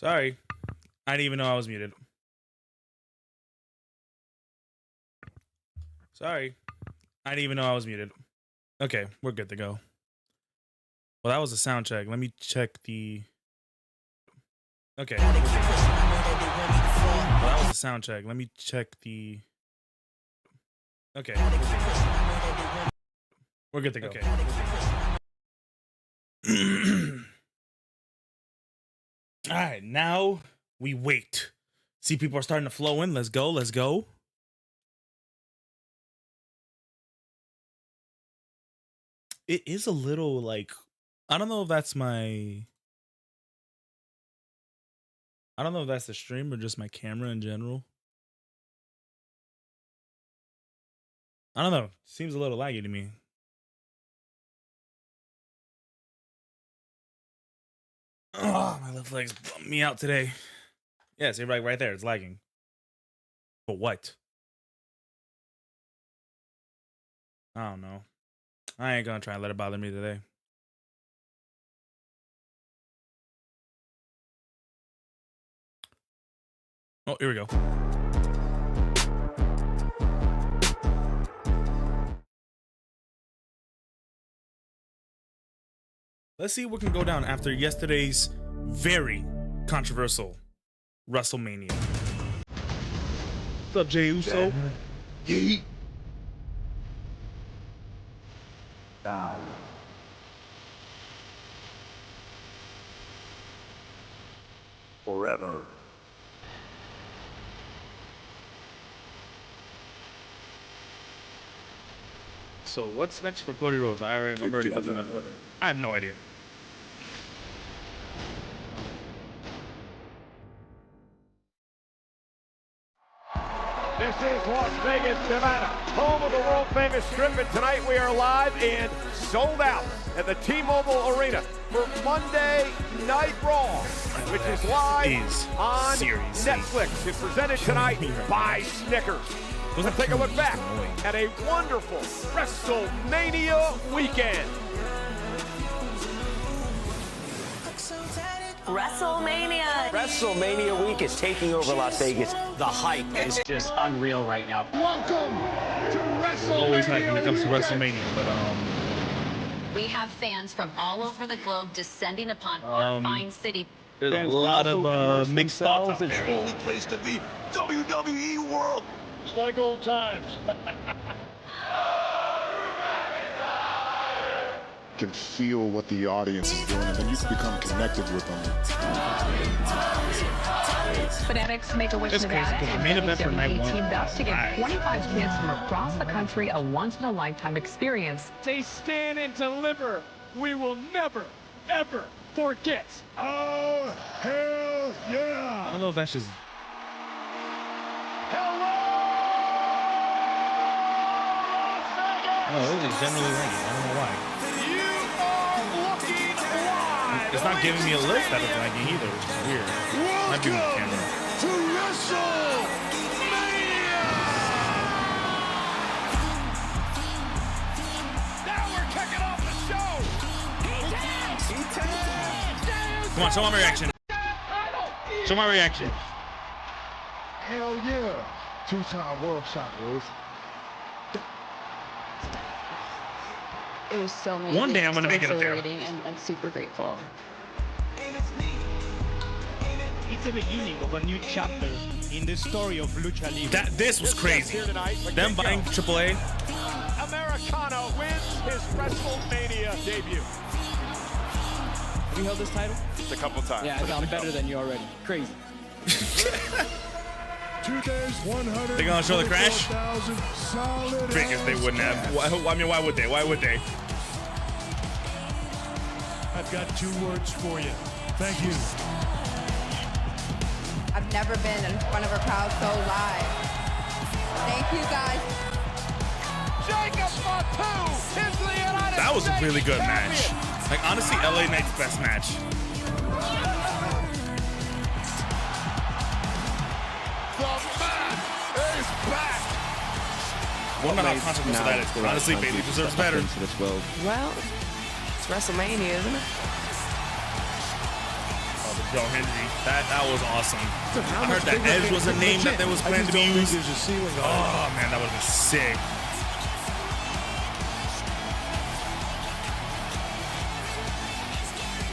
Sorry. I didn't even know I was muted. Sorry. I didn't even know I was muted. Okay, we're good to go. Well, that was a sound check. Let me check the... Okay. Well, that was a sound check. Let me check the... Okay. We're good to go. Okay. All right, now we wait. See, people are starting to flow in. Let's go. Let's go. It is a little like, I don't know if that's my... I don't know if that's the stream or just my camera in general. I don't know. Seems a little laggy to me. Oh, my left leg's bumming me out today. Yeah, see, right there. It's lagging. But what? I don't know. I ain't gonna try and let it bother me today. Oh, here we go. Let's see what can go down after yesterday's very controversial WrestleMania. What's up, Jey Uso? Yeet. Down. Forever. So what's next for Cody Rhodes? I already put them on Twitter. I have no idea. This is Las Vegas, Nevada, home of the world-famous Strip, and tonight we are live and sold out at the T-Mobile Arena for Monday Night Raw, which is live on Netflix. It's presented tonight by Snickers. Let's take a look back at a wonderful WrestleMania weekend. WrestleMania week is taking over Las Vegas. The hype is just unreal right now. Welcome to WrestleMania. Always hype when it comes to WrestleMania, but we have fans from all over the globe descending upon our fine city. There's a lot of mixed thoughts out there. Only place to be, WWE World. It's like old times. Can feel what the audience is doing, and then you can become connected with them. Fanatics Make-A-Wish Nevada and main event for night one. teamed up to give 25 kids from across the country a once-in-a-lifetime experience. They stand and deliver. We will never, ever forget. Oh, hell yeah! I don't know if that's just... No, it is generally laggy. I don't know why. It's not giving me a list that is lagging either, which is weird. Might be with the camera. To WrestleMania! Now we're kicking off the show. Come on, show my reaction. Show my reaction. Hell yeah! Two-time world champion. It was so amazing. One day I'm gonna make it up there. And super grateful. It's the beginning of a new chapter in the story of Lucha Libre. This was crazy. Them buying AAA. Americano wins his WrestleMania debut. Have you held this title? It's a couple times. Yeah, I'm better than you already. Crazy. 2 days, 100. They gonna show the crash? Solid. Figures they wouldn't have. I mean, why would they? Why would they? I've got 2 words for you. Thank you. I've never been in front of a crowd so live. Thank you, guys. That was a really good match. Like, honestly, LA Knight's best match. Wonder how controversial that is. Honestly, Bailey deserves better. Well, it's WrestleMania, isn't it? Yo, Henry, that was awesome. I heard that Edge was a name that was planned to be used. Oh man, that would have been sick.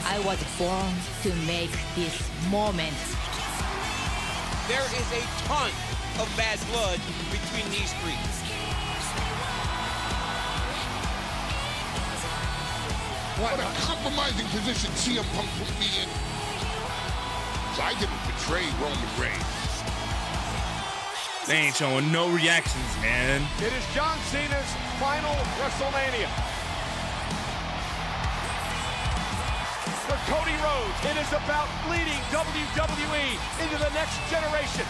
I was born to make this moment. There is a ton of bad blood between these three. What a compromising position CM Punk put me in. So I didn't betray Roman Reigns. They ain't showing no reactions, man. It is John Cena's final WrestleMania. For Cody Rhodes, it is about leading WWE into the next generation.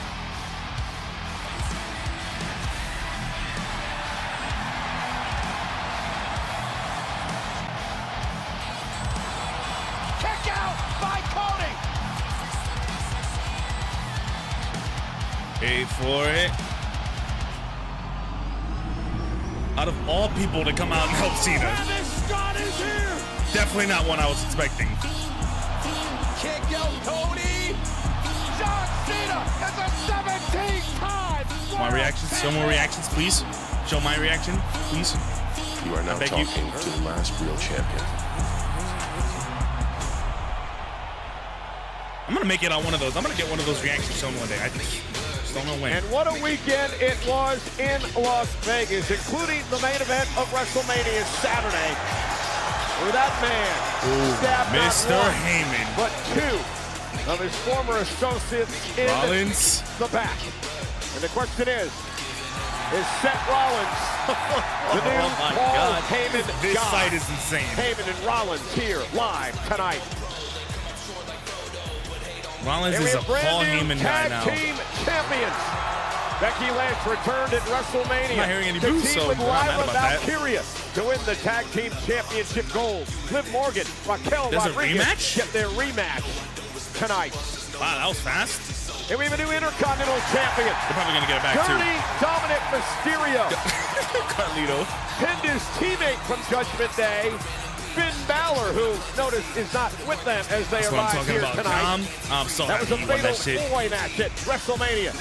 Kick out by Cody. Wait for it. Out of all people to come out and help Cena, Scott is here. definitely not one I was expecting. Kick out Cody. John Cena is a 17-time. My reactions. Show more reactions, please. Show my reaction, please. You are now talking to the last real champion. I'm gonna make it on one of those. I'm gonna get one of those reactions shown one day. I think. Just don't know when. And what a weekend it was in Las Vegas, including the main event of WrestleMania Saturday, where that man stabbed Mr. not one, Heyman, but two of his former associates in Rollins, the back. And the question is Seth Rollins the new Paul Heyman this god? fight is insane. Heyman and Rollins here live tonight. Rollins And we is a have brand Paul new Heyman guy tag now. team champions. Becky Lynch returned at WrestleMania. I'm not hearing any to boos, team so with I'm not mad Lyra about that. Valkyria to win the tag team championship gold. Liv Morgan, Raquel There's a Rodriguez rematch? get their rematch tonight. Wow, that was fast. And we have a new Intercontinental champion. They're probably gonna get it back Dirty Dominic Mysterio too. Carlito pinned his teammate from Judgment Day, Finn Balor, who, notice, is not with them as they That's what I'm arrive talking here about. tonight. I'm so That was happy a he won fatal that shit. four-way match at WrestleMania.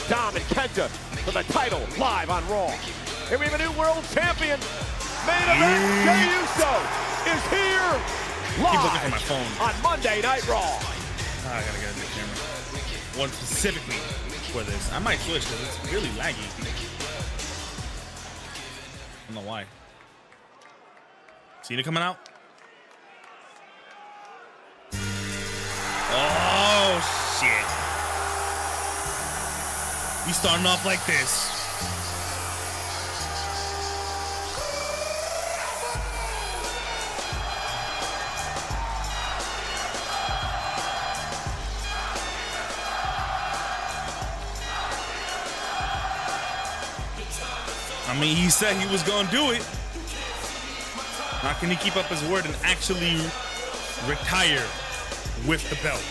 Dom and Kenta for the title live on Raw. And we have a new world champion. Main event, Jey Uso is here Keep looking for live my phone. on Monday Night Raw. I gotta get a new camera. One specifically for this. I might switch because it's really laggy. I don't know why. Cena coming out. Oh shit. We starting off like this. I mean, he said he was gonna do it. How can he keep up his word and actually retire with the belt?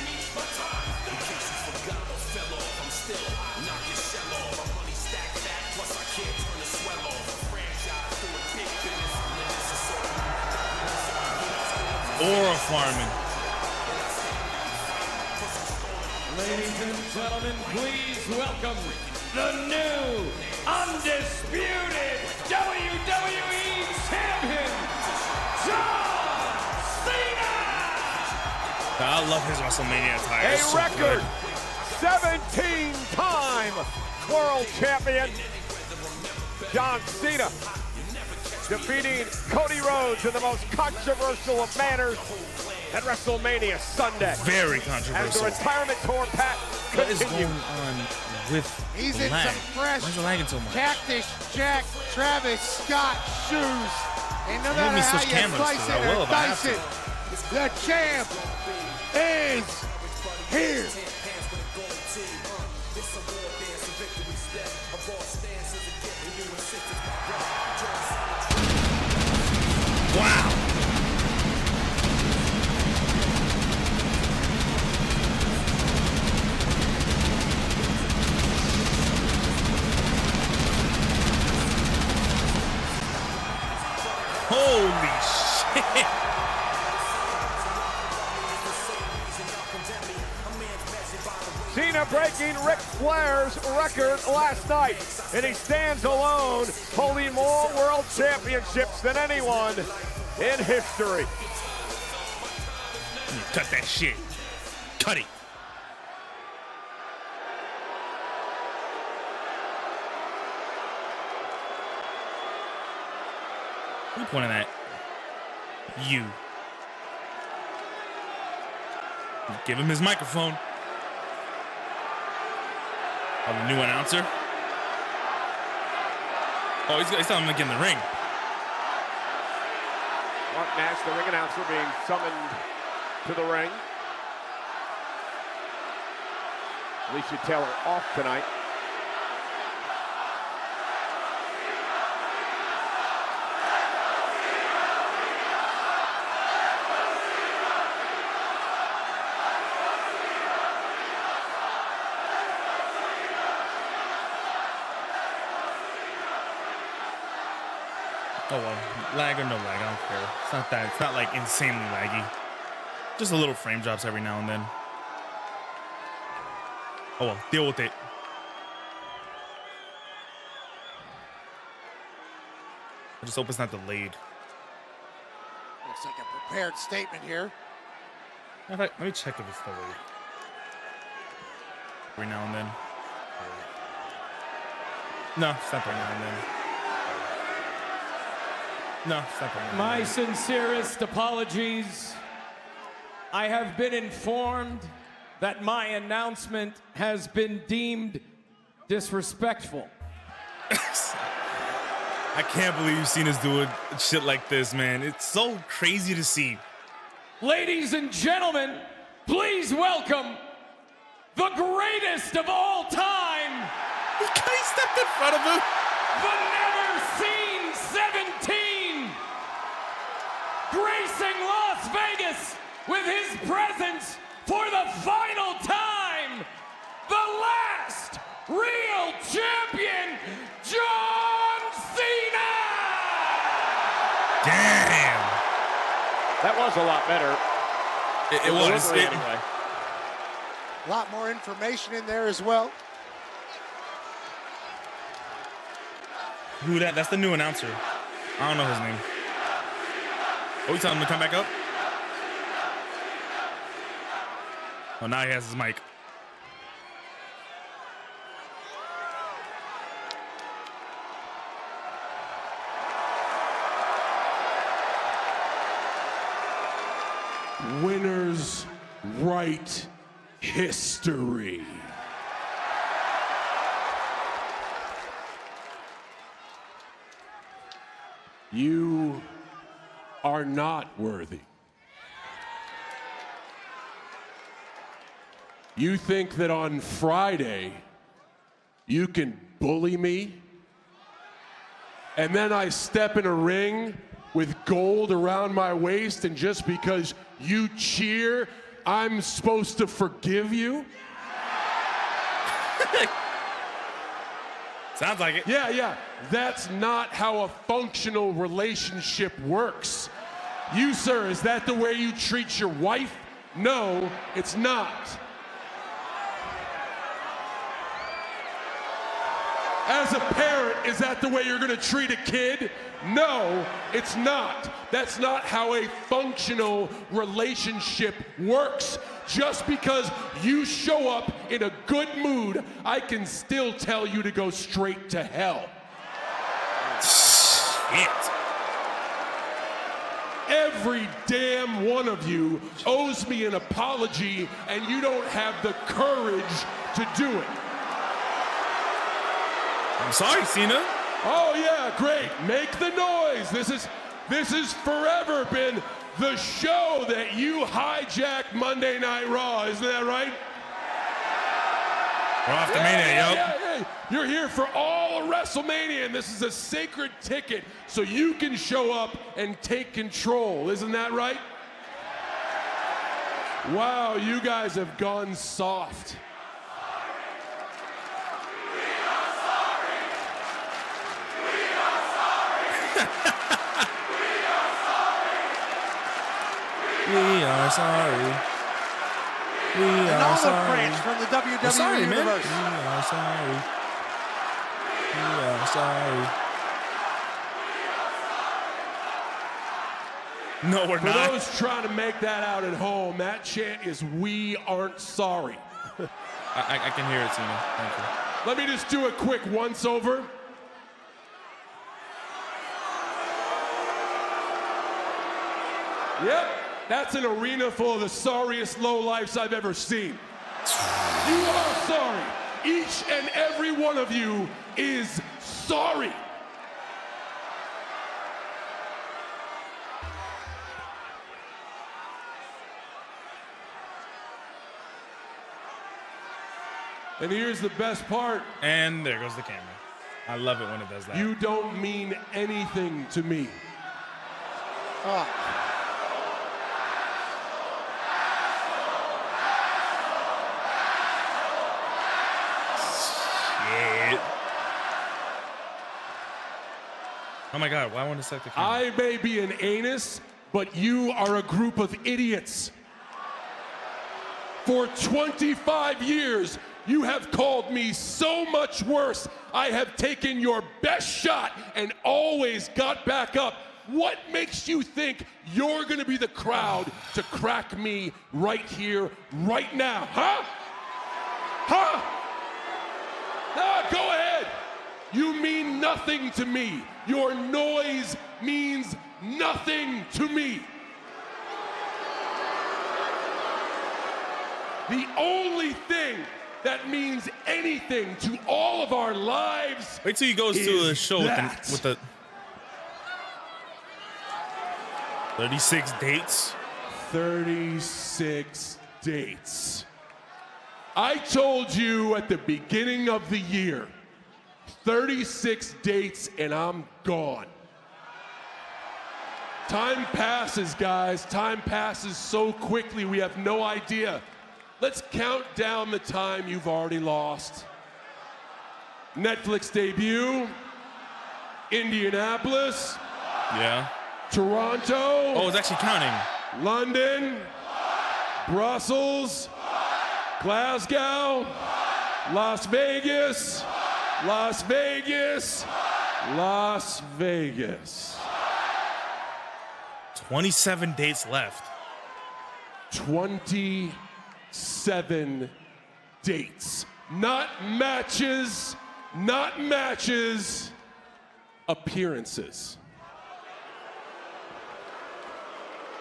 Or a Farman. Ladies and gentlemen, please welcome the new, undisputed WWE Champion, John Cena! I love his WrestleMania attire. A It's so record good. 17-time world champion, John Cena, defeating Cody Rhodes in the most controversial of manners at WrestleMania Sunday. Very As controversial. the retirement tour, Pat, What is continues. going on with He's the in lag? some fresh Why is it lagging so much? Cactus Jack Travis Scott shoes. And no Let matter me how switch you cameras, slice 'cause it I will or if I have dice to. it, the champ is here. Wow. Holy shit. Mania breaking Ric Flair's record last night. And he stands alone, holding more world championships than anyone in history. Cut that shit. Cut it. Who pointing at? You. Give him his microphone. Oh, the new announcer. Oh, he's telling him to get in the ring. Mark Nash, the ring announcer, being summoned to the ring. Alicia Taylor off tonight. Oh well, lag or no lag, I don't care. It's not that. It's not like insanely laggy. Just a little frame drops every now and then. Oh well, deal with it. I just hope it's not delayed. Looks like a prepared statement here. Let me check if it's delayed. Every now and then. No, it's not every now and then. No, it's not every now and then. My sincerest apologies. I have been informed that my announcement has been deemed disrespectful. I can't believe you've seen us do shit like this, man. It's so crazy to see. Ladies and gentlemen, please welcome the greatest of all time. He stepped in front of him. The never-seen 17. Gracing Las Vegas with his presence for the final time. The last real champion, John Cena! Damn. That was a lot better. It was. Anyway. A lot more information in there as well. Who that? That's the new announcer. I don't know his name. Oh, you telling him to come back up? Oh, now he has his mic. Winners write history. You are not worthy. You think that on Friday you can bully me, and then I step in a ring with gold around my waist, and just because you cheer, I'm supposed to forgive you? Sounds like it. Yeah. That's not how a functional relationship works. You, sir, is that the way you treat your wife? No, it's not. As a parent, is that the way you're gonna treat a kid? No, it's not. That's not how a functional relationship works. Just because you show up in a good mood, I can still tell you to go straight to hell. Shit. Every damn one of you owes me an apology, and you don't have the courage to do it. I'm sorry, Cena. Oh yeah, great. Make the noise. This has forever been the show that you hijacked Monday Night Raw. Isn't that right? We're off to Mania, yo. Yeah. You're here for all of WrestleMania, and this is a sacred ticket, so you can show up and take control. Isn't that right? Wow, you guys have gone soft. We are sorry. And Olive Branch from the WWE sorry, Universe. Man. We are sorry. We are sorry. No, we're not. For those trying to make that out at home, that chant is "We aren't sorry." I can hear it, Cena. Thank you. Let me just do a quick once-over. Yep, that's an arena full of the sorriest lowlifes I've ever seen. You are sorry. Each and every one of you is sorry. And here's the best part. And there goes the camera. I love it when it does that. You don't mean anything to me. Oh. Shit. Oh my God, why won't it select the camera? I may be an anus, but you are a group of idiots. For 25 years, you have called me so much worse. I have taken your best shot and always got back up. What makes you think you're gonna be the crowd to crack me right here, right now, huh? Huh? Nah, go ahead. You mean nothing to me. Your noise means nothing to me. The only thing that means anything to all of our lives. Wait till he goes to a show with the 36 dates. 36 dates. I told you at the beginning of the year, 36 dates and I'm gone. Time passes, guys. Time passes so quickly, we have no idea. Let's count down the time you've already lost. Netflix debut, Indianapolis. Yeah. Toronto. Oh, it's actually counting. London, Brussels, Glasgow, Las Vegas, Las Vegas, Las Vegas. 27 dates left. 27 dates. Not matches, appearances.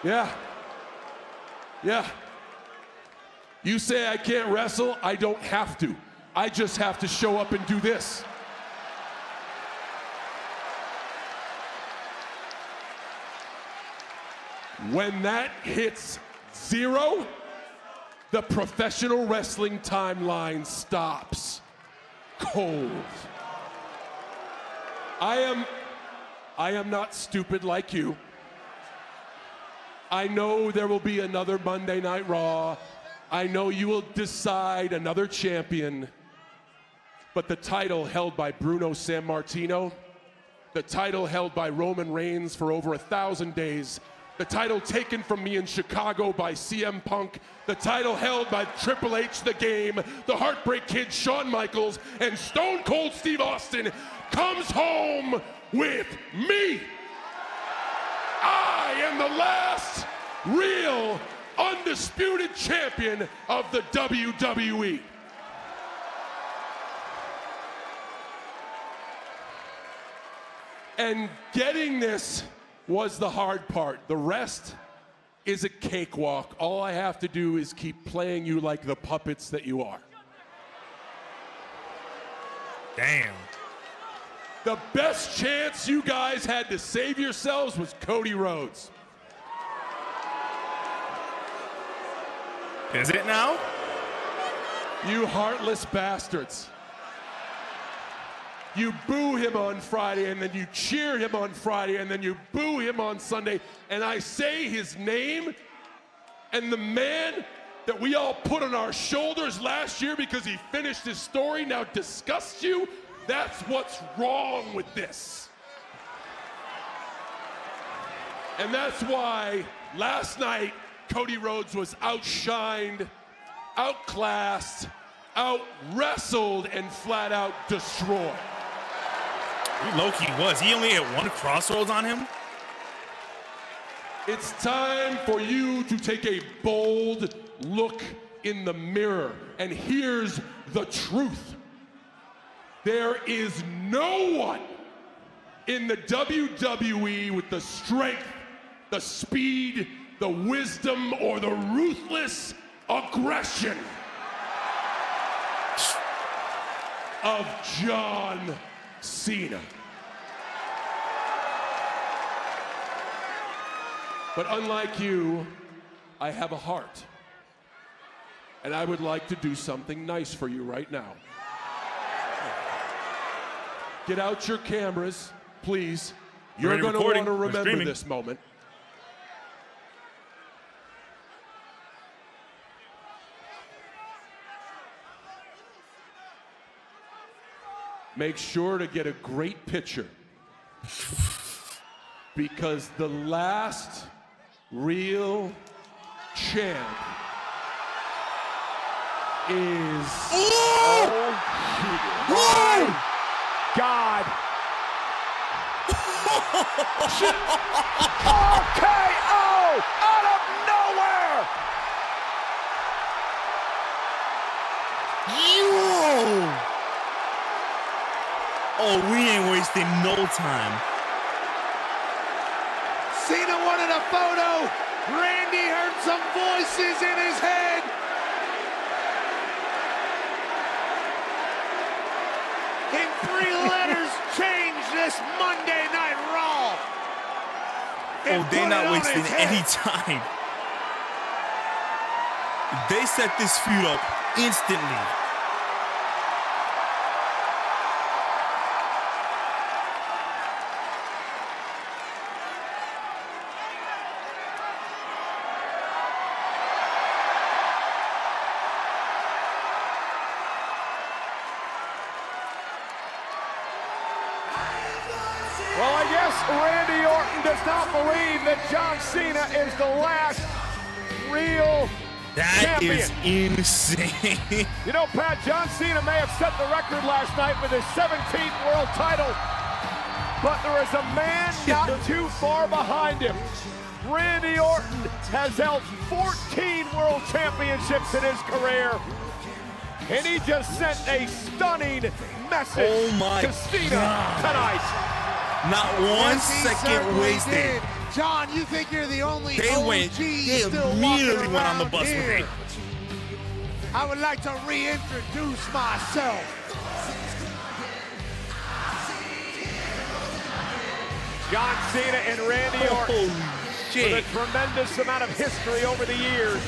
Yeah. You say I can't wrestle, I don't have to. I just have to show up and do this. When that hits 0, the professional wrestling timeline stops cold. I am not stupid like you. I know there will be another Monday Night Raw. I know you will decide another champion. But the title held by Bruno Sammartino, the title held by Roman Reigns for over 1,000 days, the title taken from me in Chicago by CM Punk, the title held by Triple H The Game, the Heartbreak Kid Shawn Michaels, and Stone Cold Steve Austin comes home with me. I am the last real undisputed champion of the WWE. And getting this was the hard part. The rest is a cakewalk. All I have to do is keep playing you like the puppets that you are. Damn. The best chance you guys had to save yourselves was Cody Rhodes. Is it now? You heartless bastards. You boo him on Friday, and then you cheer him on Friday, and then you boo him on Sunday, and I say his name, and the man that we all put on our shoulders last year because he finished his story now disgusts you. That's what's wrong with this. And that's why last night Cody Rhodes was outshined outclassed, out-wrestled, and flat out destroyed. He low-key was. He only had one crossroads on him. It's time for you to take a bold look in the mirror. And here's the truth. There is no one in the WWE with the strength, the speed, the wisdom, or the ruthless aggression of John Cena. But unlike you, I have a heart. And I would like to do something nice for you right now. Get out your cameras, please. You're going to want to remember this moment. Make sure to get a great picture. Because the last real champ is... Oh, my God. RKO out of nowhere. Oh, we ain't wasting no time. Cena wanted a photo. Randy heard some voices in his head. In 3 letters, change this Monday Night Raw. Oh, they're not wasting any time. They set this feud up instantly. Well, I guess Randy Orton does not believe that John Cena is the last real champion. That is insane. You know, Pat, John Cena may have set the record last night with his 17th world title, but there is a man not too far behind him. Randy Orton has held 14 world championships in his career, and he just sent a stunning message to Cena tonight. Not one second wasted. Did. John, you think you're the only They immediately went on the bus with me. I would like to reintroduce myself. John Cena and Randy Orton with a tremendous amount of history over the years.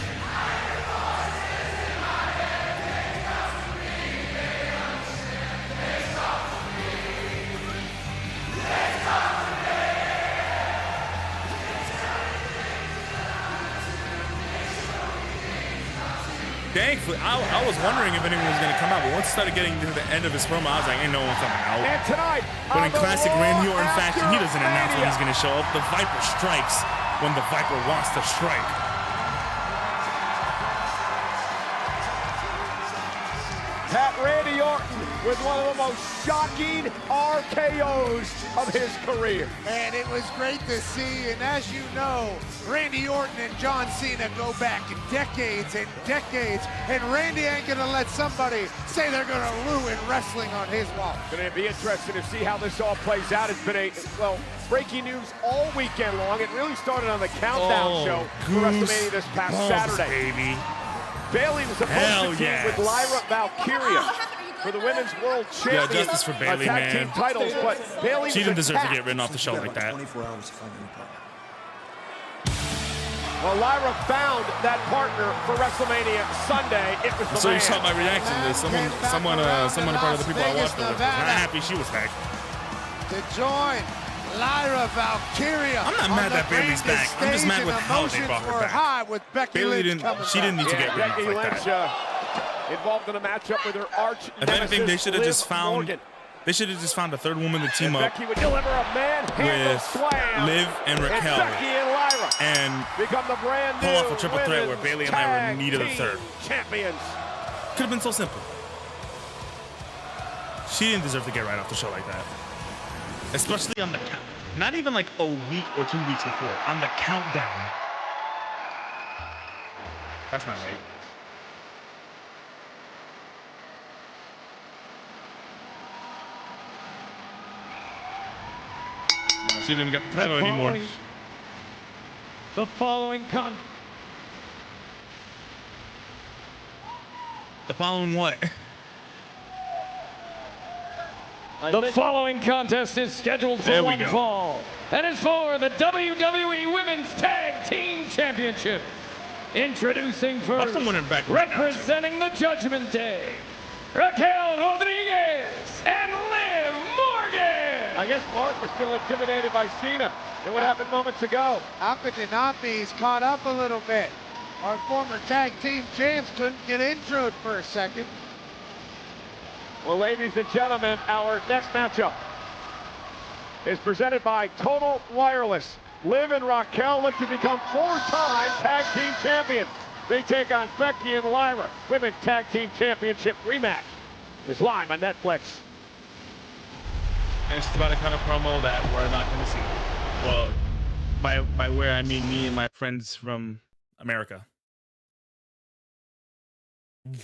Thankfully, I was wondering if anyone was going to come out, but once it started getting to the end of his promo, I was like, ain't no one coming out. And tonight, but in classic Randy Orton fashion, he doesn't announce when he's going to show up. The Viper strikes when the Viper wants to strike. Pat, Randy Orton with one of the most shocking RKOs of his career. And it was great to see, and as you know, Randy Orton and John Cena go back decades and decades, and Randy ain't gonna let somebody say they're gonna ruin wrestling on his watch. Gonna be interesting to see how this all plays out. It's been breaking news all weekend long. It really started on the Countdown show for WrestleMania this past Saturday. Baby. Bayley was supposed to team with Lyra Valkyria for the Women's World Championship. Yeah, justice for Bayley, tag team titles, but Bayley she didn't deserve to get written off the show like that. Well, Lyra found that partner for WrestleMania Sunday. It was the So man. you saw my reaction to this. Someone part of the people I watched with, not happy she was back. To join Lyra Valkyria. I'm not mad that Bayley's back. I'm just mad with how they brought her back. With Becky Bayley Lynch she didn't need to get written off Becky like Lynch, that. Involved in a matchup with her arch If anything, they should have just found. They should have just found a third woman to team up Becky would deliver a manhandle with slam. Liv and Raquel. And Becky and Lyra and become the brand new pull off a triple threat where Bayley and I were needed a third. Champions. Could have been so simple. She didn't deserve to get right off the show like that. Especially on the count. Not even like a week or 2 weeks before. On the countdown. That's not right. She didn't even get the title anymore. The following what? The following contest is scheduled for one fall, and is for the WWE Women's Tag Team Championship. Introducing first, representing the Judgment Day, Raquel Rodriguez and Liv Morgan. I guess Mark was still intimidated by Cena. And what happened moments ago? How could they not be? He's caught up a little bit. Our former tag team champs couldn't get introed for a second. Well, ladies and gentlemen, our next matchup is presented by Total Wireless. Liv and Raquel look to become 4-time tag team champions. They take on Becky and Lyra. Women's Tag Team Championship rematch is live on Netflix. And it's about a kind of promo that we're not going to see. Well, by where I mean me and my friends from America.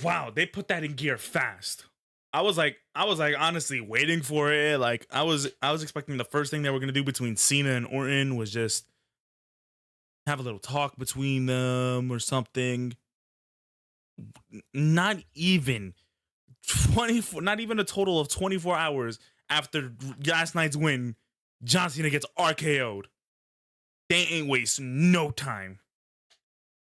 Wow, they put that in gear fast. I was like honestly waiting for it. Like I was expecting the first thing they were gonna do between Cena and Orton was just have a little talk between them or something. Not even 24, not even a total of 24 hours after last night's win, John Cena gets RKO'd. They ain't wasting no time.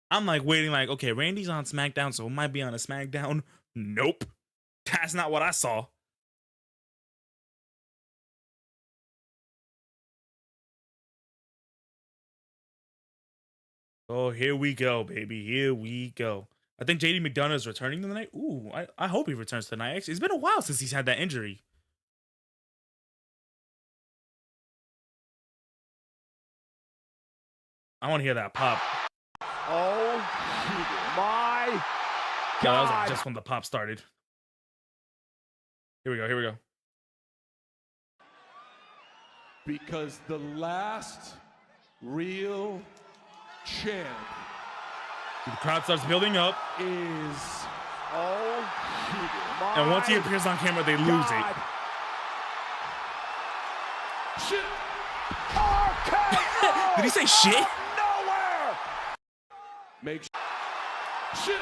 I'm like waiting, like, okay, Randy's on SmackDown, so it might be on a SmackDown. Nope. That's not what I saw. Oh, here we go, baby. Here we go. I think JD McDonough is returning tonight. Ooh, I hope he returns tonight. Actually, it's been a while since he's had that injury. I want to hear that pop. Oh my God. Yeah, that was like just when the pop started. Here we go. Here we go. Because the last real champ. The crowd starts building up. Is and once he appears on camera, they lose it. Shit. Did he say shit? Nowhere. Make shit.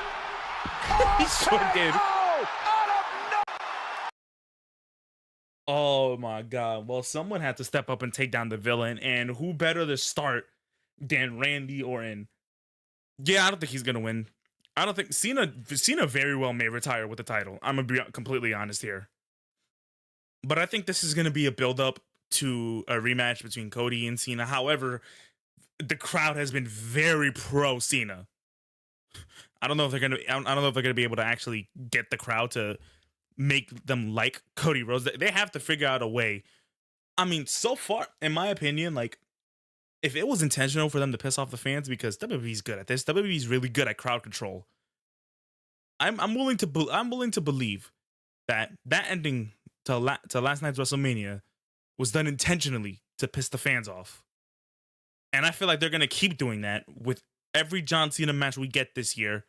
He sure did. Oh my God. Well, someone had to step up and take down the villain, and who better to start than Randy Orton? Yeah, I don't think he's gonna win. I don't think Cena very well may retire with the title. I'm gonna be completely honest here. But I think this is gonna be a build-up to a rematch between Cody and Cena. However, the crowd has been very pro Cena. I don't know if they're gonna be able to actually get the crowd to make them like Cody Rhodes. They have to figure out a way. I mean, so far, in my opinion, like, if it was intentional for them to piss off the fans, because WWE's good at this, WWE's really good at crowd control. I'm willing to believe that ending to last night's WrestleMania was done intentionally to piss the fans off. And I feel like they're gonna keep doing that with every John Cena match we get this year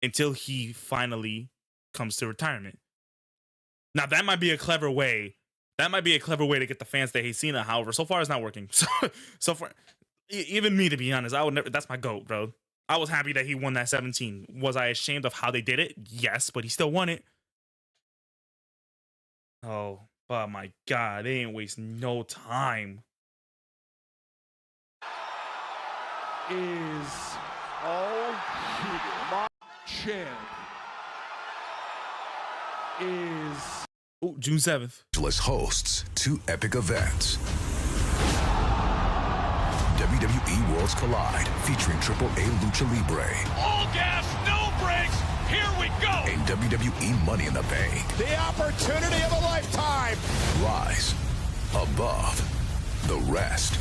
until he finally comes to retirement. Now that might be a clever way. That might be a clever way to get the fans to hate Cena. However, so far it's not working. So far, even me, to be honest, I would never. That's my GOAT, bro. I was happy that he won that 17. Was I ashamed of how they did it? Yes, but he still won it. Oh my God, they ain't wasting no time. Is my champ is June 7th. Hosts two epic events. WWE Worlds Collide, featuring AAA Lucha Libre. All gas, no brakes. Here we go. And WWE Money in the Bank. The opportunity of a lifetime. Rise above the rest.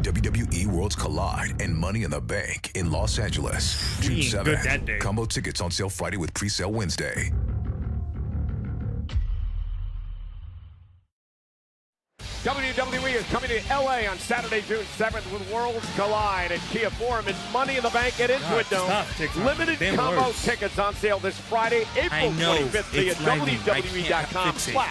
WWE Worlds Collide and Money in the Bank in Los Angeles. June 7th. Combo tickets on sale Friday with pre-sale Wednesday. WWE is coming to LA on Saturday, June 7th with Worlds Collide at Kia Forum and Money in the Bank at Intuit Dome. Limited combo tickets on sale this Friday, April 25th via WWE.com/LA.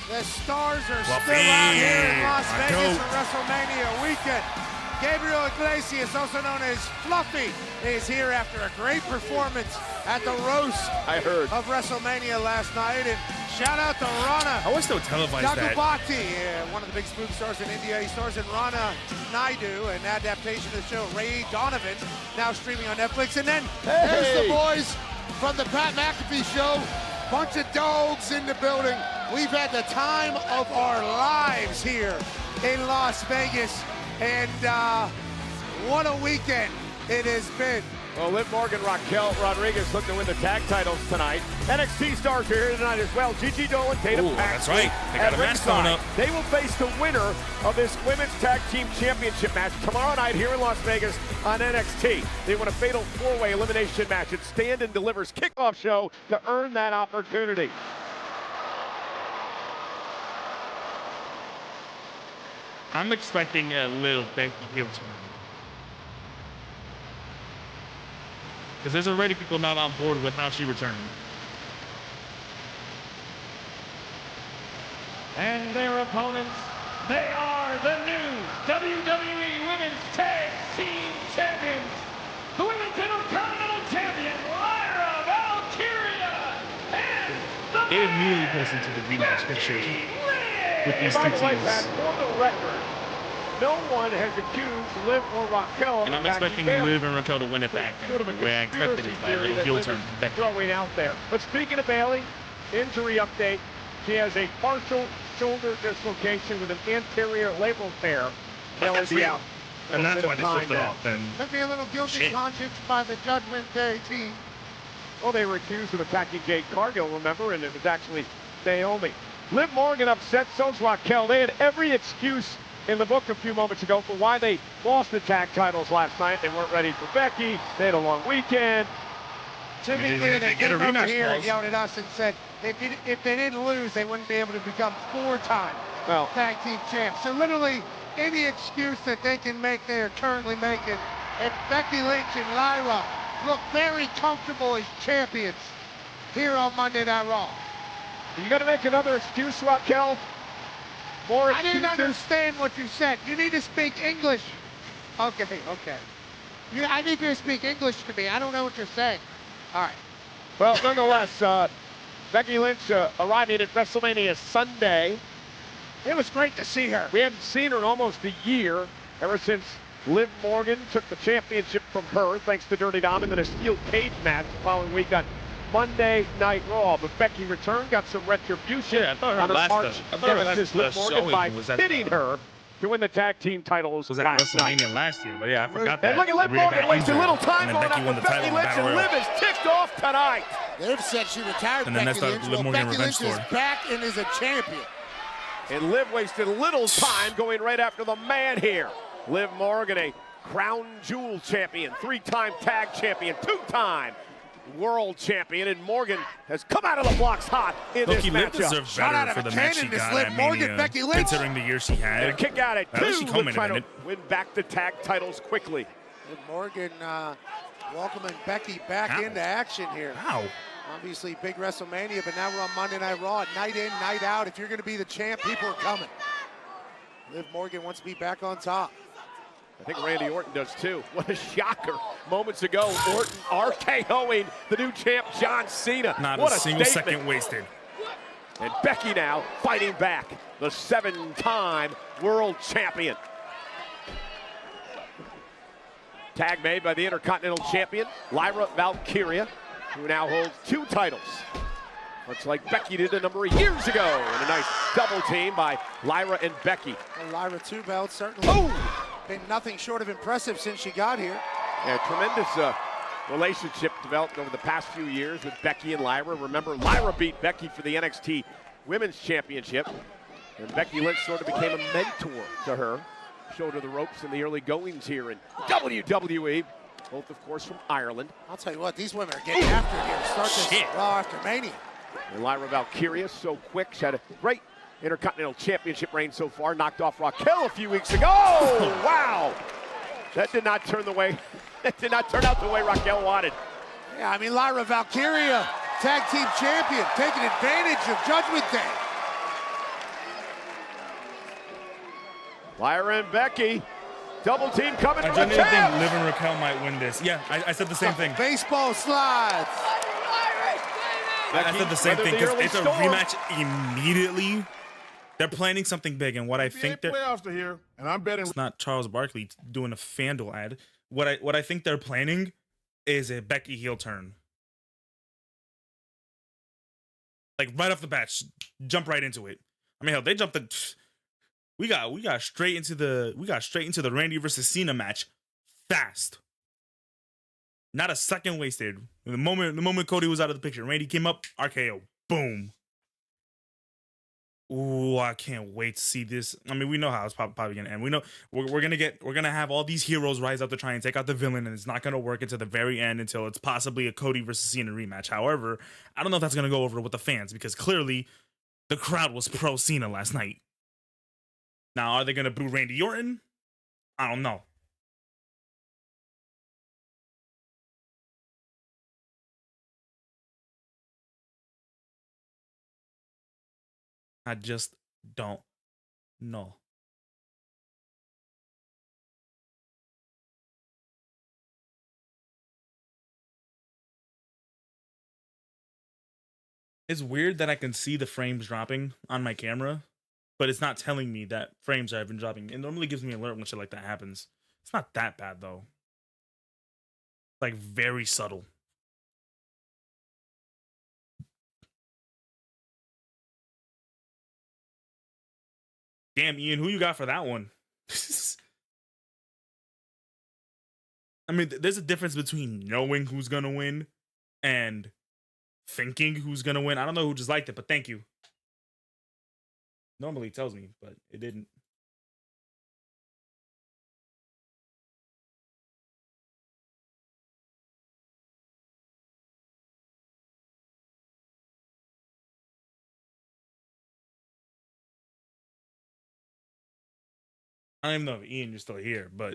The stars are still out here in Las Vegas for WrestleMania weekend. Gabriel Iglesias, also known as Fluffy, is here after a great performance at the roast of WrestleMania last night. And shout out to Rana. I wish they would televise that. Dagubati, one of the big spook stars in India. He stars in Rana Naidu, an adaptation of the show Ray Donovan, now streaming on Netflix. And then there's the boys from the Pat McAfee show. Bunch of dogs in the building. We've had the time of our lives here in Las Vegas. And what a weekend it has been. Well, Liv Morgan, Raquel Rodriguez look to win the tag titles tonight. NXT stars are here tonight as well. Gigi Dolan, Tatum Paxton. That's right. They got a match coming up. They will face the winner of this Women's Tag Team Championship match tomorrow night here in Las Vegas on NXT. They win a fatal four-way elimination match at Stand and Deliver's kickoff show to earn that opportunity. I'm expecting a little Becky heel turn. Because there's already people not on board with how she returned. And their opponents, they are the new WWE Women's Tag Team Champions, the Women's Intercontinental Champion, Lyra Valkyria, and the It immediately goes into the rematch picture with these two teams. For the record, no one has accused Liv or Raquel. And I'm expecting Liv and Raquel to win it back. Where I expected it by a little heel turn. Throwing out there. But speaking of Bayley, injury update. She has a partial shoulder dislocation with an anterior labral tear. They'll be out. And that's why they slipped it off. Could be a little guilty conscience by the Judgment Day team. Well, they were accused of attacking Jade Cargill, remember, and it was actually Naomi. Liv Morgan upset, so's Raquel. They had every excuse in the book a few moments ago for why they lost the tag titles last night. They weren't ready for Becky. They had a long weekend. To be clear, they came over here and yelled at us and said if they didn't lose, they wouldn't be able to become four-time tag team champs. So literally, any excuse that they can make, they are currently making. And Becky Lynch and Lyra look very comfortable as champions here on Monday Night Raw. You got to make another excuse, Raquel? More excuses? I didn't understand what you said. You need to speak English. Okay. I need you to speak English to me. I don't know what you're saying. All right. Well, nonetheless, Becky Lynch arriving at WrestleMania Sunday. It was great to see her. We haven't seen her in almost a year, ever since Liv Morgan took the championship from her, thanks to Dirty Dom, and then a steel cage match the following week on Monday Night Raw. But Becky returned, got some retribution on her March nemesis Liv Morgan by hitting her to win the tag team titles last night. Last year, but yeah, I forgot that. And look at Liv Morgan wasting a little time going after Becky Lynch, and Liv is ticked off tonight. They've said she retired and then Becky Lynch. Liv Morgan Becky Lynch is back and is a champion. And Liv wasted a little time going right after the man here. Liv Morgan, a crown jewel champion, 3-time tag champion, 2-time world champion, and Morgan has come out of the blocks hot in this matchup. Liv deserved better for the match she got at Mania, Becky Lynch. considering the year she had. And a kick out at 2, Liv trying to win back the tag titles quickly. Liv Morgan welcoming Becky back into action here. Wow. Obviously, big WrestleMania, but now we're on Monday Night Raw, night in, night out. If you're going to be the champ, people are coming. Liv Morgan wants to be back on top. I think Randy Orton does too. What a shocker. Moments ago, Orton RKOing the new champ, John Cena. Not what a single statement. second wasted. And Becky now fighting back, the 7-time world champion. Tag made by the Intercontinental Champion, Lyra Valkyria, who now holds 2 titles. Much like Becky did a number of years ago. And a nice double team by Lyra and Becky. And Lyra 2 belts certainly been nothing short of impressive since she got here. Yeah, tremendous relationship developed over the past few years with Becky and Lyra. Remember, Lyra beat Becky for the NXT Women's Championship, and Becky Lynch sort of became a mentor to her. Showed her the ropes in the early goings here in WWE. Both, of course, from Ireland. I'll tell you what, these women are getting after it here to start this Raw after Mania. And Lyra Valkyria, so quick. She had a great Intercontinental Championship reign so far. Knocked off Raquel a few weeks ago. Oh, wow! That did not turn the way. That did not turn out the way Raquel wanted. Yeah, I mean, Lyra Valkyria, tag team champion, taking advantage of Judgment Day. Lyra and Becky, double team coming from the champ. I genuinely think Liv and Raquel might win this. Yeah, I said the same thing. Baseball slides. I said the same thing because it's a rematch immediately. They're planning something big, and what I think they're playoffs are here, and I'm betting it's not Charles Barkley doing a FanDuel ad. What I think they're planning is a Becky heel turn, like right off the bat, jump right into it. I mean, hell, they jumped the. We got straight into the Randy versus Cena match fast. Not a second wasted. The moment Cody was out of the picture, Randy came up, RKO, boom. Ooh, I can't wait to see this. I mean, we know how it's probably gonna end. We know we're gonna have all these heroes rise up to try and take out the villain, and it's not gonna work until the very end, until it's possibly a Cody versus Cena rematch. However, I don't know if that's gonna go over with the fans because clearly the crowd was pro Cena last night. Now, are they gonna boo Randy Orton? I don't know. I just don't know. It's weird that I can see the frames dropping on my camera, but it's not telling me that frames have been dropping. It normally gives me an alert when shit like that happens. It's not that bad, though. Like, very subtle. Damn, Ian, who you got for that one? I mean, there's a difference between knowing who's gonna win and thinking who's gonna win. I don't know who just liked it, but thank you. Normally it tells me, but it didn't. I don't even know if Ian, you're still here, but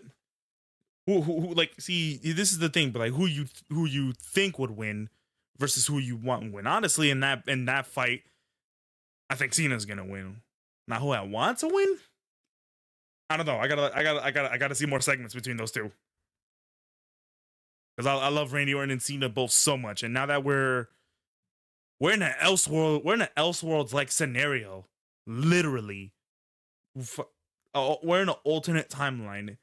who like, see, this is the thing, but like who you think would win versus who you want to win. Honestly, in that fight, I think Cena's gonna win. Now, who I want to win, I don't know. I gotta see more segments between those two, because I love Randy Orton and Cena both so much, and now that we're in an Elseworlds like scenario, literally. We're in an alternate timeline.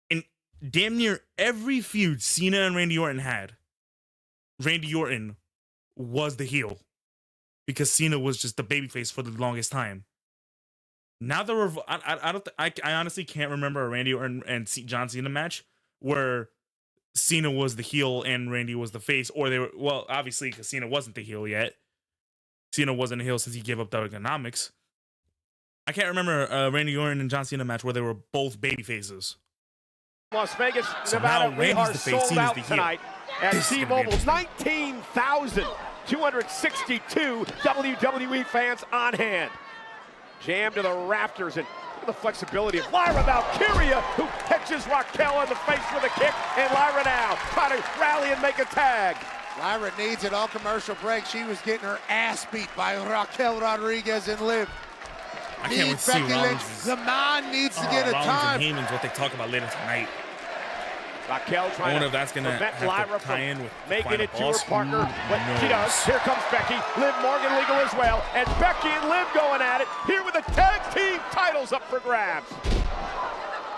In damn near every feud Cena and Randy Orton had, Randy Orton was the heel because Cena was just the babyface for the longest time. Now I honestly can't remember a Randy Orton and John Cena match where Cena was the heel and Randy was the face, or they were, well, obviously because Cena wasn't the heel yet. Cena wasn't a heel since he gave up the economics. I can't remember a Randy Orton and John Cena match where they were both baby faces. Las Vegas, so Nevada, now we are the face, sold out the tonight at T-Mobile. 19,262 WWE fans on hand. Jammed to the rafters, and the flexibility of Lyra Valkyria, who catches Raquel in the face with a kick, and Lyra now trying to rally and make a tag. Lyra needs it all commercial break. She was getting her ass beat by Raquel Rodriguez and Liv. I can't wait to see Rollins. The man needs to get a time. And Heyman's what they talk about later tonight. Raquel trying to prevent Lyra from making it to her partner, but she does. Here comes Becky. Liv Morgan legal as well, and Becky and Liv going at it here with the tag team titles up for grabs.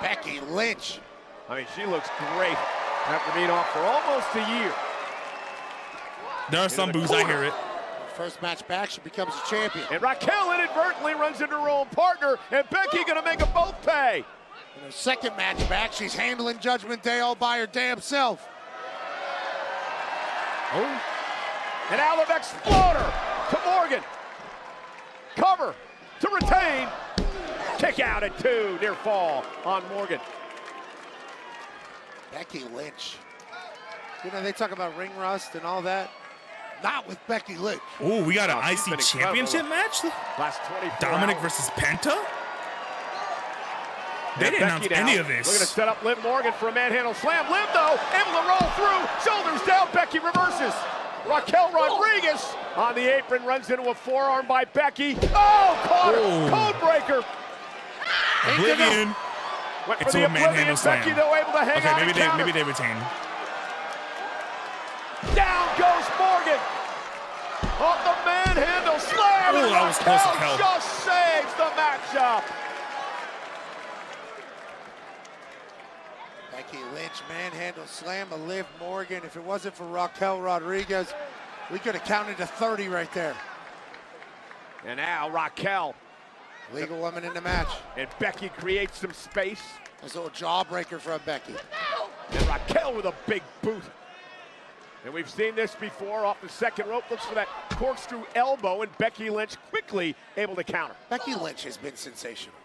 Becky Lynch. I mean, she looks great after being off for almost a year. There are some boos, I hear it. First match back, she becomes a champion. And Raquel inadvertently runs into her own partner, and Becky gonna make them both pay. In her second match back, she's handling Judgment Day all by her damn self. Oh. And now the exploder to Morgan. Cover to retain. Kick out at 2, near fall on Morgan. Becky Lynch. You know, they talk about ring rust and all that. Not with Becky Lynch. Oh, we got an IC championship match? Last 24 Dominic hours. versus Penta? They didn't announce any of this. We're going to set up Liv Morgan for a manhandle slam. Liv, though, able to roll through. Shoulders down. Becky reverses. Raquel Rodriguez on the apron runs into a forearm by Becky. Oh, caught her. Code breaker. Oblivion. Went for It's the a manhandle Oblivion. Becky, slam. though, able to hang on and counter. Maybe they retain. Down goes Morgan. On the manhandle slam. Oh, that was close as hell. Just saves the matchup. Becky Lynch manhandle slam of Liv Morgan. If it wasn't for Raquel Rodriguez, we could have counted to 30 right there. And now Raquel. Legal woman in the match. And Becky creates some space. That's a little jawbreaker from Becky. And Raquel with a big boot. And we've seen this before off the second rope. Looks for that corkscrew elbow, and Becky Lynch quickly able to counter. Becky Lynch has been sensational.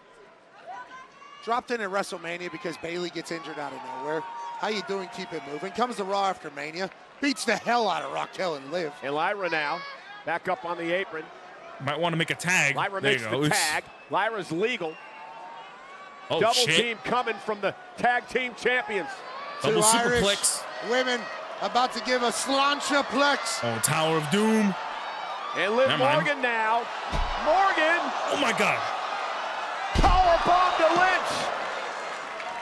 Dropped in at WrestleMania because Bayley gets injured out of nowhere. How you doing? Keep it moving. Comes to Raw after Mania. Beats the hell out of Raquel and Liv. And Lyra now back up on the apron. Might want to make a tag. Lyra makes the tag. Lyra's legal. Oh, Double shit. team coming from the tag team champions. Double Two Irish superplex. women about to give a slanchaplex. Oh, Tower of Doom. And Liv Morgan now. Morgan. Oh my God. Powerbomb to Lynch.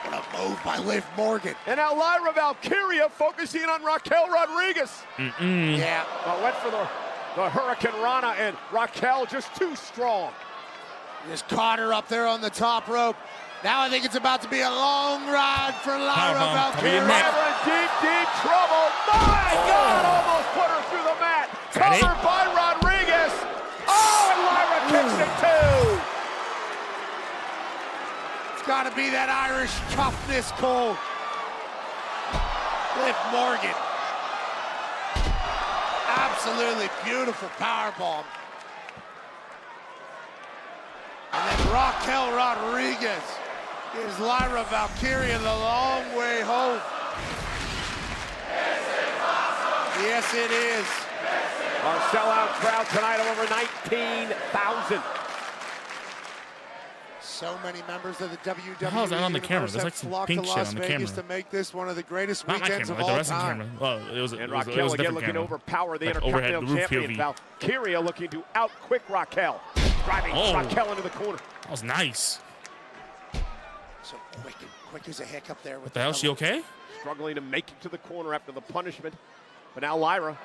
What a move by Liv Morgan. And now Lyra Valkyria focusing on Raquel Rodriguez. Yeah. Well, went for the Hurricane Rana, and Raquel just too strong. Just caught her up there on the top rope. Now I think it's about to be a long ride for Lyra Valkyria. Lyra in deep, deep trouble. My God, almost put her through the mat. Covered by Rodriguez. Oh, and Lyra kicks it too. It's got to be that Irish toughness, Cole. Liv Morgan. Absolutely beautiful powerbomb. And then Raquel Rodriguez gives Lyra Valkyria the long way home. Yes, it is. Our sellout crowd tonight of over 19,000. So many members of the WWE How's that on the camera? universe There's like have some flocked pink to shit Las on the Vegas camera. to make this one of the greatest Not my weekends camera, of like the all rest of the time. camera. Well, it was. And It Raquel was again different looking camera. to overpower the Like overhead Intercontinental roof Champion. POV. Valkyria looking to outquick Raquel. Driving Raquel into the corner. That was nice. So quick as a hiccup there. With What the hell? She okay? Struggling to make it to the corner after the punishment. But now Lyra,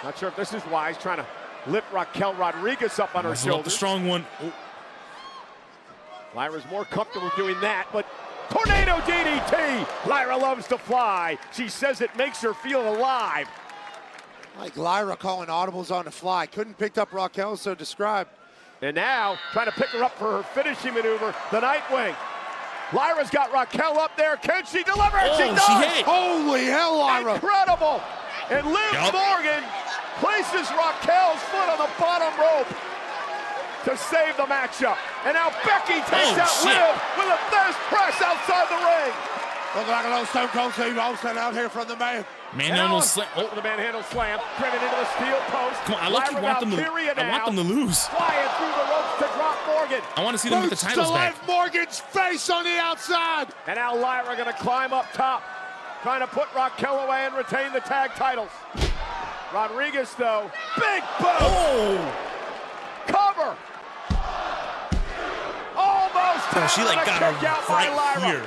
not sure if this is wise, trying to lift Raquel Rodriguez up on her Muzzle up shoulders. the strong one. Oh. Lyra's more comfortable doing that, but tornado DDT! Lyra loves to fly. She says it makes her feel alive. Like Lyra calling audibles on the fly. Couldn't pick up Raquel, so described. And now, trying to pick her up for her finishing maneuver, the Nightwing. Lyra's got Raquel up there. Can she deliver? Oh, she does! she hit. Holy hell, Lyra! Incredible! And Liv Morgan places Raquel's foot on the bottom rope to save the matchup. And now Becky takes out Liv with a fist press outside the ring. Look like a little Stone Cold Steve Austin out here from the man. Manhandle slam. Oh, the manhandle slam, driven into the steel post. come on! I want them to. I want them to lose. Flying through the ropes to drop Morgan. I want to see them get the titles back. Liv Morgan's face on the outside. And now Lyra going to climb up top, trying to put Raquel away and retain the tag titles. Rodriguez, though, big boot. Oh! Cover. Almost. Oh, she like got her out by right Lyra. here.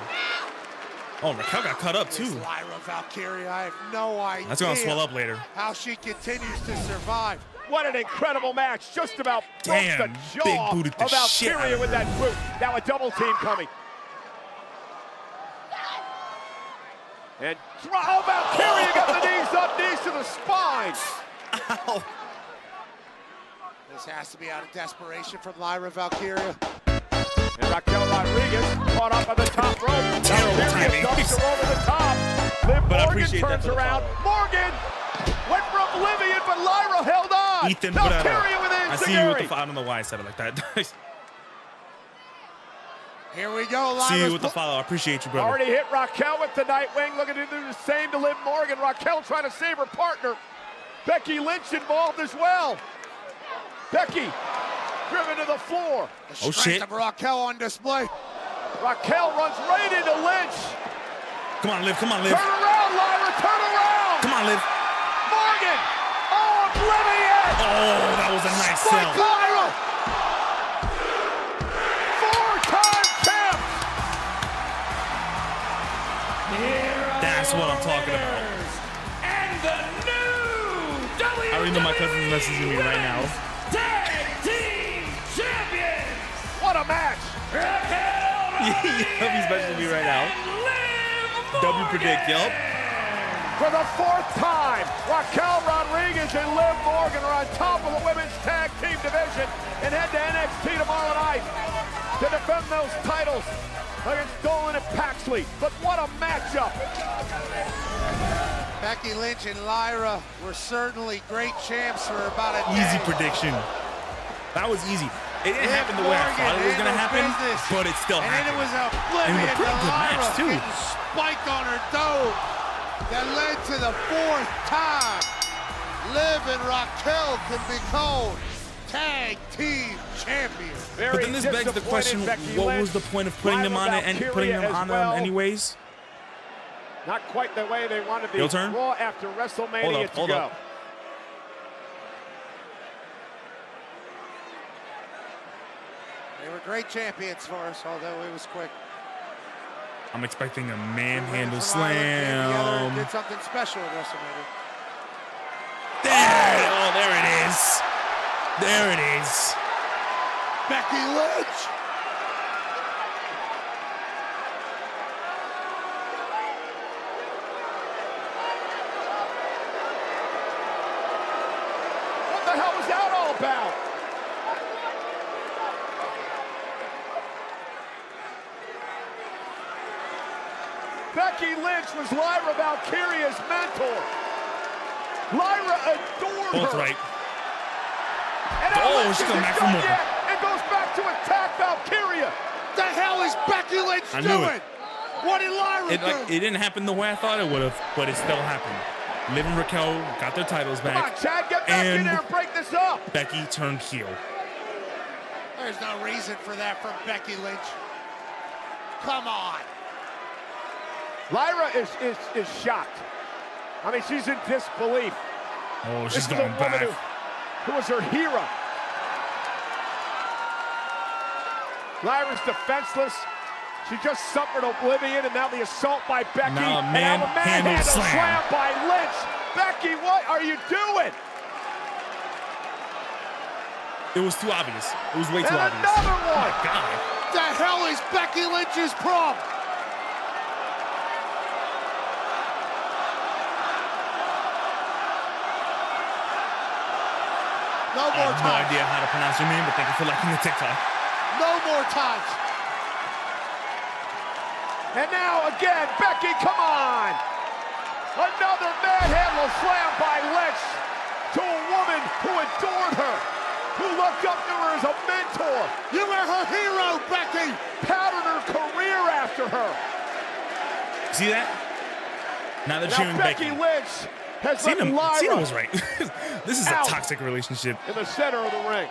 Oh, Raquel got cut up too. Lyra Valkyria, I have no idea. That's gonna swell up later. How she continues to survive. What an incredible match. Just about Damn, broke the jaw big booted the of shit out Valkyria of with her. that boot. Now a double team coming. And Valkyria got the knees up, knees to the spine. Ow. This has to be out of desperation from Lyra Valkyria. And Raquel Rodriguez caught up on the top rope. Terrible timing. Dumps her over the top. Liv But I Morgan appreciate that turns for the around. follow. Morgan went for a Oblivion, but Lyra held on. Ethan, Valkyria with I see you with the I don't know why I said it like that. Here we go, Lyra's see you with the follow. I appreciate you, brother. Already hit Raquel with the Nightwing. Looking to do the same to Liv Morgan. Raquel trying to save her partner. Becky Lynch involved as well. Becky driven to the floor. The strength of Raquel on display. Raquel runs right into Lynch. Come on, Liv. Come on, Liv. Turn around, Lyra. Turn around. Come on, Liv. Morgan. Oh, Oblivion. Oh, that was a nice sell. Lyra. Four-time champ. That's what I'm talking about. And the new I already know my cousin's messaging me right now. Tag Team Champions. What a match. He's messaging me right now. W predict, yup. For the fourth time, Raquel Rodriguez and Liv Morgan are on top of the women's tag team division and head to NXT tomorrow night to defend those titles against Dolan and Paxley. But what a matchup! Becky Lynch and Lyra were certainly great champs for about a day. Easy prediction. That was easy. It didn't happen the way I thought it was going to happen, but it still happened. And it was Oblivion a pretty good Lyra match, too. getting spiked on her dome that led to the fourth time Liv and Raquel can be called tag team champions. But then this begs the question, what was the point of putting them on it and putting them on them anyways? Not quite the way they wanted the Heel turn? Raw after WrestleMania to go. They were great champions for us, although it was quick. I'm expecting a manhandle slam. Did something special at WrestleMania. There! Oh, there it is. There it is. Becky Lynch. What the hell was that all about? Becky Lynch was Lyra Valkyria's mentor. Lyra adored her. Both right. And oh, she's coming back for more. And goes back to attack Valkyria. The hell is Becky Lynch doing? What did Lyra do? It didn't happen the way I thought it would have, but it still happened. Liv and Raquel got their titles back. Come on, Chad, get back in there and break this up. Becky turned heel. There's no reason for that from Becky Lynch. Come on. Lyra is shocked. I mean, she's in disbelief. Oh, she's going back. Who was her hero? Lyra's defenseless. She just suffered Oblivion, and now the assault by Becky. Now a manhandle slam by Lynch. Becky, what are you doing? It was too obvious. It was way too obvious. Another one. Oh my God. The hell is Becky Lynch's problem? No more I have times. no idea how to pronounce your name, but thank you for liking the TikTok. No more times. And now again, Becky, come on. Another manhandle slam by Lynch to a woman who adored her, who looked up to her as a mentor. You were her hero, Becky. Patterned her career after her. See that? Now they're Now cheering Becky Lynch has left Lyra. Cena was right. This is a toxic relationship. In the center of the ring.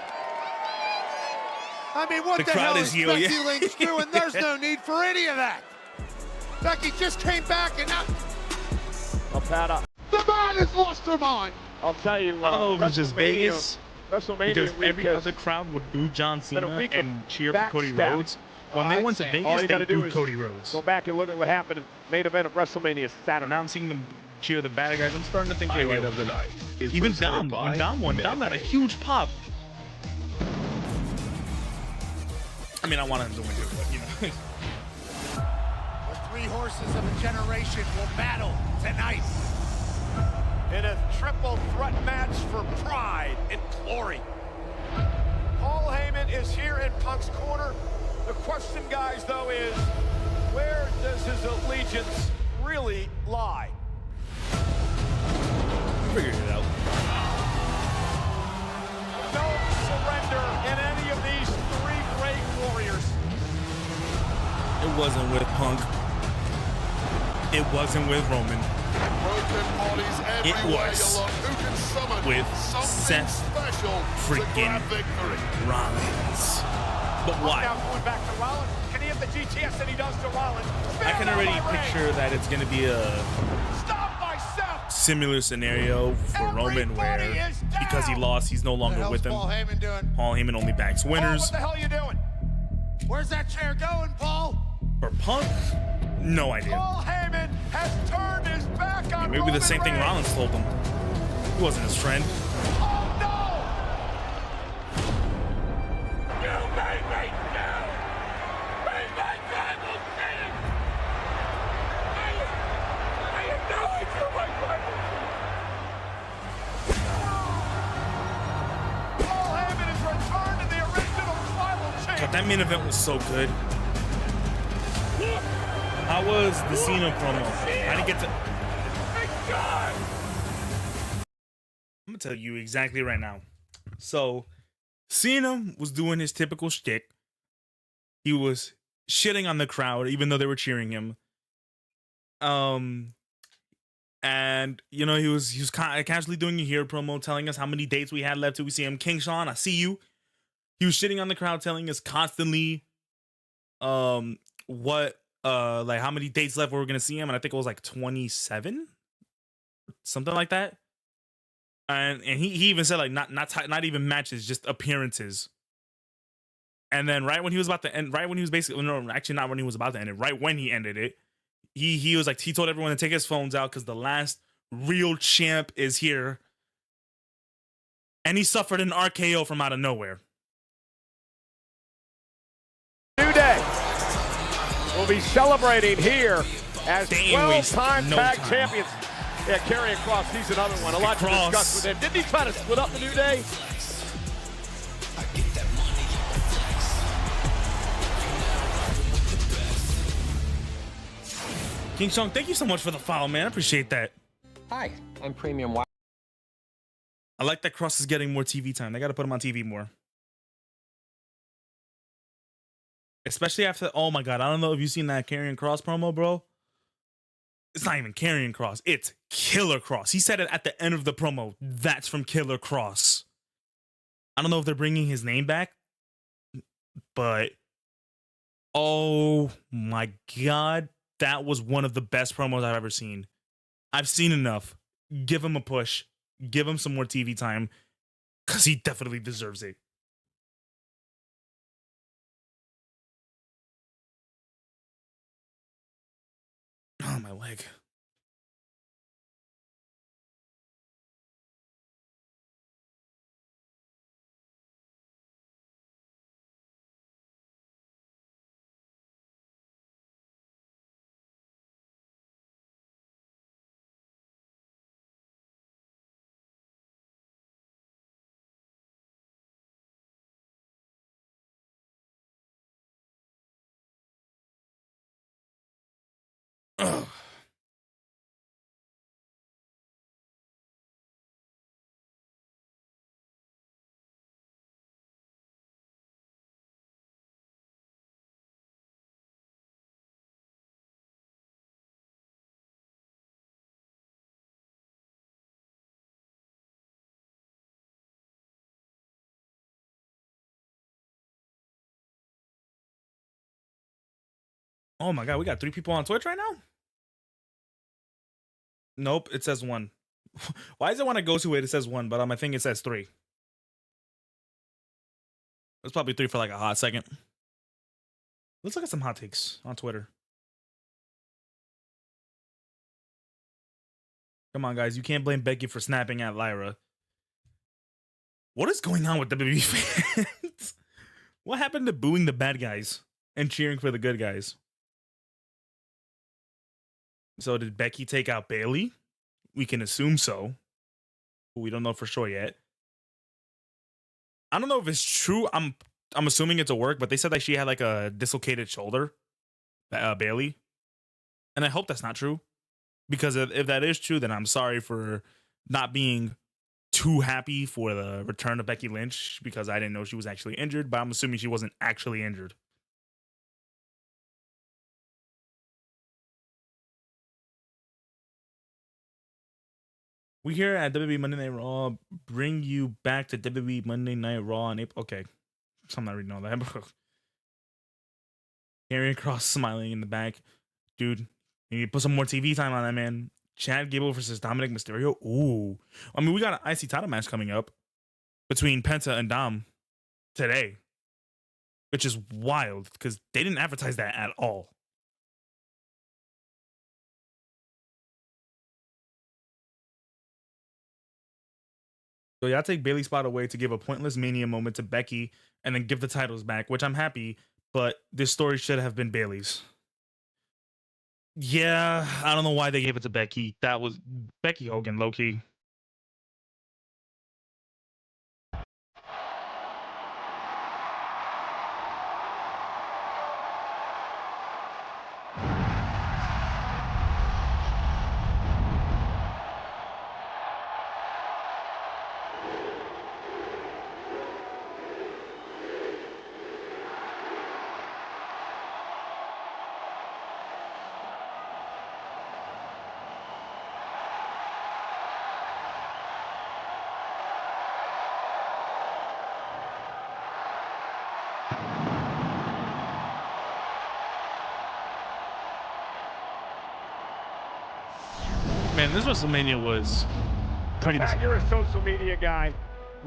I mean, what the hell is Becky Lynch doing? There's no need for any of that. Becky just came back and now... The man has lost her mind. I'll tell you. I don't know if it was just Vegas. WrestleMania Because every other crowd would boo John Cena and cheer for Cody Rhodes. When they went to Vegas, they booed Cody Rhodes. Go back and look at what happened in the main event of WrestleMania Saturday. Now I'm seeing them cheer the bad guys. I'm starting to think they Highlight will. of the night. Even Dom, when Dom won, Dom got a huge pop. I mean, I wanted him to win it, but you know. The three horses of a generation will battle tonight. In a triple threat match for pride and glory. Paul Heyman is here in Punk's corner. The question, guys, though, is where does his allegiance really lie? Figured it out. wasn't with Punk. It wasn't with Roman. It was with Seth freaking Rollins. But why? Going back to Rollins. Can he have the GTS that he does to Rollins? I can already picture that it's going to be a similar scenario for Roman where because he lost, he's no longer with him. Paul Heyman doing? Paul Heyman only backs winners. What the hell are you doing? Where's that chair going, Paul? For Punk, no idea. Paul Heyman has turned his back on Maybe the same thing Rollins told him. He wasn't his friend. Oh no! You made me now! Made my Bible stand! I am going through my Bible. Paul Heyman has returned to the original Bible chain. God, that main event was so good. How was the Cena promo? I didn't get to. I'm gonna tell you exactly right now. So, Cena was doing his typical shtick. He was shitting on the crowd, even though they were cheering him. And you know he was casually doing a hero promo, telling us how many dates we had left till we see him. King Sean, I see you. He was shitting on the crowd, telling us constantly, what. Like how many dates left we were gonna see him, and I think it was like 27, something like that. And he even said like not even matches, just appearances. And then right when he was about to end, right when he was basically no, actually not when he was about to end it, right when he ended it, he was like he told everyone to take his phones out because the last real champ is here, and he suffered an RKO from out of nowhere. New Day will be celebrating here as 12-time tag champions. Yeah, Karrion Kross, he's another one. A lot to discuss with him. Didn't he try to split up the New Day? King Sean, thank you so much for the follow, man. I appreciate that. Hi, I'm Premium. I like that Kross is getting more TV time. They got to put him on TV more. Especially after, oh my God, I don't know if you've seen that Karrion Kross promo, bro. It's not even Karrion Kross. It's Killer Kross. He said it at the end of the promo. That's from Killer Kross. I don't know if they're bringing his name back, but oh my God, that was one of the best promos I've ever seen. I've seen enough. Give him a push. Give him some more TV time because he definitely deserves it. Oh, my leg. Ugh. Oh my God, we got 3 people on Twitch right now? Nope, it says 1. Why is it when I go to it, it says 1, but on my thing it says 3. It's probably 3 for like a hot second. Let's look at some hot takes on Twitter. Come on, guys. You can't blame Becky for snapping at Lyra. What is going on with the WWE fans? What happened to booing the bad guys and cheering for the good guys? So did Becky take out Bayley? We can assume so. But we don't know for sure yet. I don't know if it's true. I'm assuming it's a work, but they said that she had like a dislocated shoulder, Bayley. And I hope that's not true. Because if that is true, then I'm sorry for not being too happy for the return of Becky Lynch, because I didn't know she was actually injured, but I'm assuming she wasn't actually injured. We here at WWE Monday Night Raw bring you back to WWE Monday Night Raw on April. Okay, so I'm not reading all that. Karrion Kross smiling in the back. Dude, you need to put some more TV time on that, man. Chad Gable versus Dominic Mysterio. Ooh. I mean, we got an IC title match coming up between Penta and Dom today, which is wild because they didn't advertise that at all. So y'all take Bayley's spot away to give a pointless Mania moment to Becky and then give the titles back, which I'm happy, but this story should have been Bayley's. Yeah, I don't know why they gave it to Becky. That was Becky Hogan, low-key. Man, this WrestleMania was pretty much. You're a social media guy.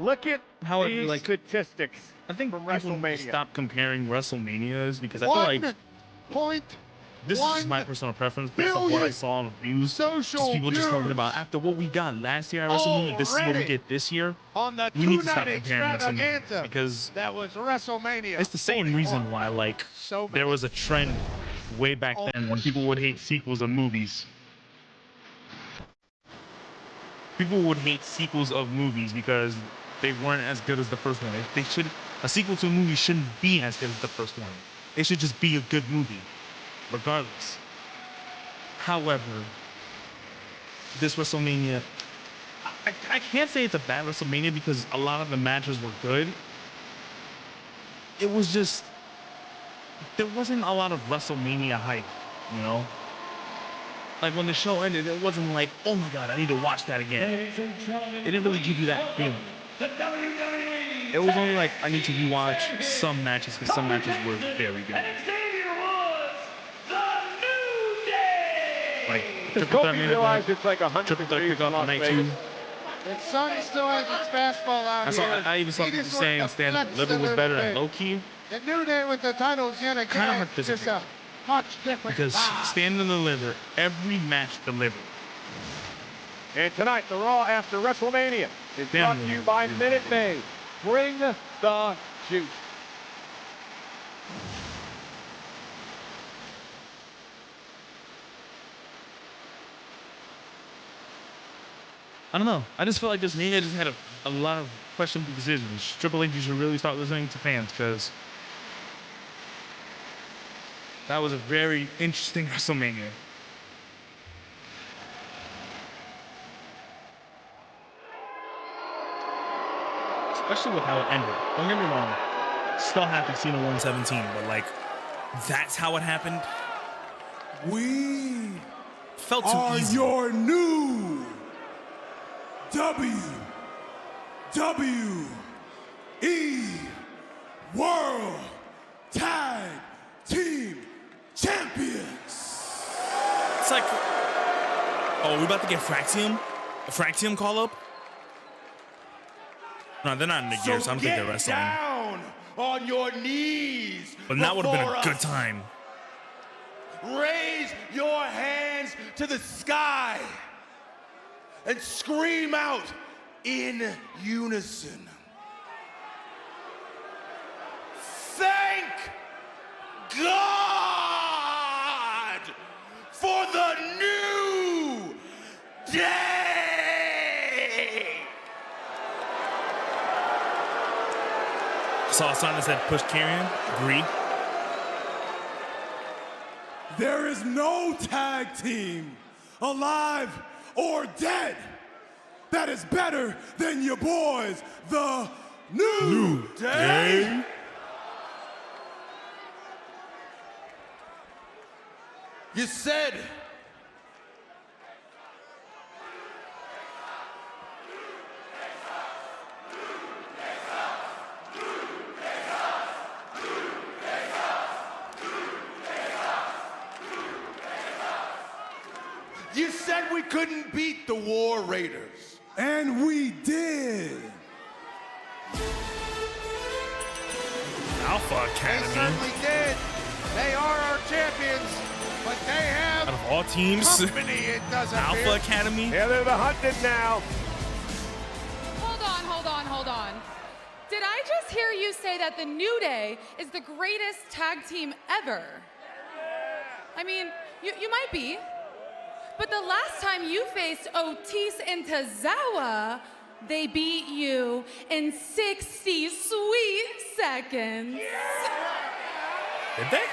Look at how these statistics. I think from people WrestleMania. stop comparing WrestleManias because I feel like this is my personal preference based on what I saw on reviews. Just people just talking about after what we got last year at WrestleMania, this is what we get this year. On the We need to stop two-night comparing WrestleMania extravaganza because that was WrestleMania. it's the same reason why like there was a trend way back then when people would hate sequels of movies. People would hate sequels of movies because they weren't as good as the first one. A sequel to a movie shouldn't be as good as the first one. It should just be a good movie, regardless. However, this WrestleMania, I can't say it's a bad WrestleMania because a lot of the matches were good. It was just, there wasn't a lot of WrestleMania hype, you know? Like when the show ended, it wasn't like, oh my god, I need to watch that again. It didn't really give you that feeling. It was only like, I need to rewatch some matches because some matches were very good. Like, triple threat realized it's like 100 degrees kickoff on night 2. The sun still has its fastball out here. I even saw people saying Stand and Deliver was better than Low Key. The New Day with the titles yet again. Kind of hard to Just a much different because vibe. Stand and Deliver, every match delivered. And tonight, the Raw after WrestleMania is brought to you by Minute Maid. Bring the juice. I don't know. I just feel like this Mania just had a lot of questionable decisions. Triple H, you should really start listening to fans because that was a very interesting WrestleMania. Especially with how it ended. Don't get me wrong. Still happy Cena 117, but like, that's how it happened. We felt too are easy. your new WWE World Tag Team Champions. It's like, oh, we about to get Fraxium? A Fraxium call up? No, they're not in the gear, so I don't think they're wrestling. Down on your knees. But that would have been a before good us. time. Raise your hands to the sky and scream out in unison. Thank God for the new day. Saw a sign that said push Karrion. Agree. There is no tag team, alive or dead, that is better than your boys, the New Day. You said said we couldn't beat the War Raiders. And we did. Alpha Academy. They certainly did. They are our champions, but they have out of all teams, company, it does Alpha appear. Academy. Yeah, they're the hunted now. Hold on. Did I just hear you say that the New Day is the greatest tag team ever? I mean, you might be. But the last time you faced Otis and Tozawa, they beat you in 60 sweet seconds. Did they?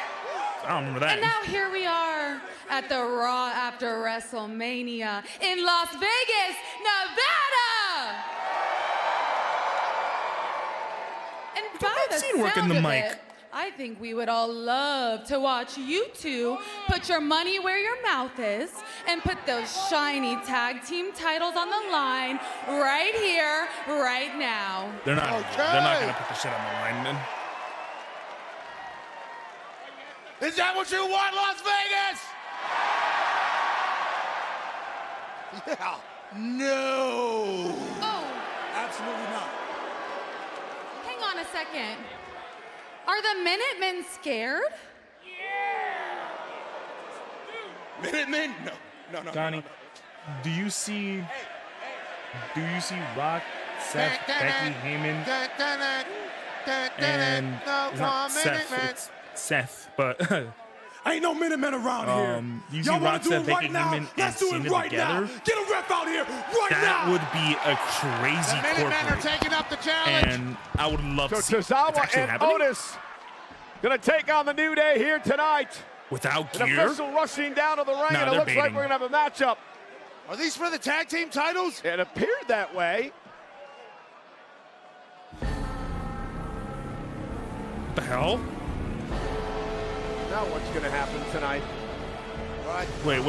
I don't remember that. And now here we are at the Raw after WrestleMania in Las Vegas, Nevada. And by the sound of it, I think we would all love to watch you two put your money where your mouth is and put those shiny tag team titles on the line right here, right now. They're not gonna put the shit on the line, then. Is that what you want, Las Vegas? Yeah. No. Oh. Absolutely not. Hang on a second. Are the Minutemen scared? Minutemen? No. Donnie, do you see Rock, Seth, Becky, Heyman, and it's not Seth, it's Seth, but Ain't no Minutemen around here. you see Y'all wanna Rock, do Seth, it Becky, right now? Heyman, and Let's do it Cena right together. now. Get a ref out here right now. That would be a crazy The Minutemen are corporate, taking up the challenge. and I would love So to see it. It's Tozawa actually and happening Otis gonna take on the New Day here tonight. without An gear. official rushing down to the ring, No, and it they're looks like baiting. we're gonna have a matchup. Are these for the tag team titles? It appeared that way. What the hell? Now what's gonna happen tonight? Right. Wait.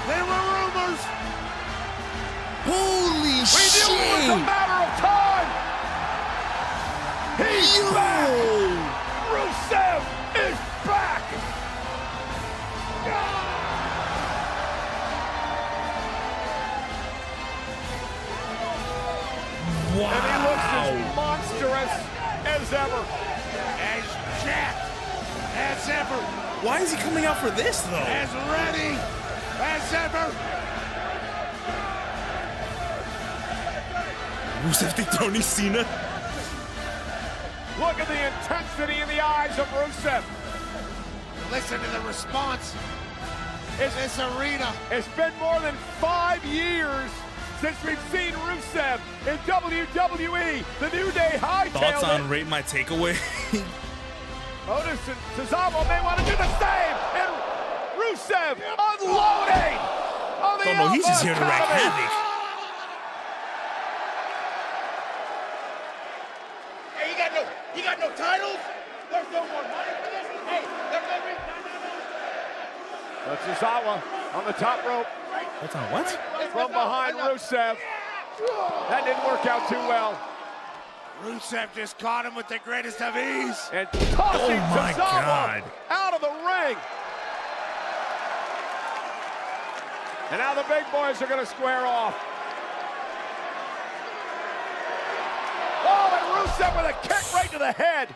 There were rumors. Holy We shit! knew it was a matter of time. He's back. Rusev is back. Wow. And he looks as monstrous as ever. As jacked as ever. Why is he coming out for this though? As ready as ever. Rusev dethroning Cena. Look at the intensity in the eyes of Rusev. Listen to the response in this arena. It's been more than 5 years since we've seen Rusev in WWE. The New Day hightailed Thoughts on it. Rate My Takeaway? Otis and Tozawa may want to do the same. And Rusev unloading on the Oh no, he's just here to wreak Academy. havoc. Hey, you got no titles? There's no more money for this? Hey, there's no reason. Tozawa on the top rope What's on what? from behind Rusev. That didn't work out too well. Rusev just caught him with the greatest of ease. And tossing Oh my Tozawa God. out of the ring. And now the big boys are going to square off. Oh, and Rusev with a kick right to the head.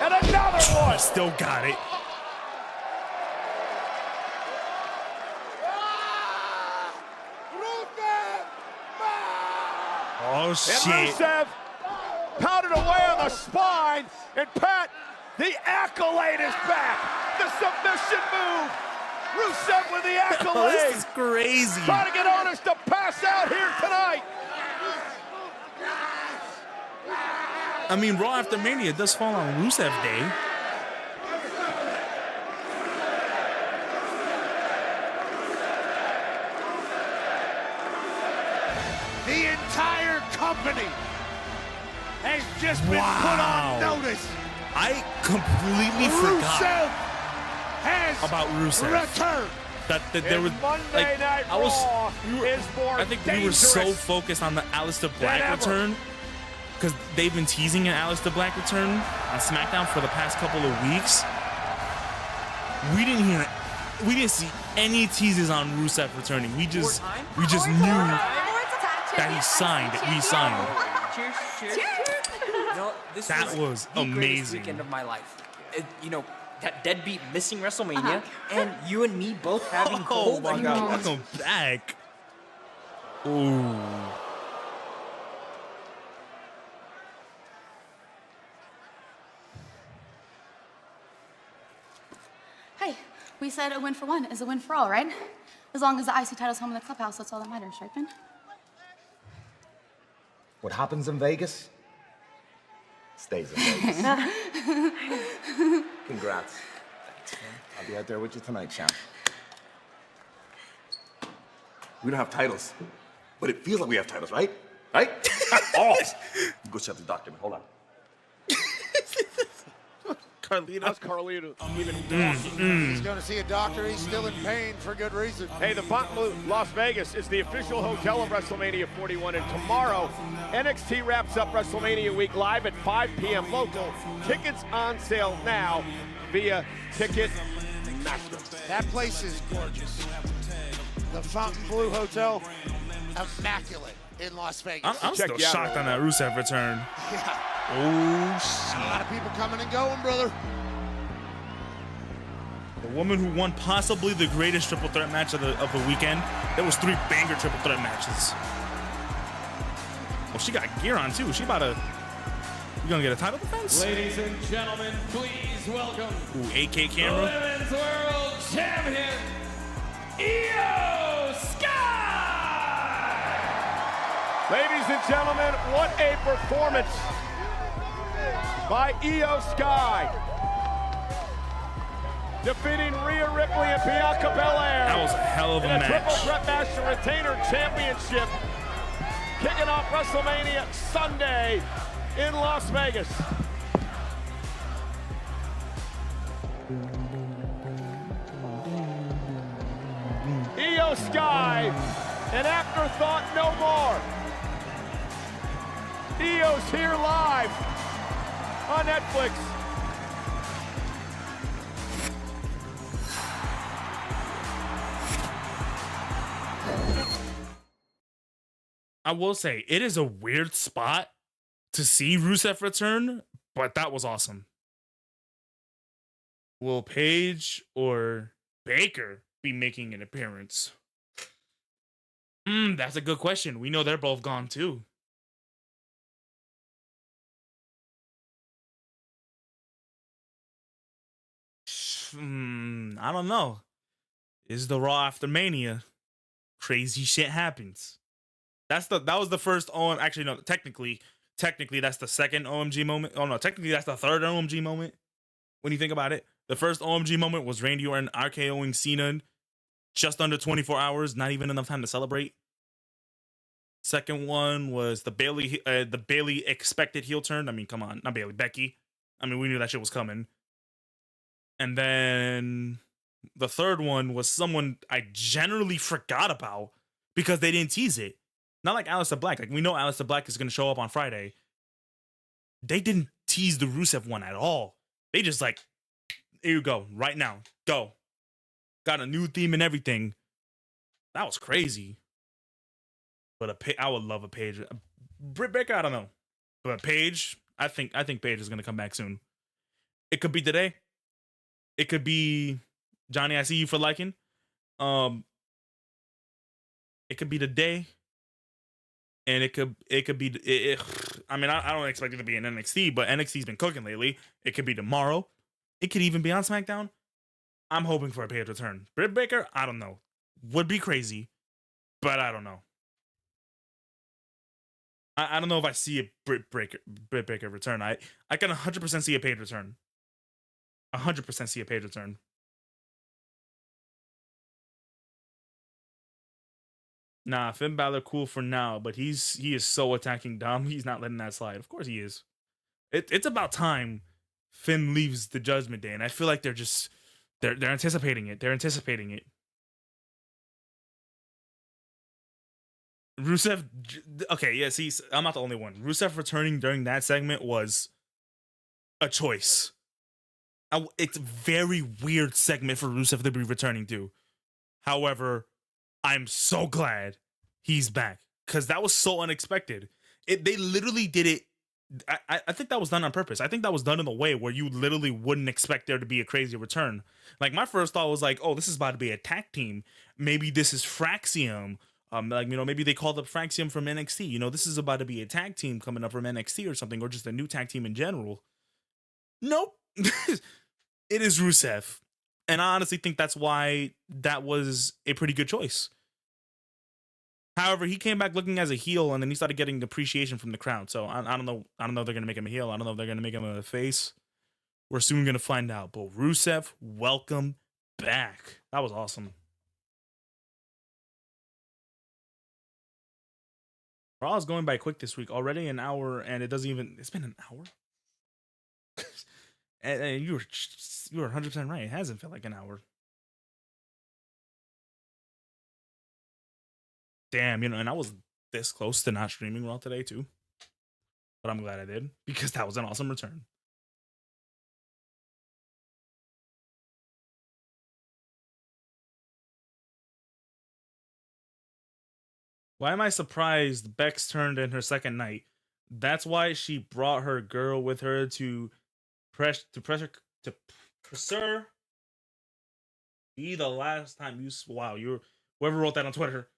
And another one. Still got it. Oh And shit. Rusev pounded away on the spine. And Pat, the accolade is back. The submission move. Rusev with the accolade. This is crazy. Trying to get Otis to pass out here tonight. I mean, Raw after Mania does fall on Rusev Day. The entire company has just been put on notice. I completely forgot Rusev has about Rusev. returned. that there was Monday Night Raw is more I think we were so focused on the Aleister Black return because they've been teasing an Aleister Black return on SmackDown for the past couple of weeks. We didn't see any teases on Rusev returning. We just knew that he signed. We signed. Cheers. You know, That was the greatest amazing. weekend of my life. You know, that deadbeat missing WrestleMania, and you and me both having gold. Oh my God, welcome back. Ooh. Hey, we said a win for one is a win for all, right? As long as the IC title's home in the clubhouse, that's all that matters, right, Ben? What happens in Vegas stays in Vegas. Congrats. Thanks, man. I'll be out there with you tonight, champ. We don't have titles, but it feels like we have titles, right? Right? Oh! Go check the document. Hold on. Carlito. That's Carlito. He's going to see a doctor. He's still in pain for good reason. Hey, the Fontainebleau, Las Vegas is the official hotel of WrestleMania 41, and tomorrow, NXT wraps up WrestleMania week live at 5 p.m. local. Tickets on sale now via Ticketmaster. That place is gorgeous. The Fontainebleau Hotel, immaculate in Las Vegas. I'm still shocked on that Rusev return. Yeah. Oh, shit. A lot of people coming and going, brother. The woman who won possibly the greatest triple threat match of the weekend. There was 3 banger triple threat matches. Well, she got gear on too. She about to. You gonna get a title defense? Ladies and gentlemen, please welcome. Ooh, 8K camera. Women's World Champion, Io Sky. Ladies and gentlemen, what a performance by Io Sky. Defeating Rhea Ripley and Bianca Belair. That was a hell of a match. Triple threat match to retain her championship. Kicking off WrestleMania Sunday in Las Vegas. Io Sky, an afterthought no more. Io's here live on Netflix. I will say, it is a weird spot to see Rusev return, but that was awesome. Will Paige or Baker be making an appearance? That's a good question. We know they're both gone too. I don't know. Is the Raw after Mania? Crazy shit happens. That was the first actually no, technically that's the second OMG moment. Oh no, technically that's the third OMG moment. When you think about it, the first OMG moment was Randy Orton RKOing Cena just under 24 hours, not even enough time to celebrate. Second one was the Bayley expected heel turn. I mean, come on, not Bayley, Becky. I mean, we knew that shit was coming. And then the third one was someone I generally forgot about because they didn't tease it. Not like Aleister Black. Like, we know Aleister Black is going to show up on Friday. They didn't tease the Rusev one at all. They just like, here you go, right now, go. Got a new theme and everything. That was crazy. But I would love a Paige. Britt Baker, I don't know. But Paige, I think Paige is going to come back soon. It could be today. It could be Johnny, I see you for liking. It could be today. And it could be. I mean, I don't expect it to be in NXT, but NXT's been cooking lately. It could be tomorrow. It could even be on SmackDown. I'm hoping for a Paige return. Britt Baker, I don't know. Would be crazy, but I don't know. I don't know if I see a Britt Baker return. I can 100% see a Paige return. 100% see a Paige return. Nah, Finn Balor cool for now, but he is so attacking Dom. He's not letting that slide. Of course he is. It's about time Finn leaves the Judgment Day, and I feel like they're anticipating it. They're anticipating it. Rusev, okay, yeah, see, I'm not the only one. Rusev returning during that segment was a choice. It's a very weird segment for Rusev to be returning to. However, I'm so glad he's back because that was so unexpected. They literally did it. I think that was done on purpose. I think that was done in a way where you literally wouldn't expect there to be a crazy return. Like, my first thought was like, oh, this is about to be a tag team. Maybe this is Fraxium. Like, you know, maybe they called up Fraxium from NXT. You know, this is about to be a tag team coming up from NXT or something, or just a new tag team in general. Nope. It is Rusev. And I honestly think that's why that was a pretty good choice. However, he came back looking as a heel, and then he started getting appreciation from the crowd. So I don't know. I don't know if they're going to make him a heel. I don't know if they're going to make him a face. We're soon going to find out. But Rusev, welcome back. That was awesome. Raw is going by quick this week. Already an hour, and it doesn't even... It's been an hour? and you were 100% right. It hasn't felt like an hour. Damn, you know, and I was this close to not streaming Raw today, too. But I'm glad I did, because that was an awesome return. Why am I surprised Bex turned in her second night? That's why she brought her girl with her to press her. Be the last time you... Wow, whoever wrote that on Twitter.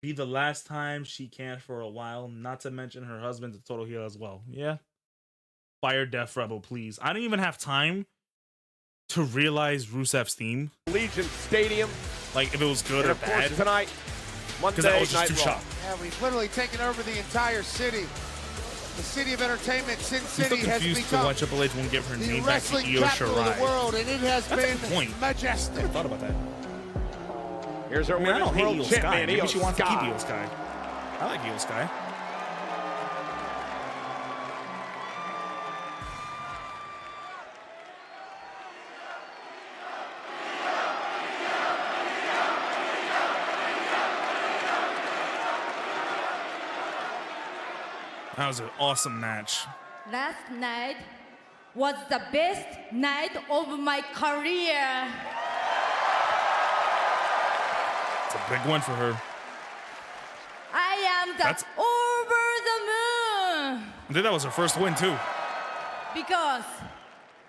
Be the last time she can for a while. Not to mention her husband's a total heel as well. Yeah. Fire Death Rebel, please. I didn't even have time to realize Rusev's theme. Legion Stadium. Like, if it was good or bad. Tonight, Monday I was just Night too Raw. shocked. Yeah, we've literally taken over the entire city. The city of entertainment, Sin City, has become to why Triple H won't give her the name back to wrestling Io capital of Shirai. the world, and it has been majestic. I never thought about that. Here's our I don't hate world Io Sky. champion, Maybe Io she wants to keep Sky. Io Sky. I like Io Sky. That was an awesome match. Last night was the best night of my career. It's a big one for her. I am over the moon. I think that was her first win, too. Because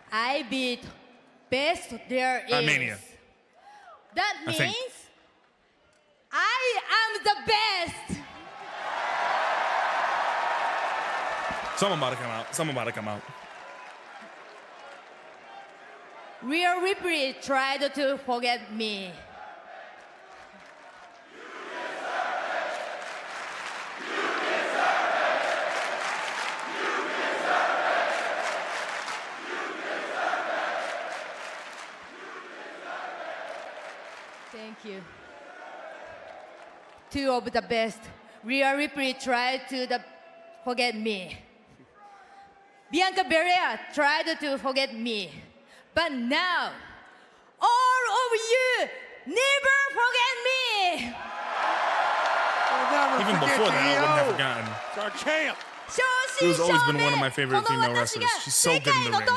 I beat best there is. Mania. That means I am the best. Someone about to come out. Someone about to come out. Rhea Ripley tried to forget me. Thank you. Two of the best. Rhea Ripley tried to forget me. Bianca Belair tried to forget me. But now, all of you never forget me. Even before that, I wouldn't have forgotten. It's our champ. She's always been one of my favorite female wrestlers. She's so good in the ring.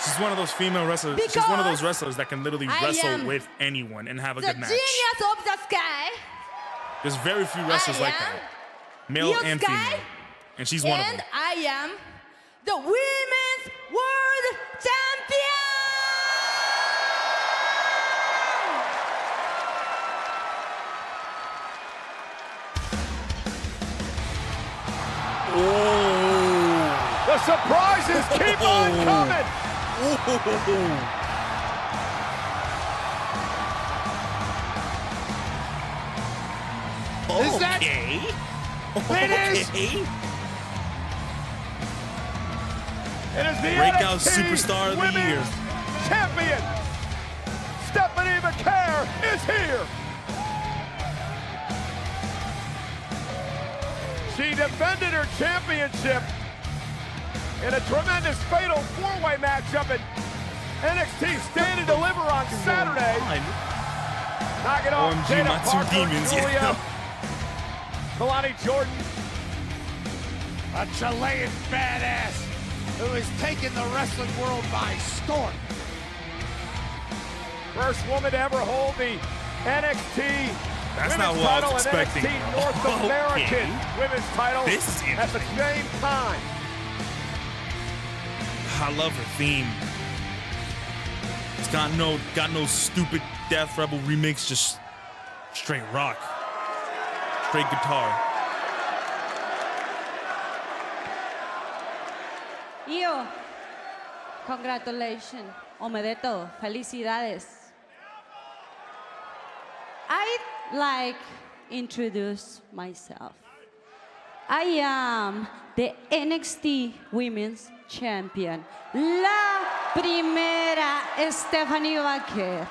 She's one of those female wrestlers. She's one of those wrestlers that can literally wrestle with anyone and have a good match. The genius of the sky. There's very few wrestlers like that, male and female, and she's one of them. And I am the Women's World Champion. Oh. The surprises keep on coming. Is that finish? It is the breakout NXT superstar of the year. Champion Stephanie McCare is here. She defended her championship in a tremendous fatal four-way matchup at NXT Stand and Deliver on Saturday. Knock it off. OMG, Dana my two Parker, demons, Julia, yeah. Kalani Jordan. A Chilean badass who has taken the wrestling world by storm. First woman to ever hold the NXT That's women's not what I title was and expecting. NXT North Okay. American women's title This is at the same time. I love her theme. It's got no stupid Death Rebel remix, just straight rock, straight guitar. Io, congratulations. Omedeto, felicidades. I'd like introduce myself. I am the NXT Women's Champion, la primera Stephanie Vaquer.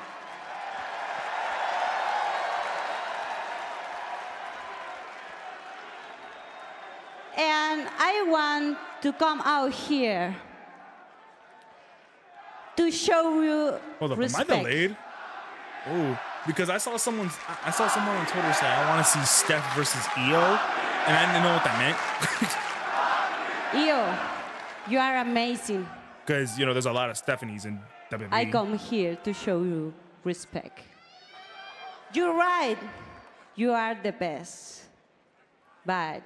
And I want to come out here to show you Hold up, respect. am I delayed? Oh, because I saw someone on Twitter say I want to see Steph versus Io, and I didn't know what that meant. Io, you are amazing. Because there's a lot of Stephanies in WWE. I come here to show you respect. You're right. You are the best. But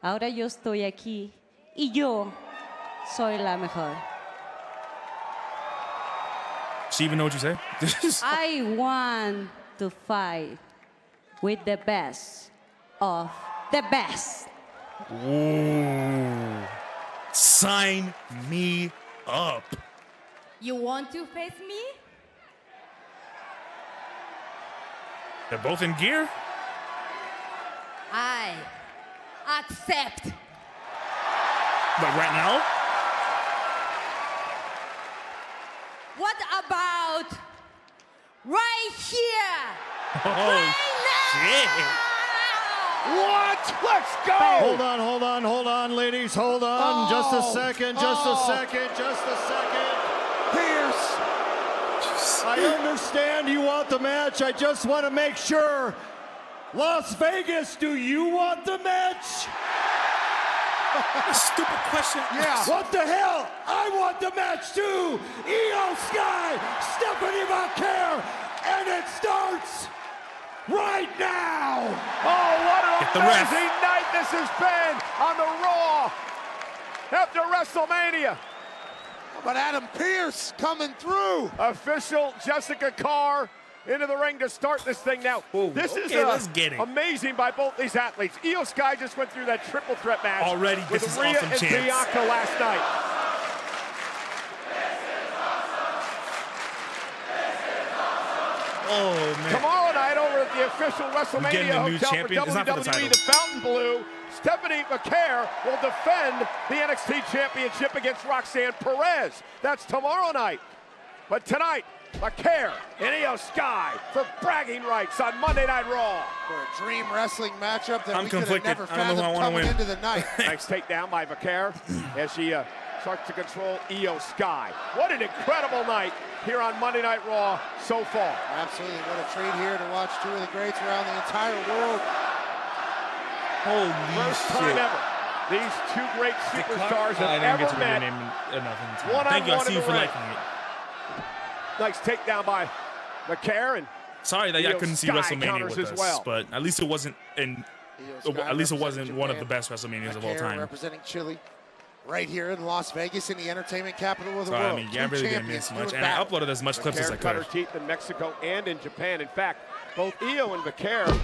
ahora yo estoy aquí y yo soy la mejor. She even know what you say? I want to fight with the best of the best. Ooh. Sign me up. You want to face me? They're both in gear? I accept. Like right now? What about right here? Oh, shit. What? Let's go! Hold on, ladies. Hold on. Just a second. Pierce. I understand you want the match. I just want to make sure. Las Vegas, do you want the match? Stupid question. Yeah. What the hell? I want the match too. Io Sky, Stephanie Vaquer, and it starts right now. Oh, what an Get the ref. amazing night this has been on the Raw after WrestleMania. How about Adam Pearce coming through? Official Jessica Carr into the ring to start this thing now. This is let's get it. amazing by both these athletes. Io Sky just went through that triple threat match Already, with this is Rhea awesome and chance. Bianca last night. Oh, man. Tomorrow night over at the official getting WrestleMania a new hotel champion? for It's not for the WWE, title. the Fountain Blue, Stephanie Vaquer will defend the NXT Championship against Roxanne Perez. That's tomorrow night. But tonight, Vaquer and Io Sky for bragging rights on Monday Night Raw. For a dream wrestling matchup that I'm we could have conflicted. never I don't know fathomed who I wanna coming win. into the night. Nice takedown by Vaquer as she starts to control Io Sky. What an incredible night here on Monday Night Raw so far. Absolutely, what a treat here to watch two of the greats around the entire world. Holy First shit. time ever. These two great superstars I have didn't get ever to read your met. name enough. One Thank you. I on see you one for in the liking it. Nice takedown by Vaquer and Sorry that I Io couldn't see Sky WrestleMania counters with as us, well. but at least it wasn't one of the best WrestleManias of all Vaquer time. representing Chile right here in Las Vegas in the entertainment capital of the So, I world. mean, yeah, I Two really didn't champions miss much, doing and I battle. uploaded as much clips as I Vaquer cut her could. teeth in Mexico and in Japan. In fact, both Io and Vaquer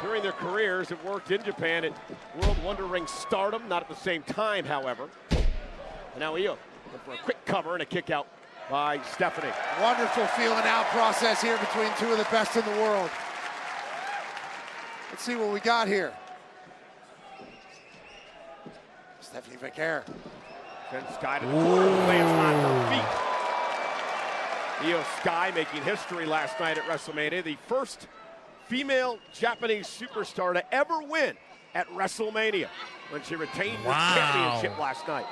during their careers have worked in Japan at World Wonder Ring Stardom, not at the same time, however. And now Io for a quick cover and a kick out by Stephanie. Wonderful feeling out process here between two of the best in the world. Let's see what we got here. Stephanie Vaquer. Sends Sky to the corner, lands on her feet. Io Sky making history last night at WrestleMania, the first female Japanese superstar to ever win at WrestleMania when she retained her championship last night.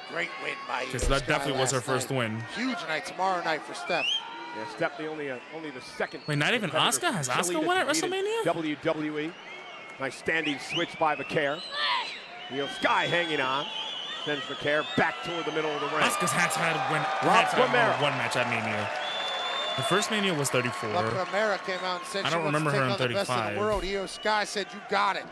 Great win by Io Because that Sky definitely was her last first night. win. Huge night tomorrow night for Steph. Yeah, Steph only the second. Wait, not even competitor Asuka? Has from Chile Asuka won to at compete in WrestleMania? WWE. Nice standing switch by Vaquer. Io Sky hanging on. Sends Vaquer back toward the middle of the ring. Asuka's had won one match at Mania. The first Mania was 34. La Primera came out and said I she don't wants remember to take her in on the best in 35. the world. Io Sky said, "You got it."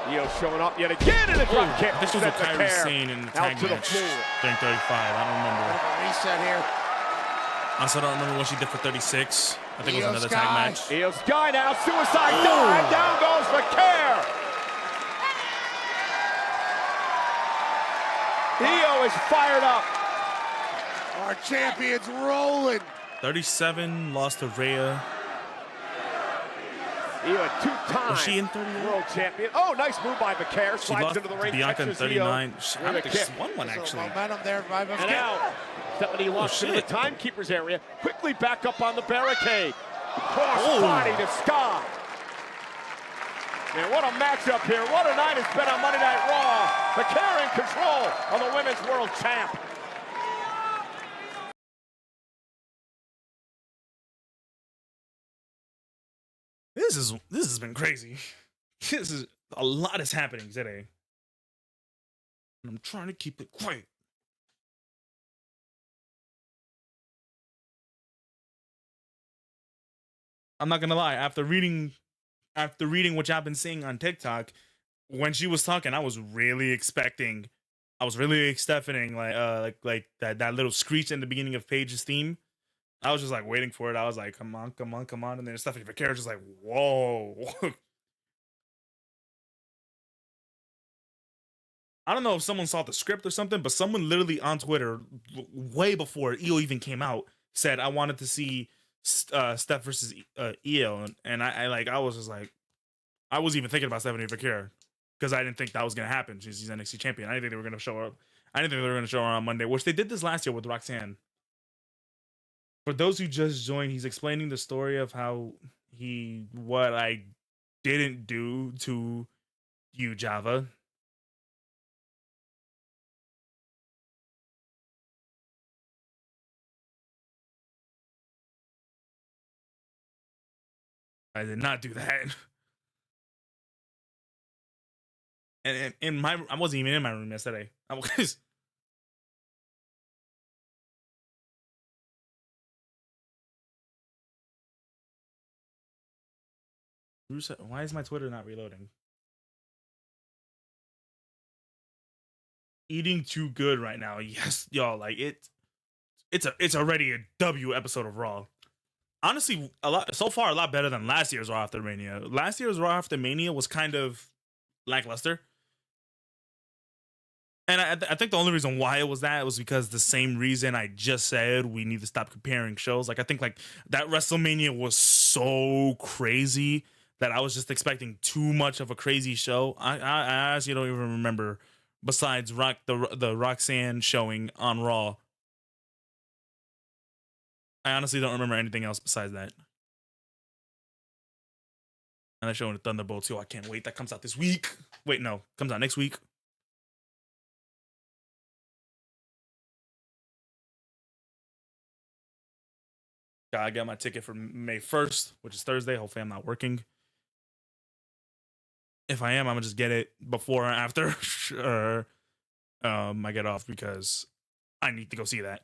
Io showing up yet again in the drop kick. This was what Kairi Sane in the tag match during 35. I don't remember. Reset here. I also don't remember what she did for 36. I think it was another tag match. Io Sky now, suicide dive. Down goes Vaquer. Io is fired up. Our champion's rolling. 37, lost to Rhea. Io, a two-time Was she in 38? world champion. Oh, nice move by Vaquer. She Slides lost into the to ring. Bianca in catches 39. Io I don't with a think kick. she's won one, actually. Momentum there by And Vaquer. now, Stephanie launched into the timekeeper's area. Quickly back up on the barricade. Cross body to Sky. Man, what a matchup here. What a night it's been on Monday Night Raw. Vaquer in control of the Women's World Champ. This has been crazy. A lot is happening today. And I'm trying to keep it quiet. I'm not gonna lie, after reading what y'all been seeing on TikTok, when she was talking, I was really expecting like that little screech in the beginning of Paige's theme. I was just like waiting for it. I was like, come on, come on, come on. And then Stephanie Vaquer was just like, whoa. I don't know if someone saw the script or something, but someone literally on Twitter, way before Io even came out, said, I wanted to see Steph versus Io. And I was just like, I wasn't even thinking about Stephanie Vaquer because I didn't think that was going to happen. She's NXT champion. I didn't think they were going to show her up. I didn't think they were going to show her on Monday, which they did this last year with Roxanne. For those who just joined, he's explaining the story of how what I didn't do to you, Java. I did not do that. And I wasn't even in my room yesterday. I was. Why is my Twitter not reloading? Eating too good right now. Yes, y'all. Like it's already a W episode of Raw. Honestly, a lot better than last year's Raw After Mania. Last year's Raw After Mania was kind of lackluster. And I think the only reason why it was because the same reason I just said we need to stop comparing shows. Like I think like that WrestleMania was so crazy that I was just expecting too much of a crazy show. I actually don't even remember, besides the Roxanne showing on Raw. I honestly don't remember anything else besides that. And they're showing the Thunderbolt too. I can't wait. That comes out this week. Wait, no. Comes out next week. I got my ticket for May 1st, which is Thursday. Hopefully I'm not working. If I am, I'm gonna just get it before or after I get off because I need to go see that.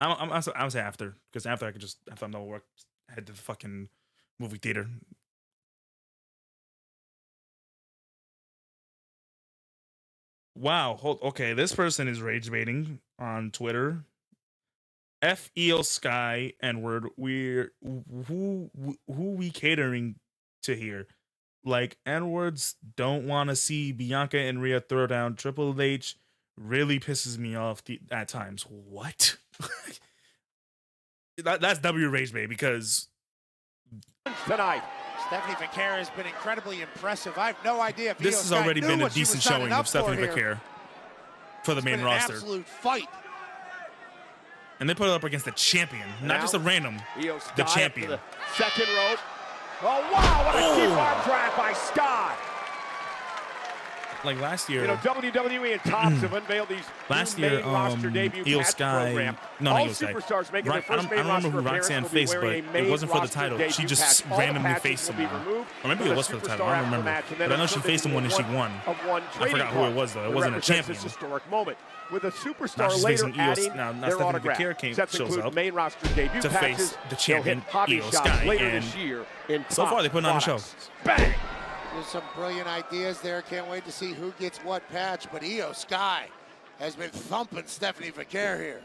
I'm say after, because after I could just, if I'm not work, head to the fucking movie theater. Wow. Okay, this person is rage baiting on Twitter. F Io Sky N-word. Who we catering to here? Like, N-words don't want to see Bianca and Rhea throw down. Triple H really pisses me off at times. What? That's W rage bait because tonight Stephanie Vaquer has been incredibly impressive. I have no idea if this has already been a decent showing of Stephanie Vaquer for the main roster. Absolute fight. And they put it up against the champion, not just a random, the champion. The second rope. Oh, wow, what a deep arm drag by Sky. like last year. You know, WWE and Tops have unveiled these last new year, main roster debut Io patch Sky, program. no, All Io Sky. superstars making their first I main don't remember roster who appearance Roxanne will be faced, but wearing a main it wasn't for the roster title. She debut just patch. All the randomly patches faced will be someone. removed Or maybe from it was for the title. I superstar don't after remember. match, and But then I know it's she split faced into someone and she one won. of one I trading forgot who it card was though. It that wasn't a represents champion. this historic moment. With a Now superstar she's later facing Io. adding Now their Stephanie autograph. Vaquer Sets shows include up main roster debut to patches. face the They'll champion hit hobby Io shops Sky, later and this year in so far they put on a show. Bang! There's some brilliant ideas there. Can't wait to see who gets what patch. But Io Sky has been thumping Stephanie Vaquer here.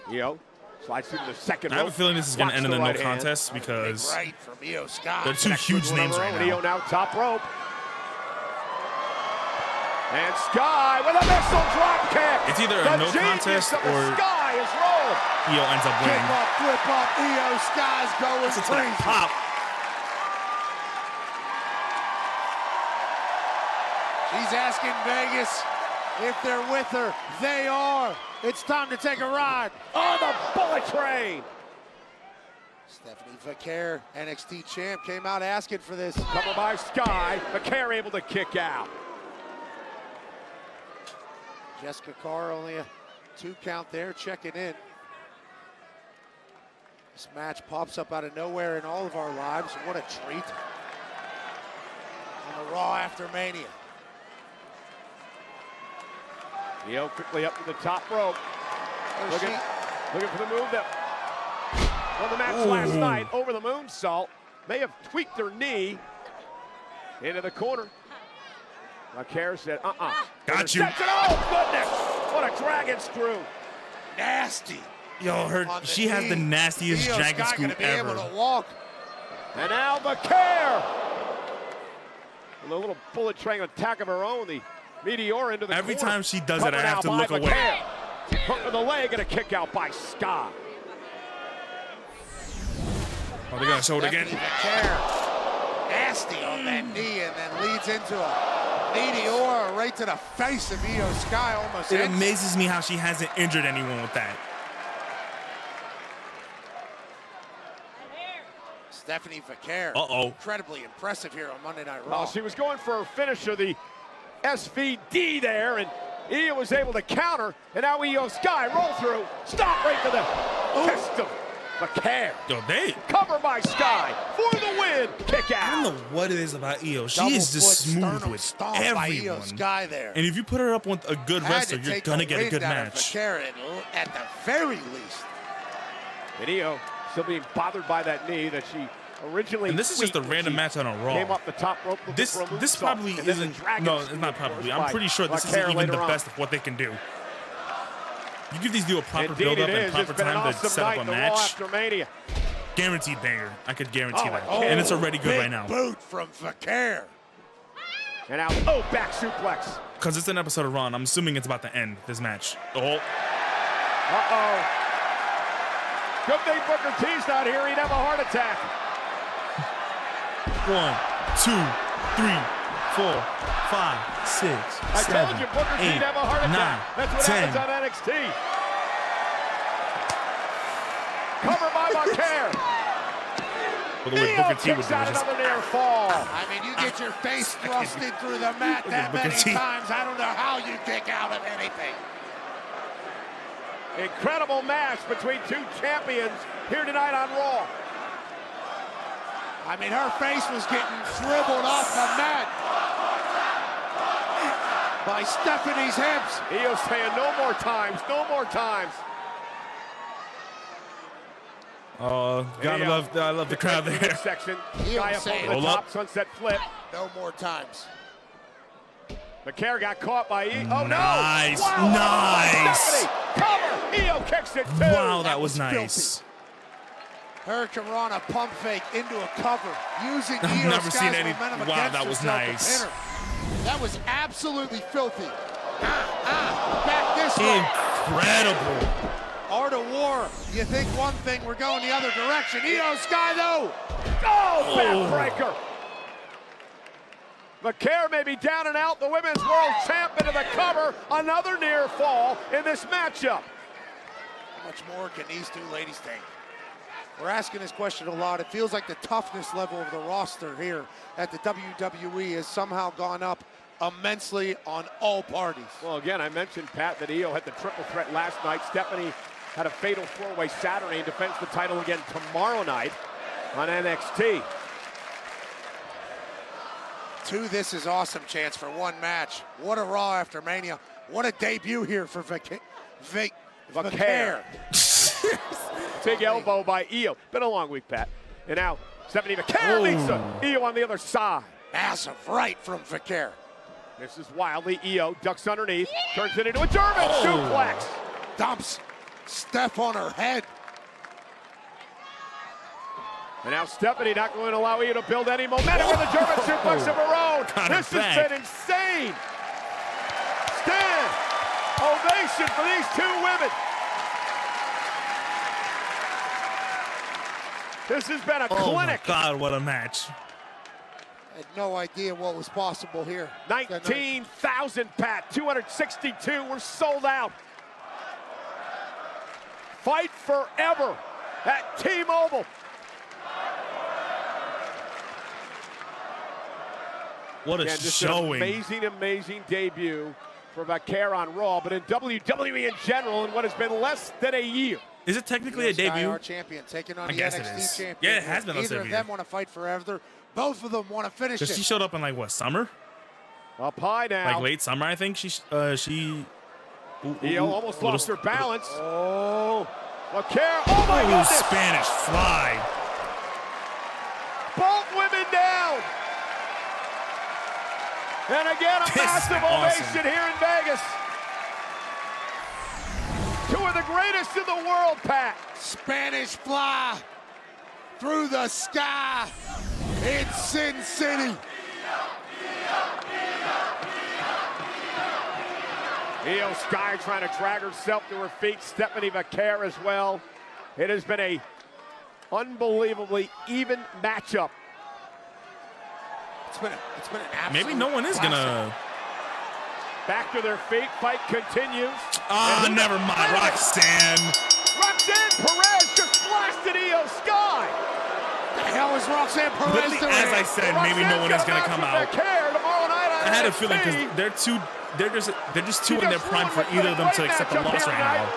Io slides through the second I have rope. a feeling this is going to Blocks end in the a no right hand. contest because Right from Io Sky. they're two huge names right Io now. now top rope. And Sky with a missile drop kick. It's either a no contest or Sky is rolled. Io ends up winning. Kick up, flip up. Io Sky's going crazy. Pop. She's asking Vegas if they're with her. They are. It's time to take a ride on the bullet train. Stephanie Vaquer, NXT champ, came out asking for this. Cover by Sky. Vaquer able to kick out. Jessica Carr only a 2 count there, checking in. This match pops up out of nowhere in all of our lives. What a treat. On the Raw after Mania. Io quickly up to the top rope. Looking for the move that won the match last night over the moonsault. May have tweaked her knee into the corner. Vaquer said, Got you. Oh, goodness. What a dragon screw. Nasty. Yo, she has the nastiest dragon screw ever. Able to walk. And now Vaquer. With a little bullet train attack of her own. The Meteor into the Every corner. time she does it, I have to look away. Hook with the leg and a kick out by Sky. Oh, they're going to show it again. Nasty on that knee and then leads into a Meteor right to the face of Io Sky. Almost It amazes me how she hasn't injured anyone with that. Stephanie Vaquer. Incredibly impressive here on Monday Night Raw. Well, she was going for her finisher, the SVD there, and Io was able to counter, and now Io Sky roll through, stop right to the fist of Vaquer. Yo, they cover by Sky for the win. Kick out. I don't know what it is about Io. She is just smooth with everyone. Sky there. And if you put her up with a good wrestler, you're gonna get a good match. Vaquer at the very least. And Io still being bothered by that knee that she originally. And this is just a random match on a Raw. Came up the top rope. This probably isn't. No, it's not probably. I'm pretty sure this isn't even the best of what they can do. You give these dudes a proper build-up and proper time to set up a match. Guaranteed banger. I could guarantee that. And it's already good right now. Boot from Vaquer. And now, back suplex. Because it's an episode of Raw, and I'm assuming it's about to end this match. Good thing Booker T's not here. He'd have a heart attack. 1, 2, 3, 4, 5, 6, 7, I told you Booker T'd have a heart attack. That's what 10. happens on NXT. Cover by Vaquer. Well, the way Booker T would do out it, just another near fall. I mean, you get your face thrusted through the mat that many times. I don't know how you kick out of anything. Incredible match between two champions here tonight on Raw. I mean, her face was getting dribbled off the mat by Stephanie's hips. Io saying no more times, no more times. I love the crowd there. Section. Guy up over the top, sunset flip. No more times. Vaquer got caught by Io. Oh, nice, no! Wow. Nice. Stephanie, cover. Io kicks it, too. Wow, that was nice. Hurricane Rana pump fake into a cover. Using I've never seen any. Momentum Wow, that was nice. That was absolutely filthy. Back this way. Incredible. Art of War. You think one thing, we're going the other direction. Io Sky, though. Oh, backbreaker. Vaquer may be down and out. The Women's World Champ into the cover. Another near fall in this matchup. How much more can these two ladies take? We're asking this question a lot. It feels like the toughness level of the roster here at the WWE has somehow gone up immensely on all parties. Well, again, I mentioned, Pat, that Io had the triple threat last night. Stephanie had a fatal four-way Saturday and defends the title again tomorrow night on NXT. This is awesome chance for one match. What a Raw after Mania. What a debut here for Vaquer. Big elbow by Io. Been a long week, Pat. And now Stephanie Vaquer leads Io on the other side. Massive right from Vaquer. This is wildly. Io ducks underneath, turns it into a German suplex. Dumps Steph on her head. And now Stephanie not going to allow Io to build any momentum with a German suplex of her own. This has been insane. Stand ovation for these two women. This has been a clinic. Oh my God, what a match. I had no idea what was possible here. 19,000, Pat, 262, we're sold out. Fight forever at T-Mobile. What a showing. An amazing debut for Vaquer on Raw, but in WWE in general in what has been less than a year. Is it technically a debut? Our champion taking on I the guess NXT it is. champion. Yeah, it has been. Neither of them want to fight forever. Both of them want to finish it. She showed up in like what, summer? Up high now. Like late summer, I think. Io almost lost her balance. Oh, Vaquer! Oh my goodness! Spanish fly. Both women down. And again, a massive ovation here in Vegas. Two of the greatest in the world, Pat. Spanish fly through the sky in Sin City. Io Sky trying to drag herself to her feet. Stephanie Vaquer as well. It has been a unbelievably even matchup. It's been an absolute Maybe no one is gonna. Back to their feet, fight continues. Ah, never mind, Roxanne. Roxanne Perez just blasted Io Sky. The hell is Roxanne Perez doing? As I said, maybe no one is gonna come out. I had a feeling because they're just too in their prime for either of them to accept a loss right now.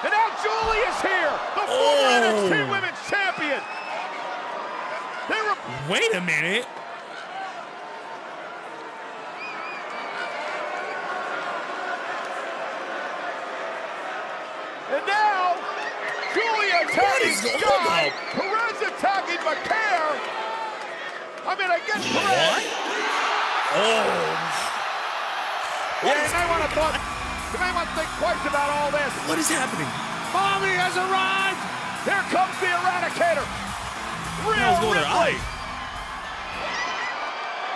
And now Julie is here, the former NXT Women's Champion. Wait a minute. And now, Julia attacking Sky. Perez attacking Vaquer. I mean, I guess Perez. What? Oh. Yeah, you may want to think twice about all this. What is happening? Mommy has arrived. Here comes the Eradicator. Real Ripley.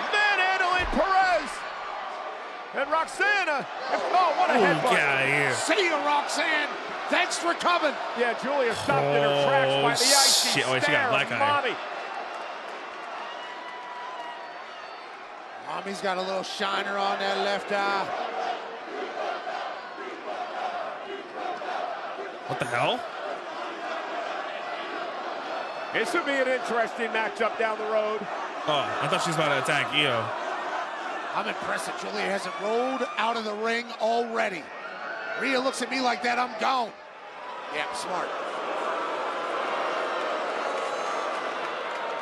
Manhandling Perez. And Roxanne. Oh, what a headbutt. Get out of here. See you, Roxanne. Thanks for coming. Yeah, Julia stopped in her tracks by the icy shit. Oh, she got a black eye. Mommy. Mommy's got a little shiner on that left eye. What the hell? This would be an interesting matchup down the road. Oh, I thought she was about to attack Io. I'm impressed that Julia hasn't rolled out of the ring already. Rhea looks at me like that, I'm gone. Yeah, smart.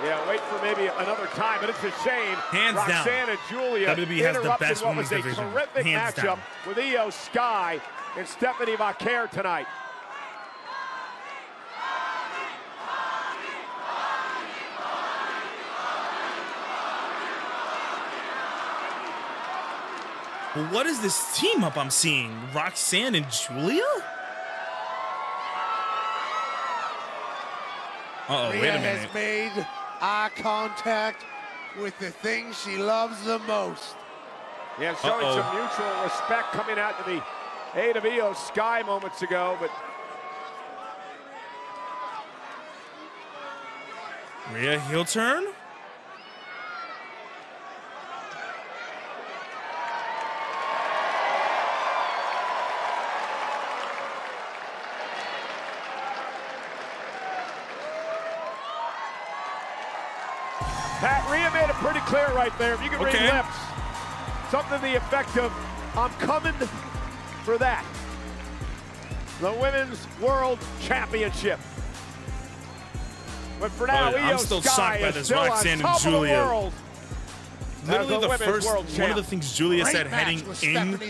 Yeah, wait for maybe another time, but it's a shame. Hands Roxanne down. and Julia WWE has the best what was women's a division. terrific Hands matchup down. with Io Sky and Stephanie Vaquer tonight. What is this team up I'm seeing? Roxanne and Julia? Uh-oh, wait a Rhea minute. has made eye contact with the thing she loves the most. Yeah, showing some mutual respect coming out to the aid of Io Sky moments ago, but Rhea heel turn? Pat, Rhea made it pretty clear right there. If you can read lips, something to the effect of, I'm coming for that. The Women's World Championship. But for now, I'm still shocked by this Roxanne and Julia. Literally the first, one of the things Julia said heading in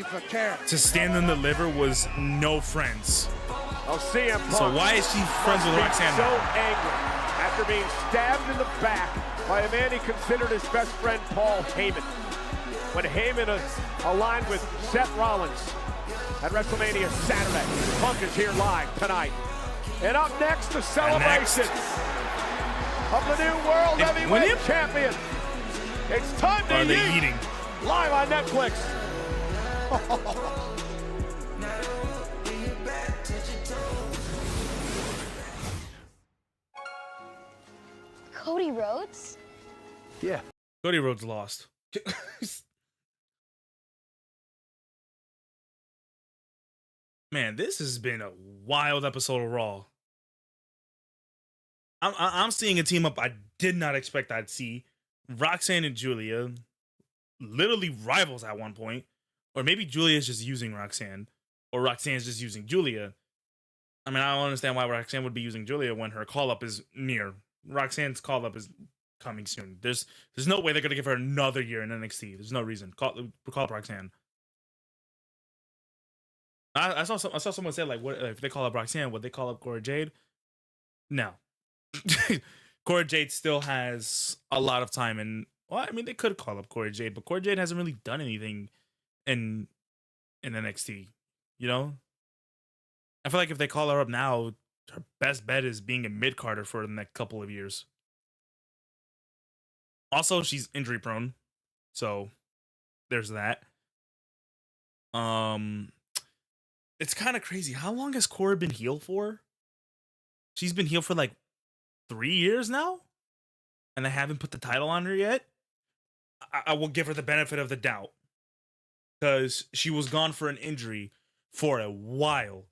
to Stand and Deliver was no friends. Oh, CM Punk. So why is she friends with Roxanne? So angry after being stabbed in the back by a man he considered his best friend, Paul Heyman. When Heyman is aligned with Seth Rollins at WrestleMania Saturday. Punk is here live tonight. And up next, the celebration of the new World Heavyweight Champion. It's time to eat. Live on Netflix. Cody Rhodes? Yeah. Cody Rhodes lost. Man, this has been a wild episode of Raw. I'm seeing a team up I did not expect I'd see. Roxanne and Julia, literally rivals at one point. Or maybe Julia's just using Roxanne. Or Roxanne's just using Julia. I mean, I don't understand why Roxanne would be using Julia when her call-up is near. Roxanne's call-up is coming soon. There's no way they're going to give her another year in NXT. There's no reason. Call up Roxanne. I saw someone say, like, what if they call up Roxanne, would they call up Cora Jade? No. Cora Jade still has a lot of time, and well, I mean, they could call up Cora Jade, but Cora Jade hasn't really done anything in NXT, you know? I feel like if they call her up now, her best bet is being a mid-carder for the next couple of years. Also, she's injury prone, so there's that. It's kind of crazy. How long has Cora been healed for? She's been healed for like 3 years now, and they haven't put the title on her yet. I will give her the benefit of the doubt because she was gone for an injury for a while,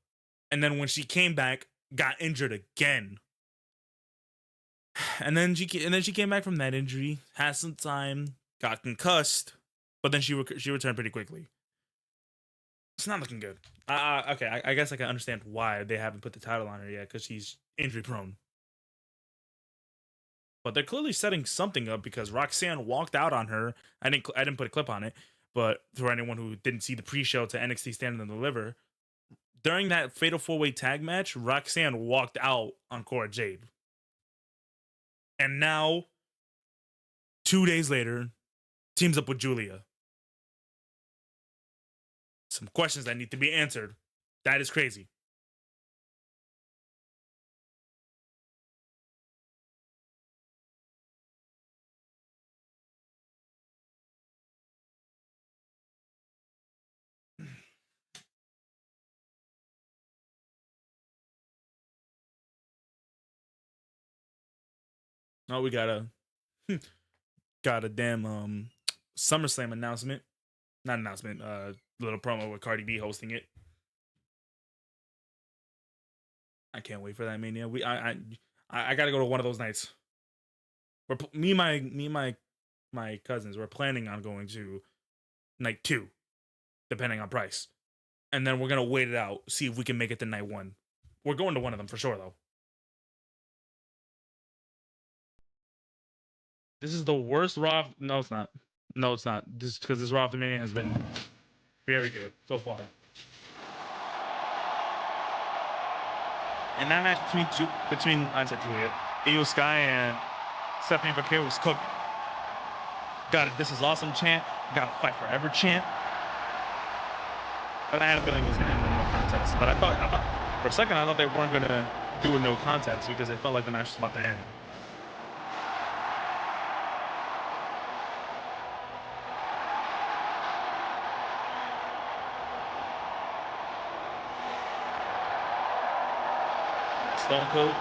and then when she came back, got injured again, and then she came back from that injury, had some time, got concussed, but then she returned pretty quickly. It's not looking good. Okay, I guess I can understand why they haven't put the title on her yet, because she's injury prone. But they're clearly setting something up because Roxanne walked out on her. I didn't put a clip on it, but for anyone who didn't see the pre-show to NXT Stand and Deliver, during that Fatal 4-Way tag match, Roxanne walked out on Cora Jade. And now, 2 days later, teams up with Julia. Some questions that need to be answered. That is crazy. Oh, we got a damn SummerSlam announcement. Not announcement, little promo with Cardi B hosting it. I can't wait for that Mania. I gotta go to one of those nights. Me and my cousins, we're planning on going to night 2, depending on price. And then we're gonna wait it out, see if we can make it to night 1. We're going to one of them for sure though. This is the worst Raw. No, it's not. No, it's not. Just because this Raw of the Mania has been very good so far. And that match between I said Julia, Io Sky and Stephanie Vaquero was cooked. Got it. This is awesome chant. Got a fight forever chant. But I had a feeling it was going to end in no contest. But I thought for a second I thought they weren't going to do a no contest because it felt like the match was about to end. Stone Cold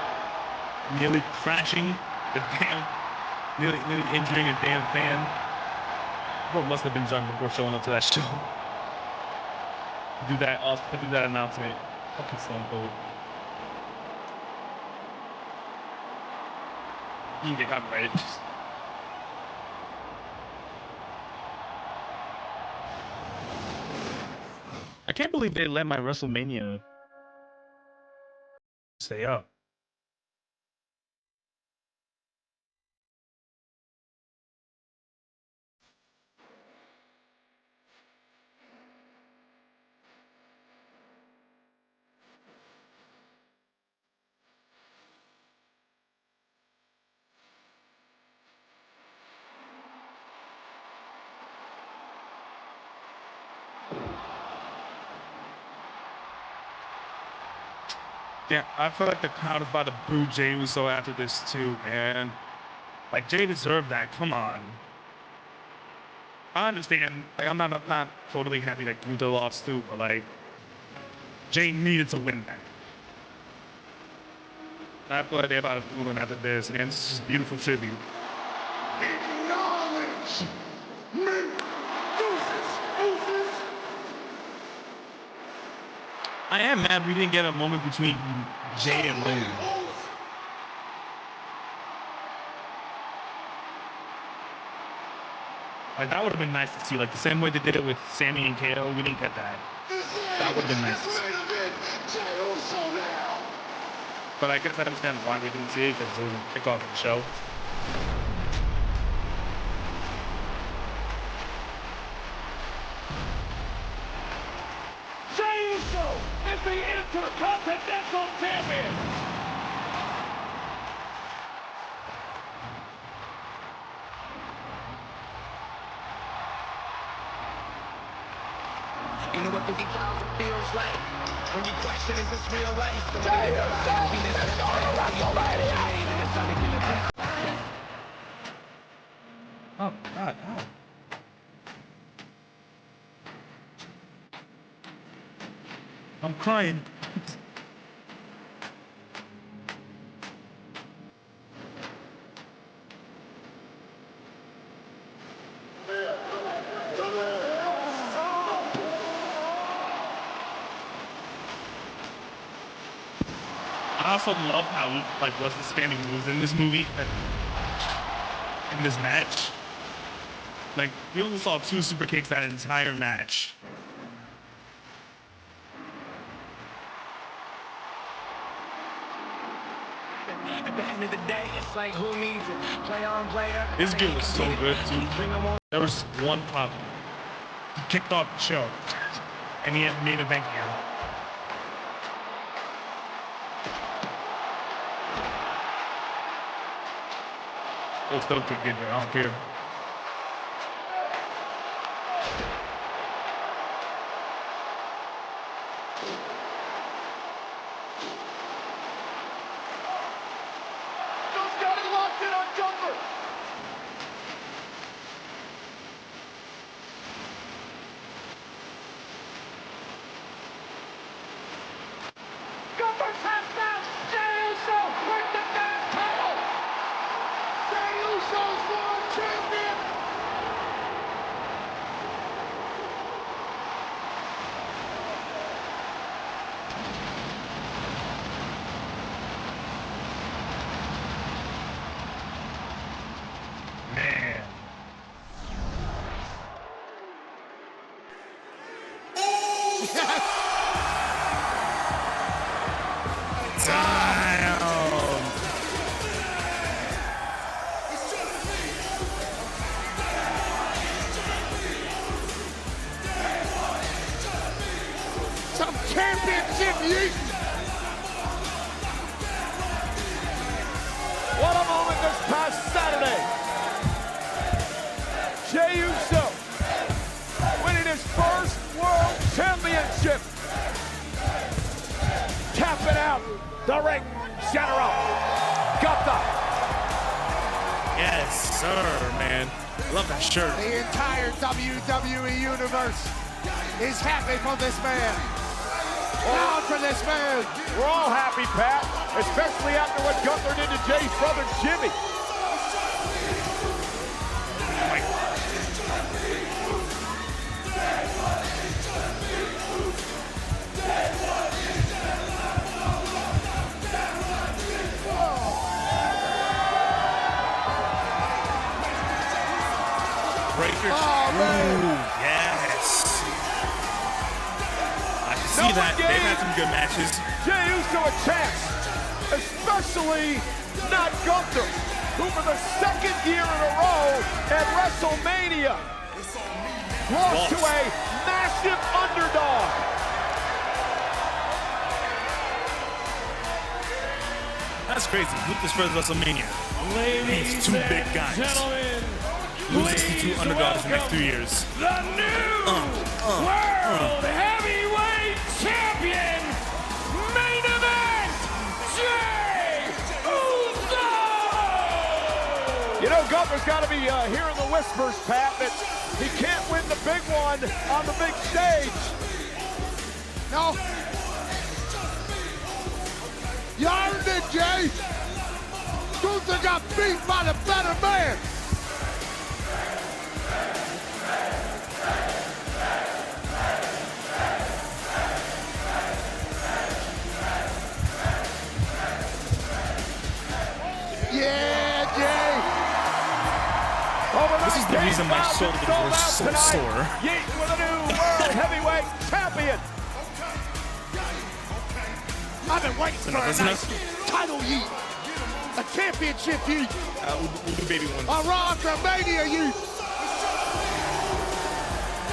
nearly crashing the damn, nearly injuring a damn fan. What must have been drunk before showing up to that show? Do that announcement. Fucking Stone Cold. You can get copyrighted. can't believe they let my WrestleMania stay up. Yeah, I feel like the crowd is about to boo Jey Uso after this too, man. Like, Jey deserved that. Come on. I understand. Like, I'm not totally happy that Gunther lost too, but like, Jey needed to win that. I feel like they're about to boo him after this, and this is a beautiful tribute. Acknowledge me. I am mad we didn't get a moment between Jey and Logan. Like, that would have been nice to see. Like, the same way they did it with Sami and KO, we didn't get that. That would have been nice to see. But I guess I understand why we didn't see it, because it was a kickoff of the show. Jey Uso is the Intercontinental Champion. You know what 50,000 feels like when you question, is this real life? Oh, God. Oh. I'm crying. I also love how like was the spamming moves in this movie, in this match. Like, we only saw 2 super kicks that entire match. At the end of the day, it's like, who needs it? Play on, player. This gear was so good too. There was one problem. He kicked off the show, and he had made a bank here. We'll still could get there. I don't care. Those guys locked in on Gunther. Gunther taps down. Jey Uso with the damn title. Jey Uso's world champion. Man. Some championship yeet. What a moment this past Saturday. Jey Uso winning his first world championship. Tapping out the ring general, Gunther. Yes, sir, man. Love that shirt. The entire WWE universe is happy for this man. Proud for this man. We're all happy, Pat, especially after what Gunther did to Jay's brother Jimmy. Breaker. Oh, man. Ooh, yes. see that. They've had some good matches. Jey Uso a chance, especially not Gunther, who for the second year in a row at WrestleMania lost to a massive underdog. That's crazy. Gunther's first WrestleMania. These two big guys. Loses to two underdogs in the next 2 years. The new World Heavyweight Champion, main event, Jey Uso! You know, Gunther's got to be hearing the whispers, Pat, that he can't win the big one on the big stage. No. You earned it, Jey. Gunther got beat by the better man. Yeah, Jey. This is the reason my shoulders were so sore. Yeet with a new World Heavyweight Champion. I've been waiting for a nice title yeet. A championship yeet. We'll do baby one. A Raw after Mania yeet.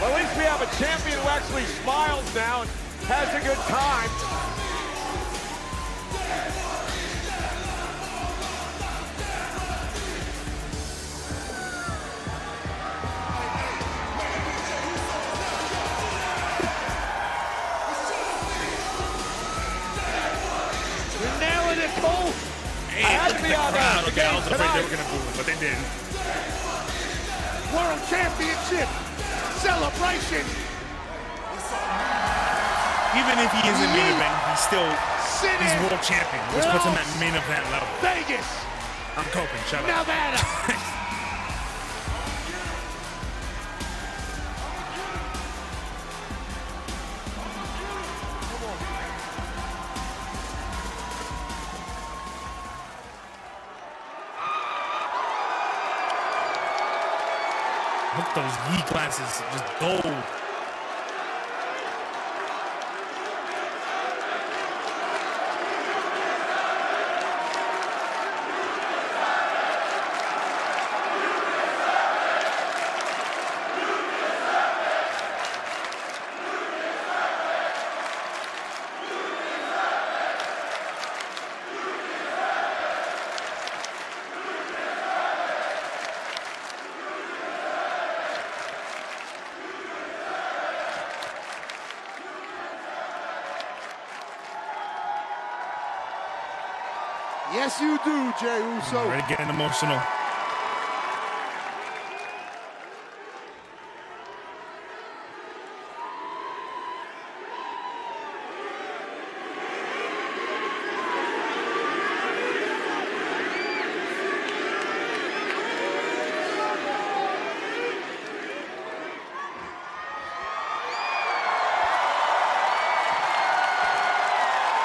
Well, at least we have a champion who actually smiles now and has a good time. You're nailing it, Cole. I had to be on that. Okay, I was afraid they were going to boo him, but they didn't. World Championship celebration. Even if he is in main event, he's world champion, which puts him at main event level. Vegas. I'm coping, shut up. Nevada. Look at those Yee glasses, just gold. Yes, you do, Jey Uso. Ready to get emotional.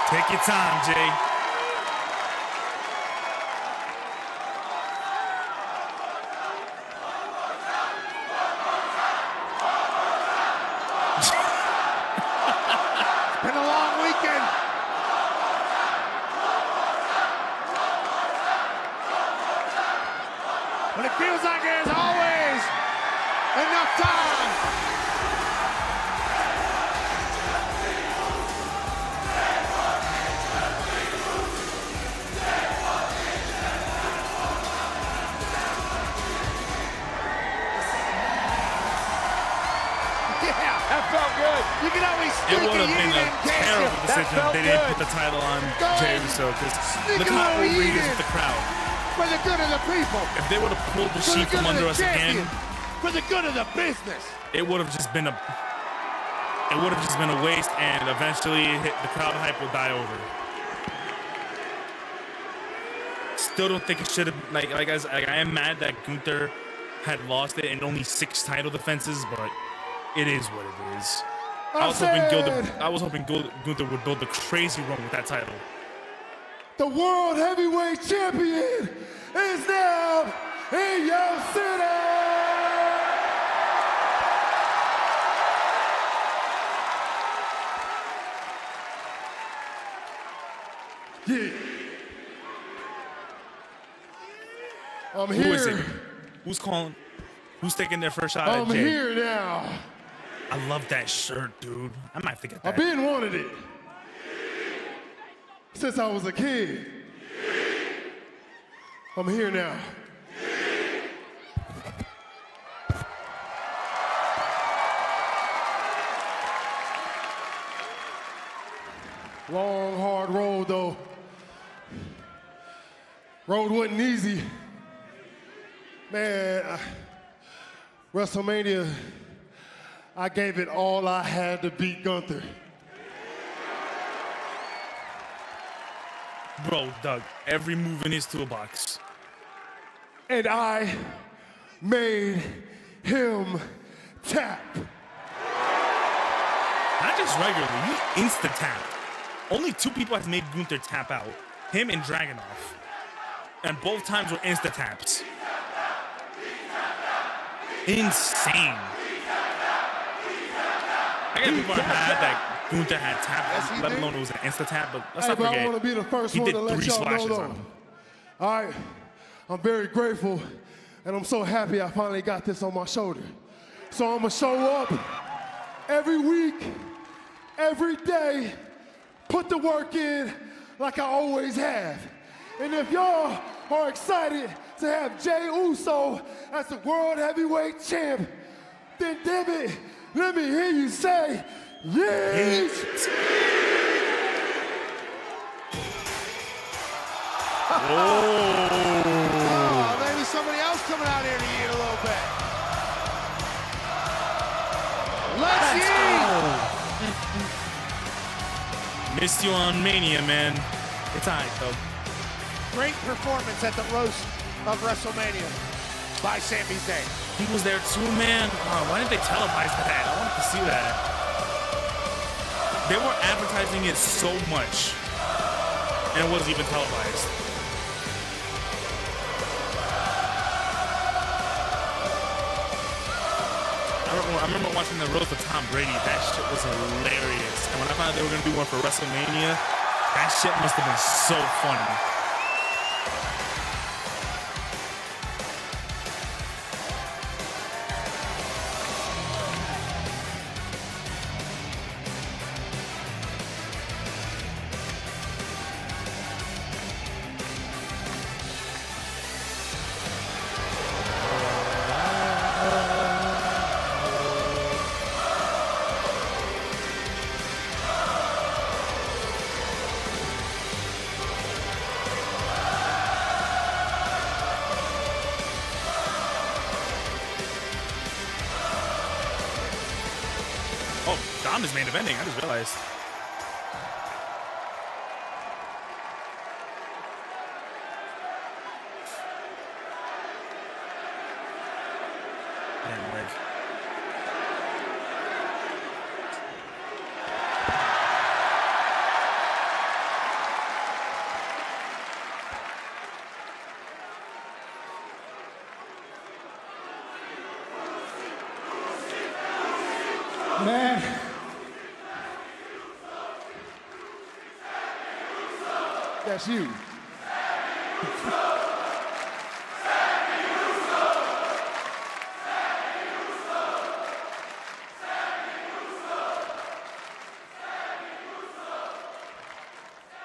Take your time, Jey. Been a long weekend. But it feels like there's always enough time. That felt good. You can always It would have been a terrible decision if they didn't put the title on Jey Uso, because look how outrageous the crowd. For the good of the people. If they would have pulled the sheet from under us again, for the good of the business, it would have just been a waste, and eventually the crowd hype will die over. Still don't think it should have. I am mad that Gunther had lost it in only 6 title defenses, but it is what it is. I was hoping Gunther would build the crazy run with that title. The World Heavyweight Champion is now in your city! Yeah. I'm Who is here. it? Who's calling? Who's taking their first shot I'm at Jay? here now. I love that shirt, dude. I might have to get that. I've been wanted it since I was a kid. I'm here now. Long, hard road, though. Road wasn't easy. Man, WrestleMania, I gave it all I had to beat Gunther. Bro, Doug, every move in his toolbox. And I made him tap. Not just regularly, he insta-tapped. Only 2 people have made Gunther tap out. Him and Dragunov. And both times were insta-taps. Insane. I guess people are mad that Gunther had tapped, let alone it was an insta-tap, but let's not forget. I want to be the first one to let y'all know, though. All right, I'm very grateful, and I'm so happy I finally got this on my shoulder. So I'm going to show up every week, every day, put the work in like I always have. And if y'all are excited to have Jey Uso as the World Heavyweight Champ, then damn it, let me hear you say, yes! Oh, maybe somebody else coming out here to eat a little bit. Let's eat! Missed you on Mania, man. It's all right, though. Great performance at the roast of WrestleMania by Sami Zayn. He was there too, man. Oh, why didn't they televise that? I wanted to see that. They were advertising it so much, and it wasn't even televised. I remember watching the roast of Tom Brady. That shit was hilarious. And when I found out they were going to do one for WrestleMania, that shit must have been so funny. Dom is main eventing. I just realized. Damn leg. Man. That's you.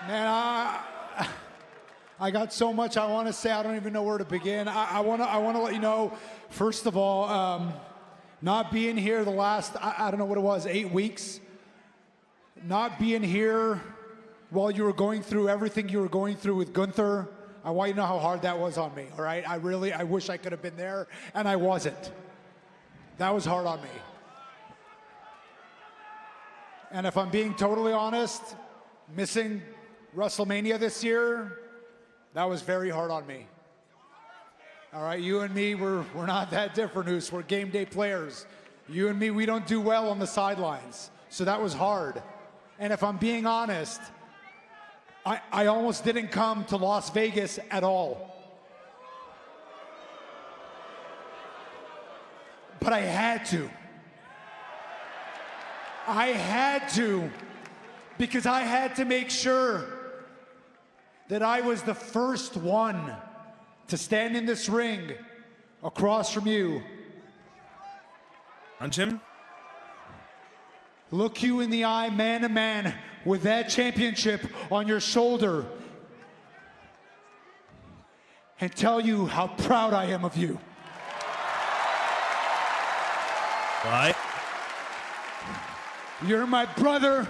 Man, I got so much I want to say. I don't even know where to begin. I want to let you know, first of all, not being here the last, I don't know what it was, 8 weeks. Not being here while you were going through everything you were going through with Gunther. I want you to know how hard that was on me, all right? I wish I could have been there, and I wasn't. That was hard on me. And if I'm being totally honest, missing WrestleMania this year, that was very hard on me. All right, you and me, we're not that different, Oos. We're game day players. You and me, we don't do well on the sidelines. So that was hard. And if I'm being honest, I almost didn't come to Las Vegas at all. But I had to. I had to, because I had to make sure that I was the first one to stand in this ring across from you. Punch him? Look you in the eye, man to man, with that championship on your shoulder, and tell you how proud I am of you. What? You're my brother,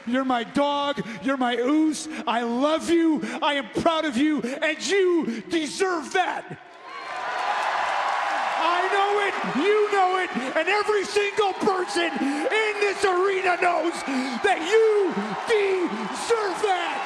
you're my dog, you're my oos. I love you, I am proud of you, and you deserve that. I know it, you know it, and every single person in this arena knows that you deserve that.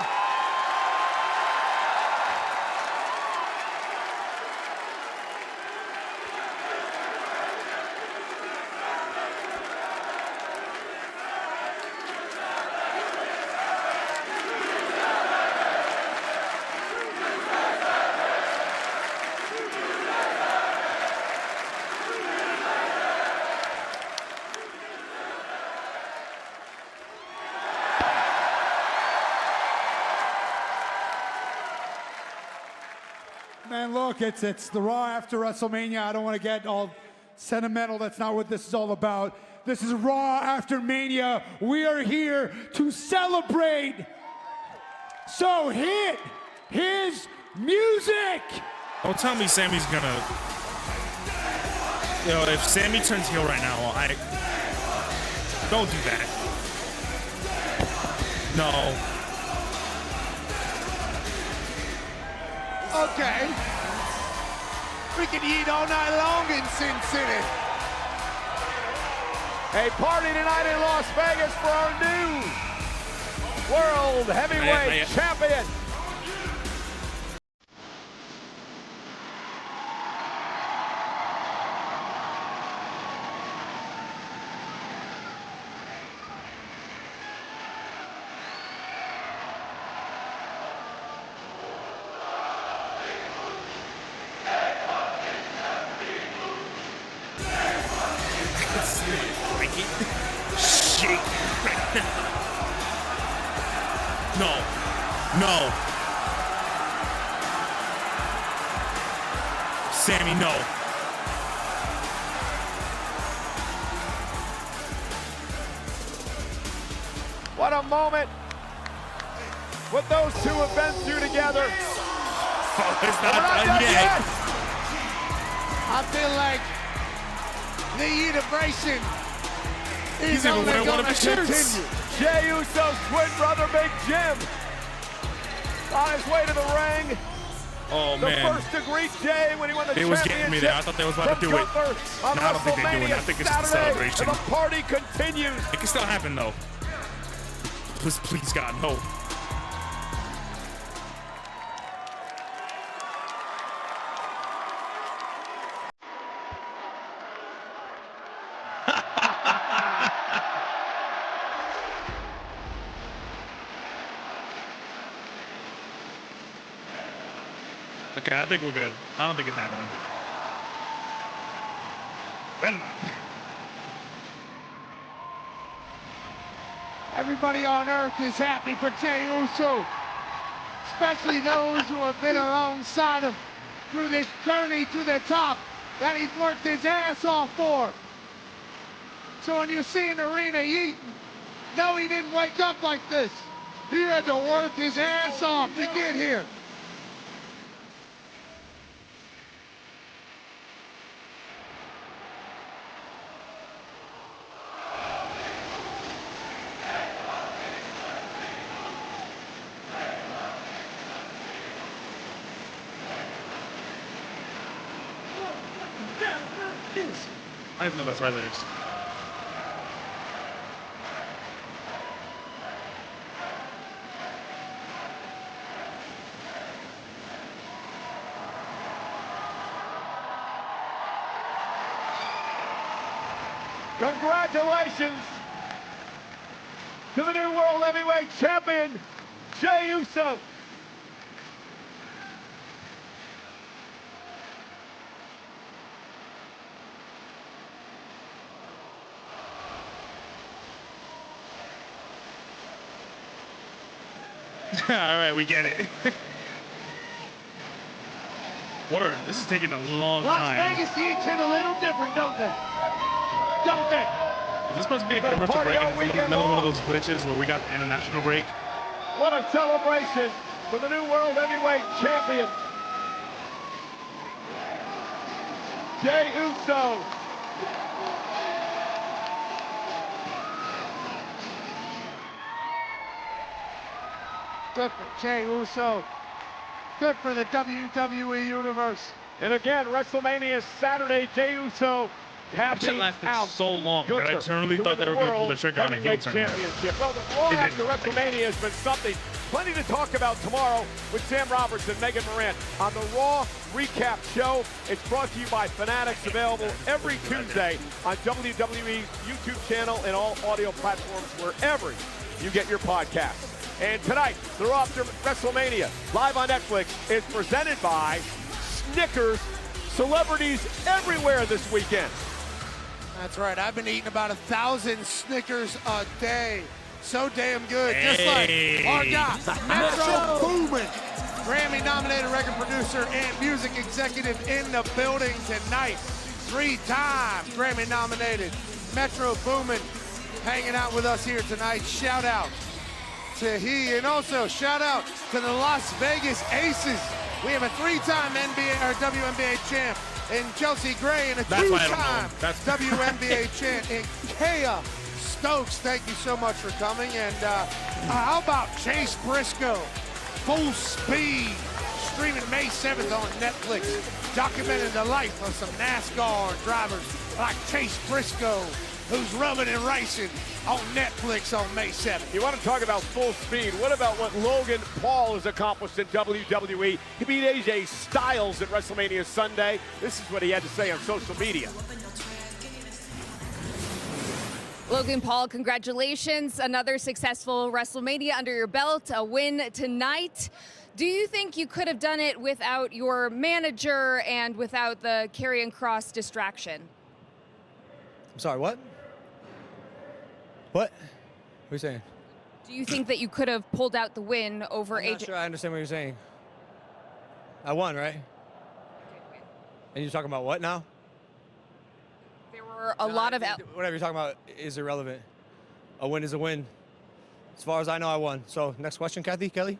Man, look, it's the Raw after WrestleMania. I don't want to get all sentimental. That's not what this is all about. This is Raw after Mania. We are here to celebrate. So hit his music. Don't tell me Sammy's gonna... Yo, if Sammy turns heel right now, don't do that. No. Okay. We can eat all night long in Sin City. A party tonight in Las Vegas for our new World Heavyweight Champion. Shake right now. No. No. Sammy, no. What a moment. What those two have been through together. Oh, it's not done yet. I feel like the integration is even only wearing one going of to the shirts. continue. Jey Uso's twin brother, Big Jim, on his way to the ring. Oh, the man. first to greet Jey when he won the It was getting me there. I thought they was about to do it. No, I don't think they're doing it. I think it's just a celebration. And the party continues. It can still happen, though. Please, God, no. Okay, I think we're good. I don't think it's happening. Everybody on earth is happy for Jey Uso, especially those who have been alongside him through this journey to the top that he's worked his ass off for. So when you see an arena eating, no, he didn't wake up like this. He had to work his ass off to get here. I have no best wrestlers. Congratulations to the new World Heavyweight Champion, Jey Uso. All right, we get it. Word, this is taking a long Las time. Vegas eats it a little different, don't they? Don't they? Is this supposed to be a commercial break? Another one of those glitches where we got the international break. What a celebration for the new World Heavyweight Champion, Jey Uso. Good for Jey Uso. Good for the WWE Universe. And again, WrestleMania is Saturday. Jey Uso That lasted so long that I truly thought they were going to pull the trigger on a heel turn. Championship. Well, the Raw after WrestleMania has been something. Plenty to talk about tomorrow with Sam Roberts and Megan Moran on the Raw Recap Show. It's brought to you by Fanatics, available every Tuesday on WWE's YouTube channel and all audio platforms wherever you get your podcasts. And tonight, the Raw after WrestleMania, live on Netflix, is presented by Snickers. Celebrities everywhere this weekend. That's right. I've been eating about 1,000 Snickers a day. So damn good. Just like our guy, Metro Boomin, Grammy-nominated record producer and music executive in the building tonight. 3-time Grammy-nominated Metro Boomin hanging out with us here tonight. Shout out to he, and also shout out to the Las Vegas Aces. We have a 3-time NBA or WNBA champ in Chelsea Gray and a 2-time WNBA champ in Kea Stokes. Thank you so much for coming. And how about Chase Briscoe? Full Speed, streaming May 7th on Netflix, documenting the life of some NASCAR drivers like Chase Briscoe, who's rubbing and racing on Netflix on May 7th. You want to talk about Full Speed? What about what Logan Paul has accomplished in WWE? He beat AJ Styles at WrestleMania Sunday. This is what he had to say on social media. Logan Paul, congratulations. Another successful WrestleMania under your belt, a win tonight. Do you think you could have done it without your manager and without the Karrion Kross distraction? I'm sorry, what? What? What are you saying? Do you think that you could have pulled out the win over I'm not AJ? sure I understand what you're saying. I won, right? And you're talking about what now? There were a lot of... Whatever you're talking about is irrelevant. A win is a win. As far as I know, I won. So next question, Kathy, Kelly?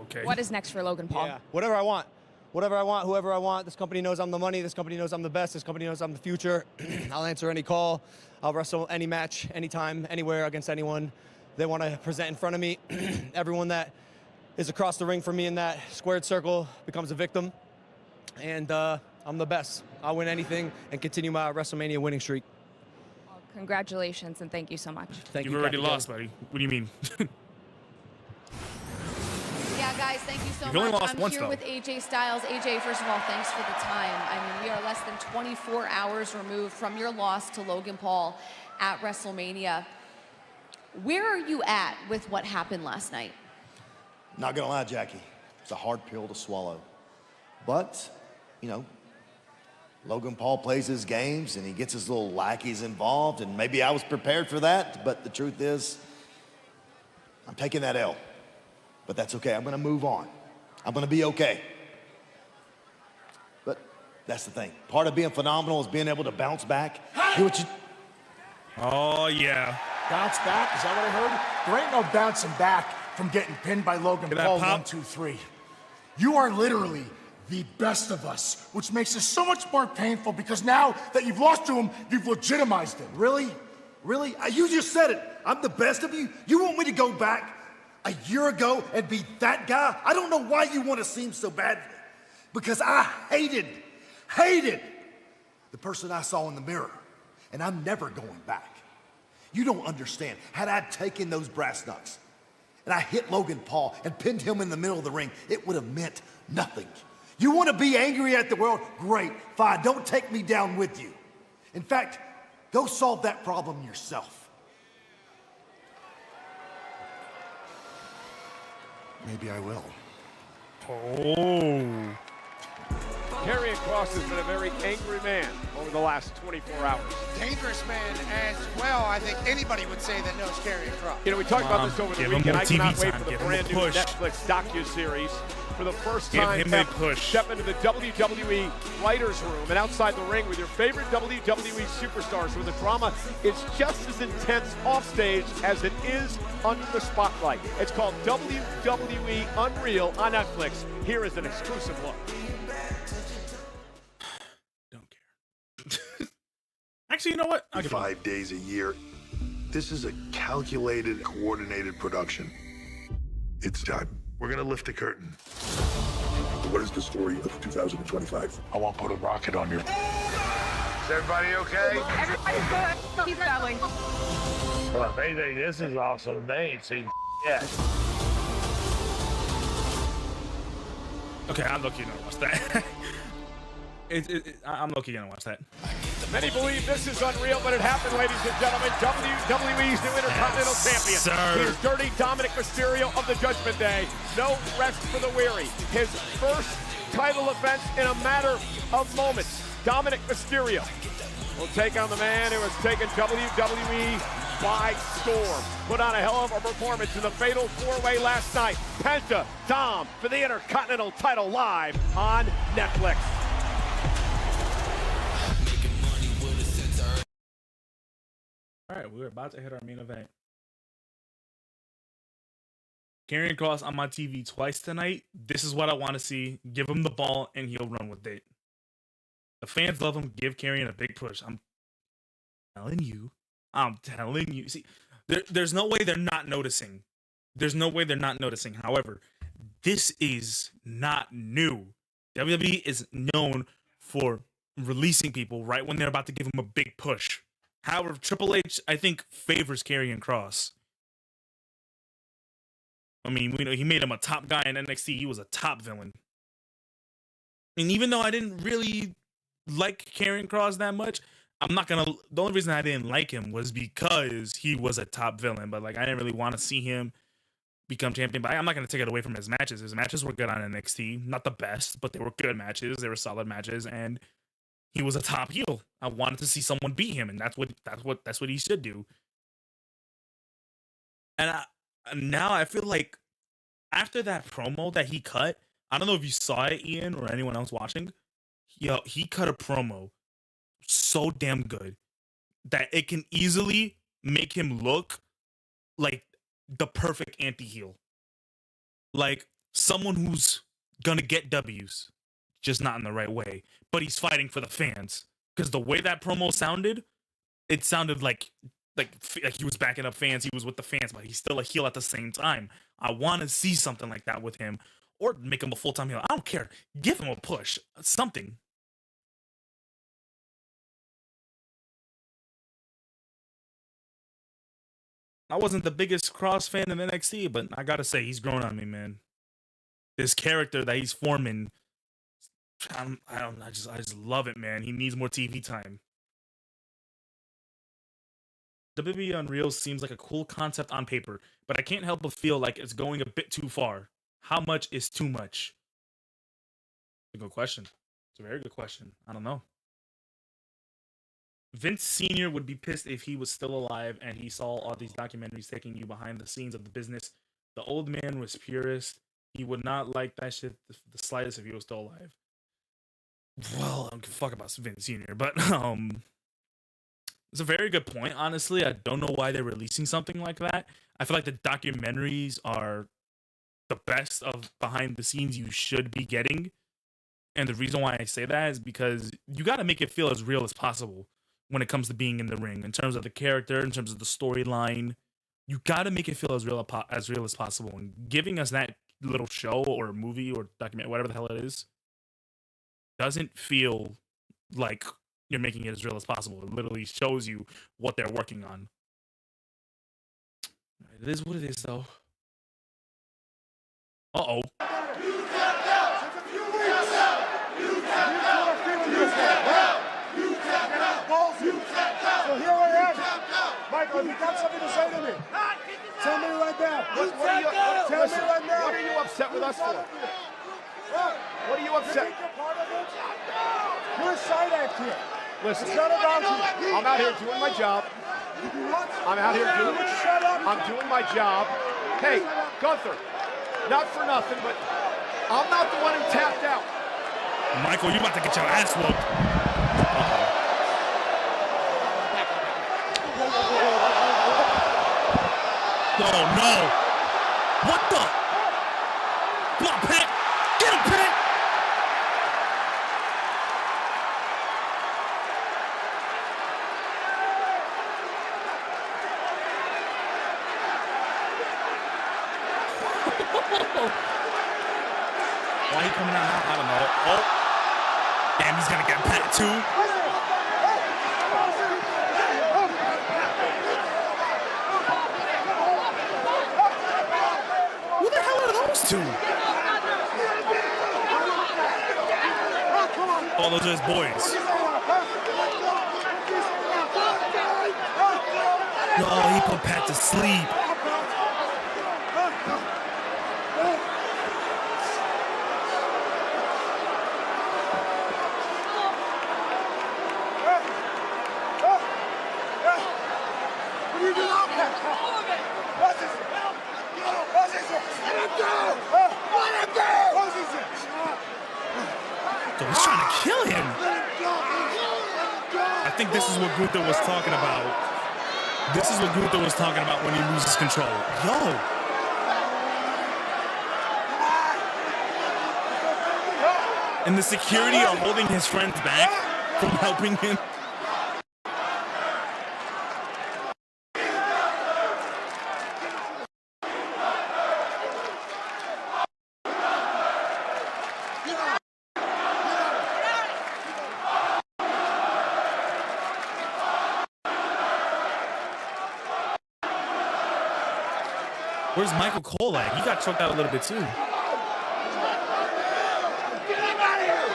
Okay. What is next for Logan Paul? Yeah, whatever I want. Whatever I want, whoever I want. This company knows I'm the money. This company knows I'm the best. This company knows I'm the future. I'll answer any call. I'll wrestle any match, anytime, anywhere, against anyone they want to present in front of me. Everyone that is across the ring from me in that squared circle becomes a victim. And I'm the best. I'll win anything and continue my WrestleMania winning streak. Well, congratulations and thank you so much. Thank you. You've already lost, buddy. What do you mean? Yeah, guys, thank you so You've only much. lost I'm once, here though. with AJ Styles. AJ, first of all, thanks for the time. I mean, we are less than 24 hours removed from your loss to Logan Paul at WrestleMania. Where are you at with what happened last night? Not gonna lie, Jackie, it's a hard pill to swallow. But, you know, Logan Paul plays his games and he gets his little lackeys involved, and maybe I was prepared for that, but the truth is, I'm taking that L. But that's okay, I'm gonna move on. I'm gonna be okay. But that's the thing. Part of being phenomenal is being able to bounce back. Do what you... Oh, yeah. Bounce back? Is that what I heard? There ain't no bouncing back from getting pinned by Logan Paul 1, 2, 3. You are literally the best of us, which makes it so much more painful because now that you've lost to him, you've legitimized him. Really? Really? You just said it. I'm the best of you? You want me to go back a year ago and be that guy? I don't know why you want to seem so bad, because I hated the person I saw in the mirror, and I'm never going back. You don't understand. Had I taken those brass knucks and I hit Logan Paul and pinned him in the middle of the ring, it would have meant nothing. You want to be angry at the world? Great, fine, don't take me down with you. In fact, go solve that problem yourself. Maybe I will. Oh. Karrion Kross has been a very angry man over the last 24 hours. Dangerous man as well. I think anybody would say that knows Karrion Kross. You know, we talked about this over the weekend. I cannot wait for the brand new Netflix docu-series. For the first time ever, step into the WWE writer's room and outside the ring with your favorite WWE superstars, where the drama is just as intense offstage as it is under the spotlight. It's called WWE Unreal on Netflix. Here is an exclusive look. Don't care. Actually, you know what? 5 days a year. This is a calculated, coordinated production. It's time. We're gonna lift the curtain. What is the story of 2025? I won't put a rocket on your... Is everybody okay? Everybody's good. Keep going. Well, if they think this is awesome, they ain't seen yet. Okay, I'm lucky gonna watch that. I'm lucky gonna watch that. Many believe this is unreal, but it happened, ladies and gentlemen. WWE's new Intercontinental Champion. He's Dirty Dominic Mysterio of the Judgment Day. No rest for the weary. His first title defense in a matter of moments. Dominic Mysterio will take on the man who has taken WWE by storm. Put on a hell of a performance in the fatal four-way last night. Penta, Dom for the Intercontinental title live on Netflix. All right, we're about to hit our main event. Karrion Kross on my TV twice tonight. This is what I want to see. Give him the ball, and he'll run with it. The fans love him. Give Karrion a big push. I'm telling you. See, there's no way they're not noticing. There's no way they're not noticing. However, this is not new. WWE is known for releasing people right when they're about to give them a big push. However, Triple H, I think, favors Karrion Kross. I mean, we know he made him a top guy in NXT. He was a top villain. And even though I didn't really like Karrion Kross that much, the only reason I didn't like him was because he was a top villain. But, like, I didn't really want to see him become champion. But I'm not going to take it away from his matches. His matches were good on NXT. Not the best, but they were good matches. They were solid matches. And he was a top heel. I wanted to see someone beat him, and that's what he should do. And now I feel like after that promo that he cut, I don't know if you saw it, Ian, or anyone else watching. He cut a promo so damn good that it can easily make him look like the perfect anti-heel, like someone who's gonna get W's, just not in the right way. But he's fighting for the fans, because the way that promo sounded, it sounded like he was backing up fans. He was with the fans, but he's still a heel at the same time. I want to see something like that with him, or make him a full-time heel. I don't care. Give him a push, something. I wasn't the biggest Kross fan in NXT, but I gotta say he's grown on me, man. This character that he's forming, I just love it, man. He needs more TV time. WWE Unreal seems like a cool concept on paper, but I can't help but feel like it's going a bit too far. How much is too much? It's a good question. It's a very good question. I don't know. Vince Sr. would be pissed if he was still alive and he saw all these documentaries taking you behind the scenes of the business. The old man was purist. He would not like that shit the slightest if he was still alive. Well, I don't give a fuck about Vince Sr., but it's a very good point, honestly. I don't know why they're releasing something like that. I feel like the documentaries are the best of behind the scenes you should be getting. And the reason why I say that is because you got to make it feel as real as possible when it comes to being in the ring, in terms of the character, in terms of the storyline. You got to make it feel as real as possible. And giving us that little show or movie or documentary, whatever the hell it is, doesn't feel like you're making it as real as possible. It literally shows you what they're working on. It is what it is, though. Uh-oh. So here I am. Michael, you got something to say to me? Tell me right now. Tell me right now. What are you upset with us for? What are you upset? You're a side act here. Listen, It's not about you. I'm out here doing my job. I'm out here doing I'm doing my job. Hey, Gunther, not for nothing, but I'm not the one who tapped out. Michael, you about to get your ass whooped. Oh no! What the? Come on, Pat! Get him, Pat! Why he coming out now? I don't know. Oh. Damn, he's gonna get Pat too. Who the hell are those two? Oh, those are his boys. No, he put Pat to sleep. So he's trying to kill him. I think this is what Gunther was talking about. This is what Gunther was talking about when he loses control. Yo. And the security are holding his friends back from helping him. Where's Michael Cole at? He got choked out a little bit too. Get him out of here!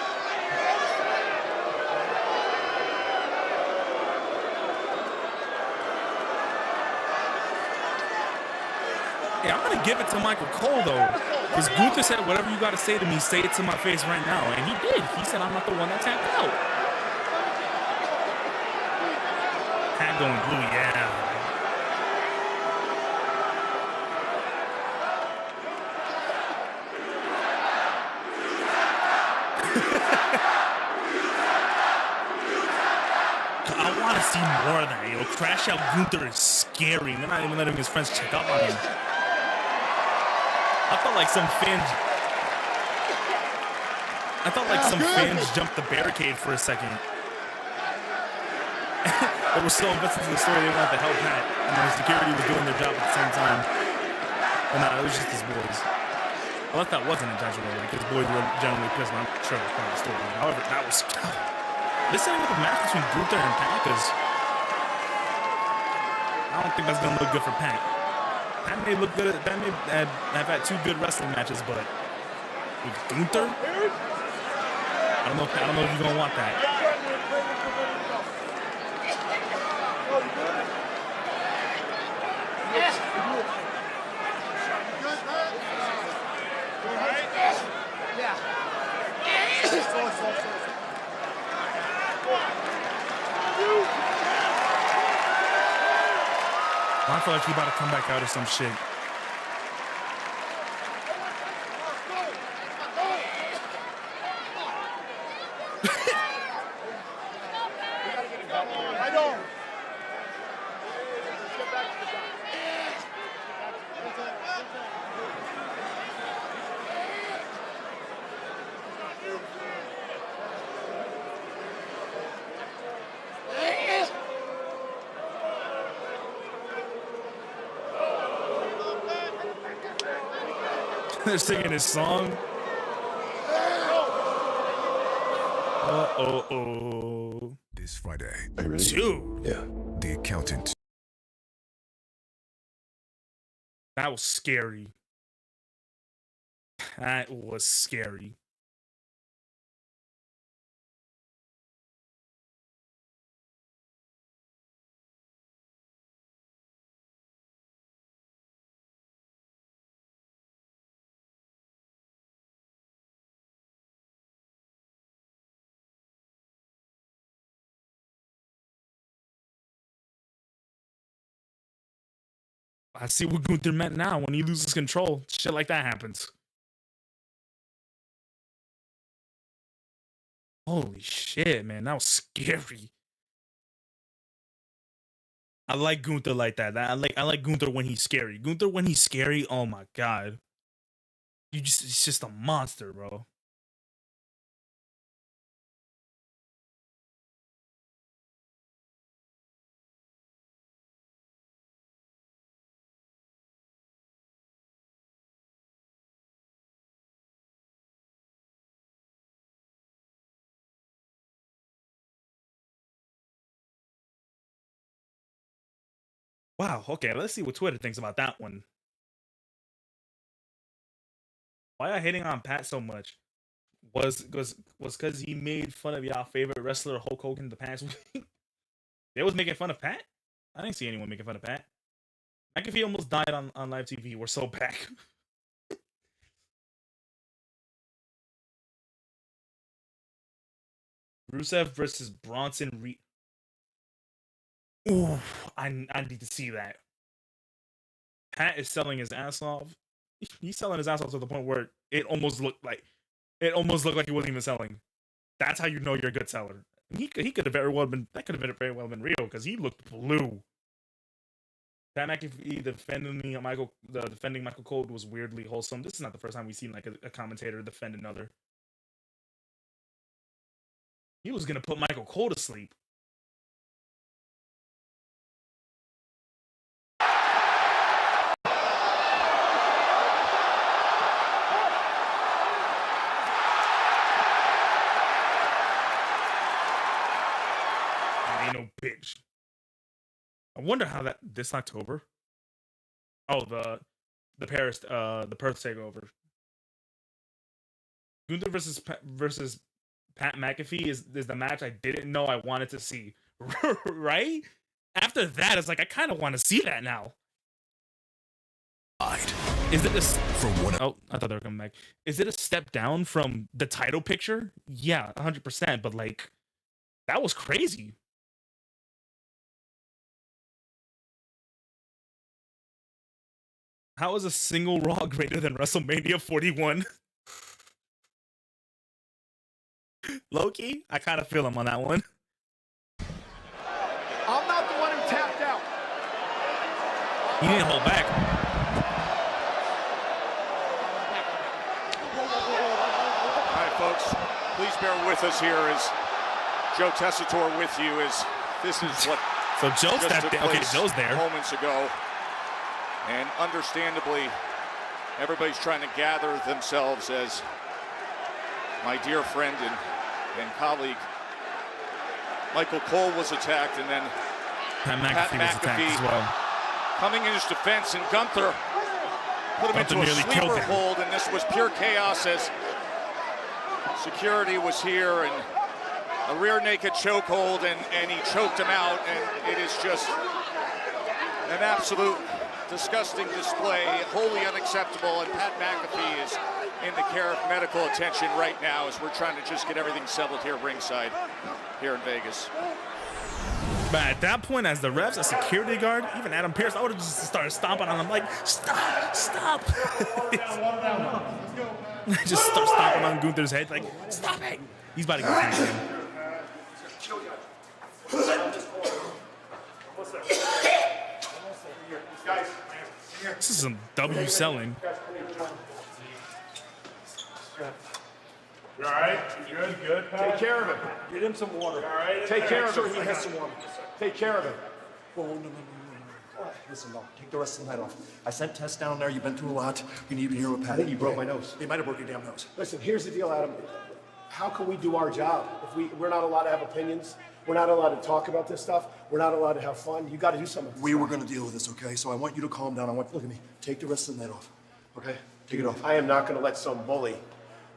Yeah, I'm gonna give it to Michael Cole though, because Gunther said, "Whatever you gotta say to me, say it to my face right now," and he did. He said, "I'm not the one that tapped out." Pat going blue, yeah. I want to see more of that, yo. Crash Out Gunther is scary. They're not even letting his friends check up on him. I felt like some fans jumped the barricade for a second. They were so invested in the story, they wanted to help Pat. And the security was doing their job at the same time. And no, it was just his boys. Unless that wasn't intentional, because boys were generally pissed, and I'm sure it was part of the story. However, that was... They're setting up a match between Gunther and Pat, because I don't think that's going to look good for Pat. Pat may look good. Pat may have had two good wrestling matches, but with Gunther, I don't know if you're going to want that. I feel like he about to come back out or some shit. They're singing his song. Uh-oh. This Friday. Dude. Yeah. The Accountant. That was scary. That was scary. I see what Gunther meant now. When he loses control, shit like that happens. Holy shit, man. That was scary. I like Gunther like that. I like Gunther when he's scary. Gunther when he's scary, oh my god. It's just a monster, bro. Wow, okay, let's see what Twitter thinks about that one. Why are you hating on Pat so much? Was because he made fun of y'all favorite wrestler Hulk Hogan the past week? They was making fun of Pat? I didn't see anyone making fun of Pat. McAfee almost died on live TV. We're so back. Rusev versus Bronson Reed. Ooh, I need to see that. Pat is selling his ass off. He's selling his ass off to the point where it almost looked like he wasn't even selling. That's how you know you're a good seller. He could have very well been real because he looked blue. Pat McAfee defending Michael Cole was weirdly wholesome. This is not the first time we've seen like a commentator defend another. He was gonna put Michael Cole to sleep. Ain't no bitch. I wonder how this October. Oh, the Perth takeover. Gunther versus Pat McAfee is the match I didn't know I wanted to see. Right? After that, it's like I kind of want to see that now. Is it oh, I thought they were coming back. Is it a step down from the title picture? Yeah, 100%. But like, that was crazy. How is a single Raw greater than WrestleMania 41? Loki, I kind of feel him on that one. I'm not the one who tapped out. He didn't hold back. All right, folks, please bear with us here as Joe Tessitore with you. As this is what so Joe stepped in. Okay, Joe's there. Moments ago, and understandably, everybody's trying to gather themselves as my dear friend and colleague Michael Cole was attacked, and then Pat McAfee was attacked as well. Coming in his defense, and Gunther put him into a sleeper hold, and this was pure chaos as security was here, and a rear naked chokehold, and he choked him out, and it is just an absolute disgusting display, wholly unacceptable, and Pat McAfee is in the care of medical attention right now as we're trying to just get everything settled here ringside here in Vegas. But at that point, as the refs, a security guard, even Adam Pearce, I would have just started stomping on him like, stop. Just start stomping on Gunther's head like, stop it. He's about to go crazy. This is some W selling. You all right? Good. Take care of him. Get him some water. All right? Take care of him. He has some water. Take care of him. Whoa, no. Listen, no. Take the rest of the night off. I sent Tess down there. You've been through a lot. You need to be here with Pat. I think you broke my nose. He might have broke your damn nose. Listen, here's the deal, Adam. How can we do our job if we're not allowed to have opinions? We're not allowed to talk about this stuff. We're not allowed to have fun. You got to do something. We were going to deal with this, okay? So I want you to calm down. Look at me. Take the rest of the night off, okay? Take it off. I am not going to let some bully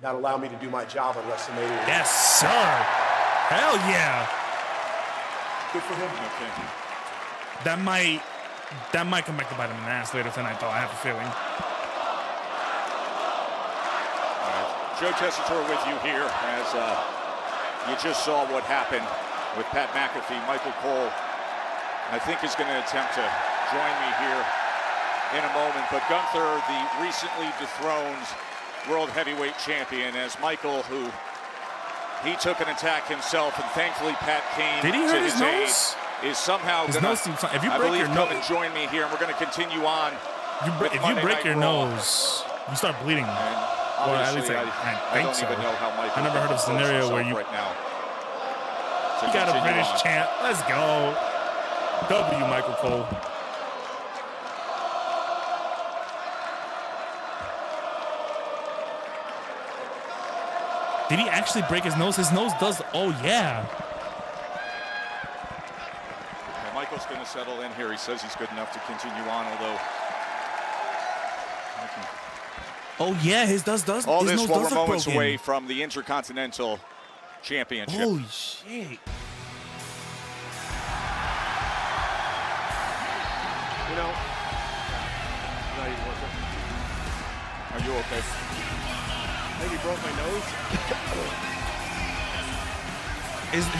not allow me to do my job on WrestleMania. Yes, sir. Hell yeah. Good for him. Okay. That might come back to bite him in the ass later tonight, though. I have a feeling. Joe Tessitore with you here as you just saw what happened with Pat McAfee. Michael Cole, I think, is going to attempt to join me here in a moment. But Gunther, the recently dethroned World Heavyweight Champion, as Michael, who he took an attack himself, and thankfully Pat came Did he hurt to his his nose? aid, is somehow His going nose seems to, fine. If you I break believe, your come nose- and join me here, and we're going to continue on. If you break your nose, you start bleeding. Well, at least Obviously, I I think don't so. even know how Michael I never heard of a composes scenario where himself you right now. You got a continue British on. champ. Let's go. W, Michael Cole. Did he actually break his nose? His nose does. Oh, yeah. Well, Michael's going to settle in here. He says he's good enough to continue on, although. Oh, yeah. His does. All his this nose while does we're look moments broken. away from the Intercontinental Championship. Holy shit. You know, not even worth it. Are you okay? I think he broke my nose.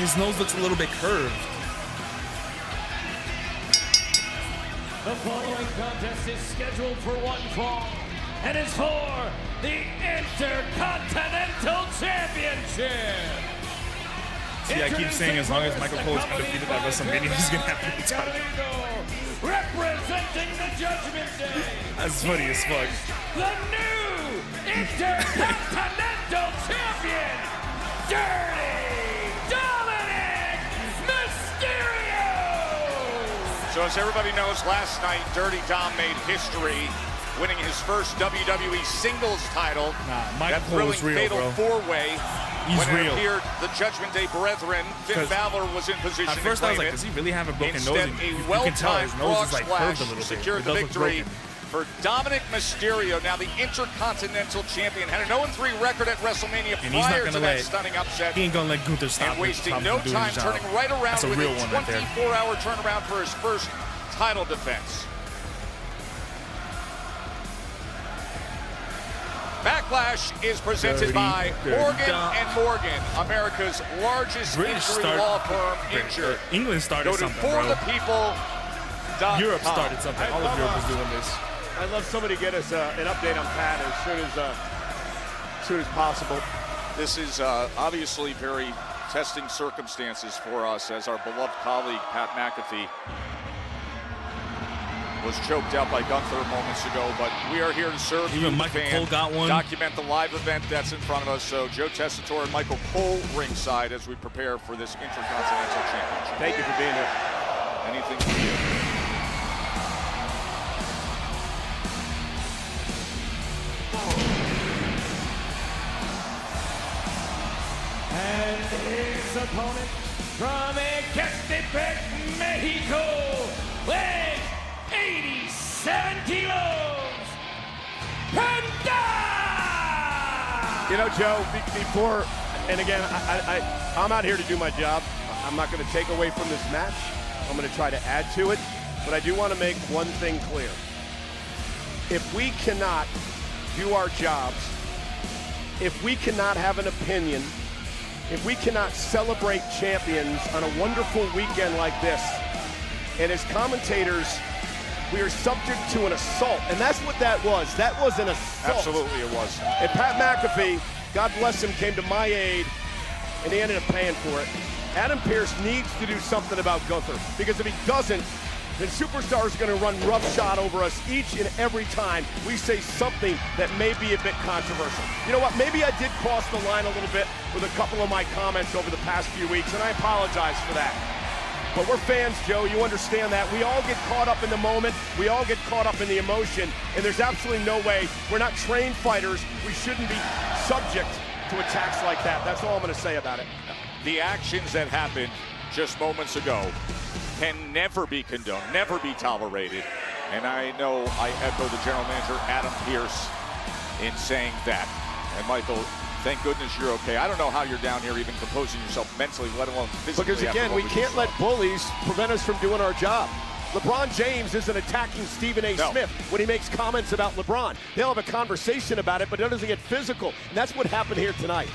His nose looks a little bit curved. The following contest is scheduled for one fall and is for the Intercontinental Championship. See, I keep saying as long as Michael Cole is undefeated at WrestleMania, he's going to have to retire. Representing the Judgment Day. That's funny as fuck. The new Intercontinental Champion, Dirty Dominic Mysterio! So as everybody knows, last night, Dirty Dom made history, winning his first WWE singles title. Michael that Cole thrilling is real, fatal bro. four-way. He's when real. it appeared the Judgment Day Brethren, Finn 'Cause Balor was in position At first, to I was claim like, it. does he really have a broken Instead, nose? a You can tell well-timed his nose frog is like splash curved a little bit. secured It the does look victory broken. for Dominic Mysterio, now the Intercontinental Champion. Had an 0-3 record at WrestleMania And he's not prior gonna to that let- stunning upset. He ain't going to let Gunther stop And wasting stop no him doing time, his job. turning right around That's a with real a one right there. 24-hour turnaround for his first title defense. Backlash is presented by Morgan & Morgan, America's largest injury law firm. Injured. England started Go to something, bro. forthepeople.com. Europe started something. All of Europe is doing this. I'd love somebody to get us an update on Pat as soon as possible. This is obviously very testing circumstances for us, as our beloved colleague Pat McAfee was choked out by Gunther moments ago, but we are here to serve Even you, Michael the fan, Cole got one. document the live event that's in front of us. So Joe Tessitore and Michael Cole ringside as we prepare for this Intercontinental Championship. Thank you for being here. Anything for you. And his opponent from Ecatepec, Mexico, weighing 87 kilos, Panda! You know, Joe, before, and again, I'm out here to do my job. I'm not going to take away from this match. I'm going to try to add to it. But I do want to make one thing clear. If we cannot do our jobs, if we cannot have an opinion, if we cannot celebrate champions on a wonderful weekend like this, and as commentators, we are subject to an assault. And that's what that was. That was an assault. Absolutely it was. And Pat McAfee, God bless him, came to my aid, and he ended up paying for it. Adam Pearce needs to do something about Gunther, because if he doesn't, then Superstar is going to run roughshod over us each and every time we say something that may be a bit controversial. You know what? Maybe I did cross the line a little bit with a couple of my comments over the past few weeks, and I apologize for that. But we're fans, Joe. You understand that. We all get caught up in the moment. We all get caught up in the emotion, and there's absolutely no way. We're not trained fighters. We shouldn't be subject to attacks like that. That's all I'm going to say about it. The actions that happened just moments ago can never be condoned, never be tolerated. And I know I echo the general manager, Adam Pearce, in saying that. And Michael, thank goodness you're okay. I don't know how you're down here even composing yourself mentally, let alone physically. Because again, we can't let bullies prevent us from doing our job. LeBron James isn't attacking Stephen A. Smith when he makes comments about LeBron. They'll have a conversation about it, but it doesn't get physical. And that's what happened here tonight.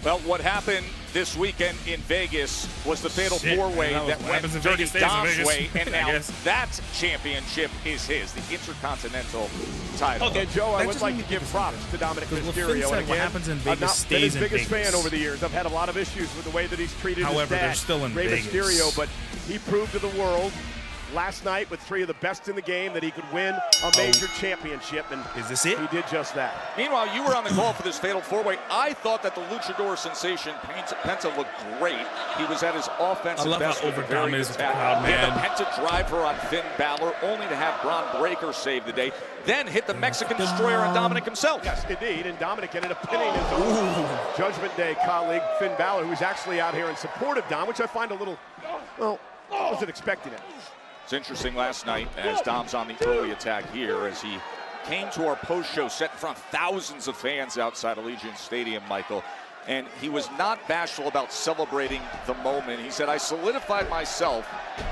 Well, what happened this weekend in Vegas was the fatal four-way man, that what went happens in Dirty Vegas stays in Dom's Vegas. way, and I now guess. that championship is his, the Intercontinental title. Okay, Joe, I That would just like means to give props to Dominic Because what Finn Mysterio. said, And what again, happens in I've Vegas not been stays his in biggest Vegas. fan over the years. I've had a lot of issues with the way that he's treated However, his dad, they're still in Rey Vegas. Mysterio, but he proved to the world last night with three of the best in the game that he could win a major championship, and is this it? He did just that. Meanwhile, you were on the call for this fatal four-way. I thought that the luchador sensation Penta looked great. He was at his offensive I love best how with a very overdominant good is with the attack. crowd, He had man. the Penta driver on Finn Balor, only to have Braun Breaker save the day. Then hit the Mexican Destroyer on Dominic himself. Yes, indeed, and Dominic ended up pinning his own Judgment Day colleague, Finn Balor, who's actually out here in support of Dom, which I find a little, well, I wasn't expecting it. It's interesting last night as Dom's on the early attack here as he came to our post-show set in front of thousands of fans outside Allegiant Stadium, Michael. And he was not bashful about celebrating the moment. He said, I solidified myself.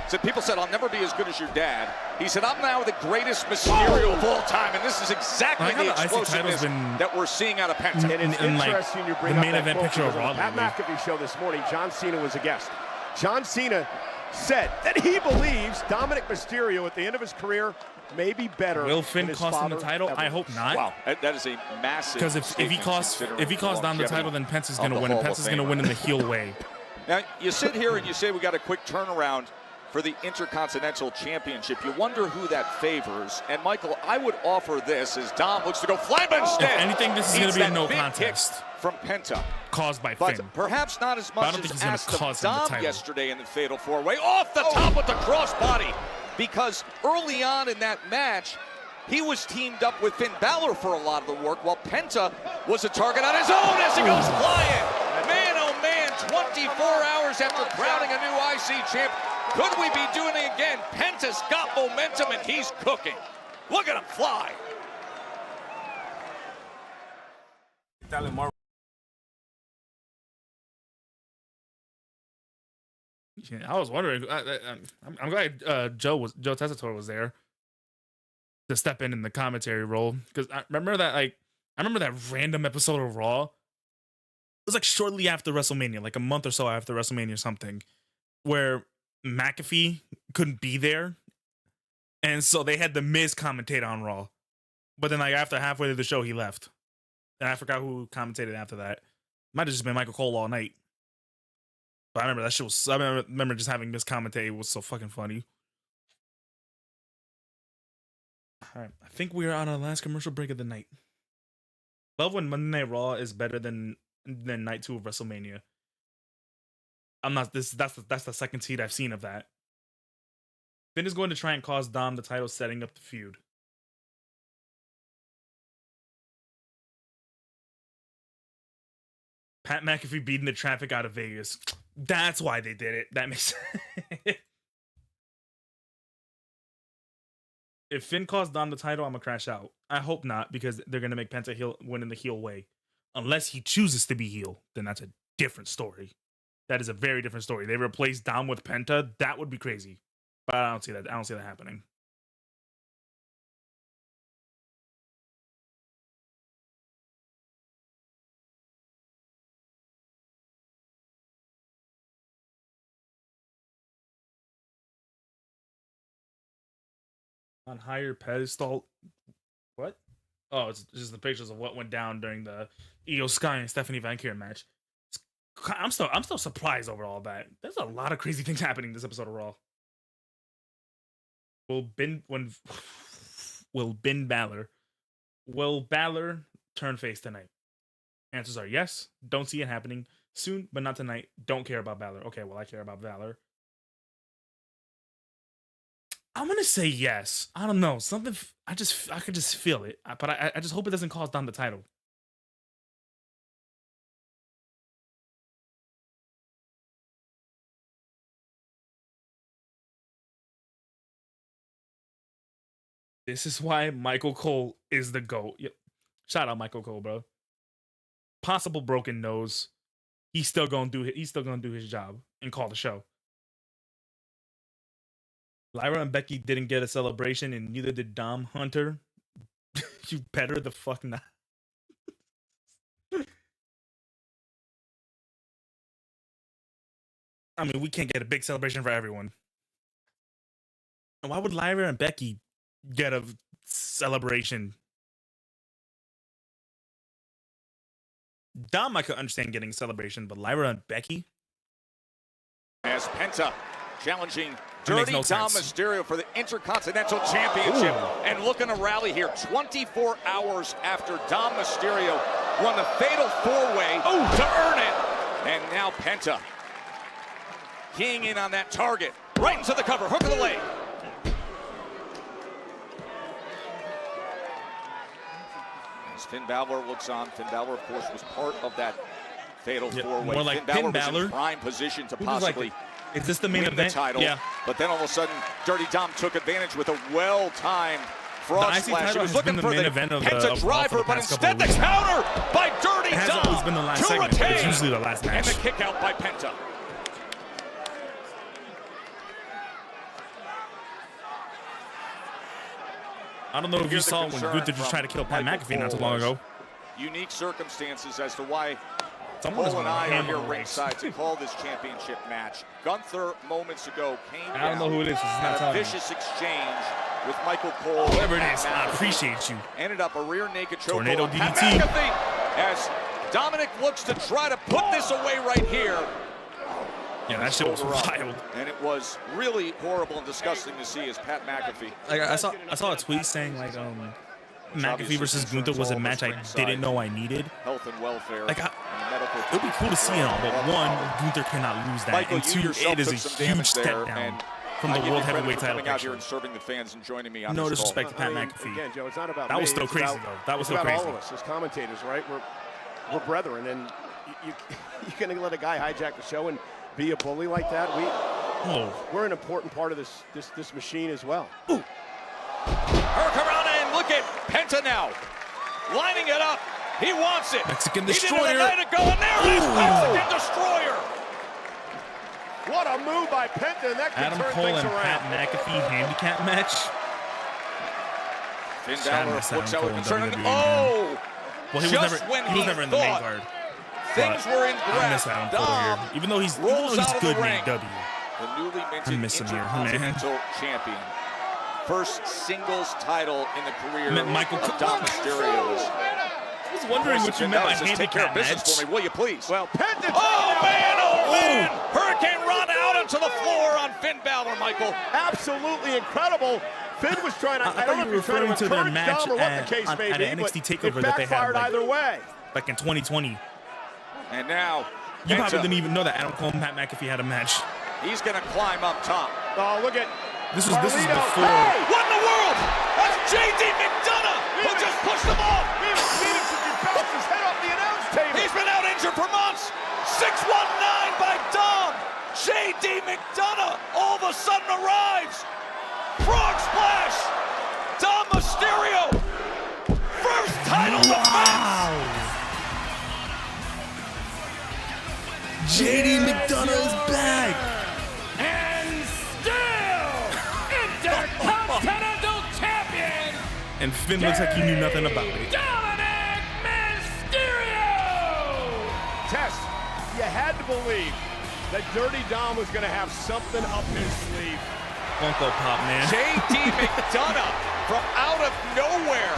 Said, people said, I'll never be as good as your dad. He said, I'm now the greatest Mysterio of all time. And this is exactly the explosiveness that we're seeing out of Penta. And it's interesting you bring the up main that event quote picture of because on Raw the Pat McAfee show this morning, John Cena was a guest. John Cena said that he believes Dominic Mysterio at the end of his career may be better. Will Finn than his cost him the father title? ever I hope was. not. Wow, that is a massive. Because if he costs Dom the title, then Penta's going to win, and Penta's going to win in the heel way. Now you sit here and you say we got a quick turnaround for the Intercontinental Championship. You wonder who that favors. And Michael, I would offer this as Dom looks to go flyman instead. If anything, this is going to be a no contest from Penta. Caused by But Finn. perhaps not as But I much don't think as he's gonna asked of cost him the Dom title. yesterday in the Fatal 4-Way. Off the top with the crossbody. Because early on in that match, he was teamed up with Finn Balor for a lot of the work, while Penta was a target on his own as he goes flying. Man, oh man, 24 hours after crowning a new IC champ, could we be doing it again? Penta's got momentum and he's cooking. Look at him fly. Yeah, I was wondering. I'm glad Joe Tessitore was there to step in the commentary role, because I remember that random episode of Raw. It was like shortly after WrestleMania, like a month or so after WrestleMania or something, where McAfee couldn't be there, and so they had the Miz commentate on Raw. But then, like after halfway through the show, he left, and I forgot who commentated after that. Might have just been Michael Cole all night. But I remember that shit was. I remember just having Miz commentate. It was so fucking funny. All right, I think we are on our last commercial break of the night. Love when Monday Night Raw is better than night 2 of WrestleMania. I'm not this. That's the second seed I've seen of that. Finn is going to try and cost Dom the title, setting up the feud. Pat McAfee beating the traffic out of Vegas. That's why they did it. That makes sense. If Finn costs Dom the title, I'm gonna crash out. I hope not, because they're gonna make Penta win in the heel way. Unless he chooses to be heel, then that's a different story. That is a very different story. They replace Dom with Penta. That would be crazy. But I don't see that. I don't see that happening. On higher pedestal. What? Oh, it's just the pictures of what went down during the Io Sky and Stephanie Van Kier match. I'm still surprised over all that. There's a lot of crazy things happening this episode of Raw. Will Balor turn face tonight? Answers are yes. Don't see it happening soon, but not tonight. Don't care about Balor. Okay, well, I care about Balor. I'm gonna say yes. I don't know. Something I could just feel it. But I just hope it doesn't cost Dom the title. This is why Michael Cole is the GOAT. Yep. Shout out Michael Cole, bro. Possible broken nose. He's still gonna do his job and call the show. Lyra and Becky didn't get a celebration, and neither did Dom Hunter. You better the fuck not. I mean, we can't get a big celebration for everyone. And why would Lyra and Becky get a celebration? Dom, I could understand getting a celebration, but Lyra and Becky? As Penta challenging Dirty no Dom sense. Mysterio for the Intercontinental Championship. And looking to rally here 24 hours after Dom Mysterio won the Fatal 4-Way to earn it. And now Penta keying in on that target. Right into the cover, hook of the leg. As Finn Balor looks on, Finn Balor, of course, was part of that Fatal 4-Way. More like Finn Balor Finn was Balor. in prime position to Who was like- possibly Is this the main win event? the title. Yeah. But then all of a sudden, Dirty Dom took advantage with a well-timed frog The IC splash. He title was has looking been the for main the event of Penta the Raw for driver, the but past instead couple the of weeks. counter by Dirty It has Dom always been the last to segment, but retain. it's usually the last match. And the kick out by Penta. I don't know if you Here's the saw when concern Gunther just from tried to kill Pat Michael McAfee not too Cole long was ago. Unique circumstances as to why Someone is Cole and gonna I are hammer here the race. ringside to call this championship match. Gunther moments ago came I don't know who it is, it's not had a telling me. vicious exchange with Michael Cole. Whoever it and is, Pat I McAfee. appreciate you. Ended up a rear naked choke Tornado on Pat DDT. McAfee as Dominic looks to try to put this away right here. Yeah, that shit was Shoulder up. wild. And it was really horrible and disgusting to see as Pat McAfee. Like I saw a tweet saying like McAfee versus Gunther was a match I didn't know I needed. Health and welfare. Like and medical. it would be cool to see it all, but one, Gunther cannot lose that, Michael, and you two, yourself it is took a some huge damage step there, down and from I the give you World credit Heavyweight for title coming out here picture. and serving the fans and joining me on No this disrespect to call. Pat McAfee. Again, Joe, it's not about That me. was still It's crazy about- though. That was it's still about crazy. all of us as commentators, right? We're brethren, and you going to let a guy hijack the show and be a bully like that? We're an important part of this machine as well. Hurricanrana, and look at Penta now. Lining it up. He wants it. Mexican He did it Destroyer. a night ago, and there it is. Mexican Destroyer. What a move by Penta, and that could Adam turn Cole things and Pat around. McAfee handicap match. Finn Shout out Balor to looks Adam out Cole with in concern. WWE, Oh! man. Well, he Just was when never in the main thought card. things but were in I miss grasp, Adam Cole Dom here. Even though he's rolls out of the good in ring. AEW. The newly I minted miss him here, man. Intercontinental Champion. First singles title in the career Michael of Dom Mysterio. I was wondering what you meant by Take care of handicap business match. for me, will you please? Well, Penta. Oh man! Hurricanrana out onto the floor on Finn Balor, Michael. Absolutely incredible. Finn was trying to, I don't know if you were he's trying referring to to their encourage match Dom or what at, the case may at be, an but NXT it takeover that they had backfired like, either way. back in 2020. And now, You probably Penta, didn't even know that Adam Cole and Pat McAfee had a match. he's going to climb up top. Oh, look at This is Carlito. before. Hey! What in the world? That's J.D. McDonough who just pushed him off. Phoenix bounced his head off the announce table. He's been out injured for months. 619 by Dom. J.D. McDonough all of a sudden arrives. Frog splash. Dom Mysterio. First title defense. JD McDonough is back. And still Intercontinental Champion, And Finn looks like he knew nothing about it. Dominic Mysterio! Tess, you had to believe that Dirty Dom was going to have something up his sleeve. Funko Pop, man. J.D. McDonough from out of nowhere.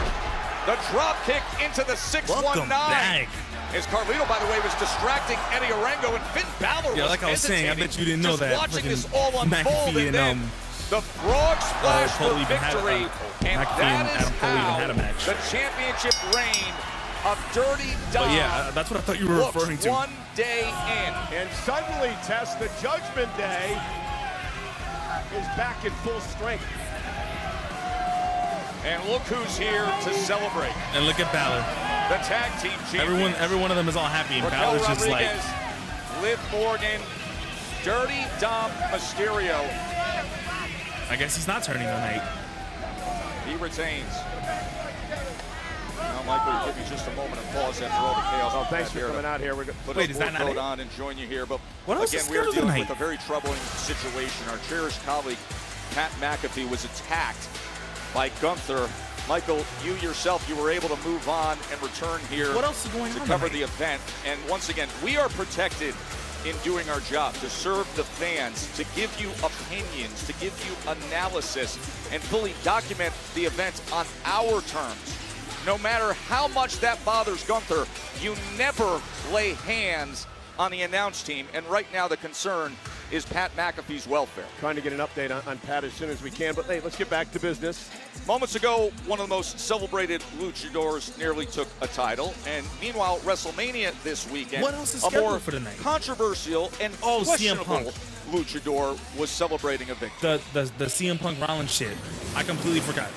The drop kick into the 619. Welcome back. As Carlito, by the way, was distracting Eddie Orengo, and Finn Balor Yeah, was like I was saying, I hesitating, bet you didn't know just that. watching Freaking this all unfold, McAfee and then the frog splash Cole for even had, victory, and McAfee that and is Adam Cole even how had a match. the championship reign of Dirty Dom But yeah, that's what I thought you were looks referring to. one day in. And suddenly, Tess, the Judgment Day is back in full strength. And look who's here to celebrate. And look at Balor. The tag team champions. Every one of them is all happy, and Raquel Balor's just like, Rodriguez, Liv Morgan, Dirty Dom Mysterio. I guess he's not turning tonight. He retains. Now, Michael, give you just a moment of pause after all the chaos. Oh, thanks for coming out here. We're Put Wait, a is that sport not coat it? on and join you here. But What else again, is we are scheduled dealing tonight? with a very troubling situation. Our cherished colleague, Pat McAfee, was attacked by Gunther. Michael, you yourself, you were able to move on and return here What else is going to on cover tonight? the event. And once again, we are protected in doing our job, to serve the fans, to give you opinions, to give you analysis, and fully document the event on our terms. No matter how much that bothers Gunther, you never lay hands on the announce team. And right now the concern is Pat McAfee's welfare. Trying to get an update on Pat as soon as we can, but hey, let's get back to business. Moments ago, one of the most celebrated luchadors nearly took a title, and meanwhile, WrestleMania this weekend, What else is a more scheduled for tonight? controversial and CM questionable Punk. luchador was celebrating a victory. The CM Punk Rollins shit. I completely forgot.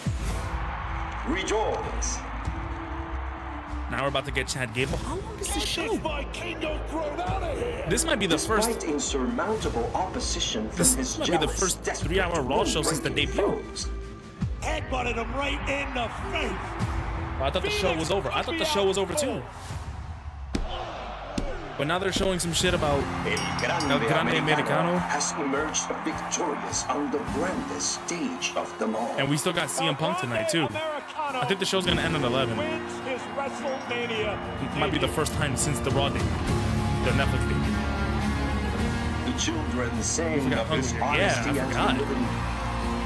Rejoice. Now we're about to get Chad Gable. How long is this show? This might be the first. Despite insurmountable opposition from his This might be the jealous, first desperate, 3-hour Raw show since the win-breaking debut. foes. Headbutted him right in the face. I thought the show was over. I thought the show was over too. But now they're showing some shit about El Grande Americano. Has emerged victorious on the grandest stage of them all. And we still got CM Punk tonight too. I think the show's gonna end at 11. His WrestleMania. It might be the first time since the Raw debut, the Netflix debut. The children sing of his Yeah, honesty I and forgot. living.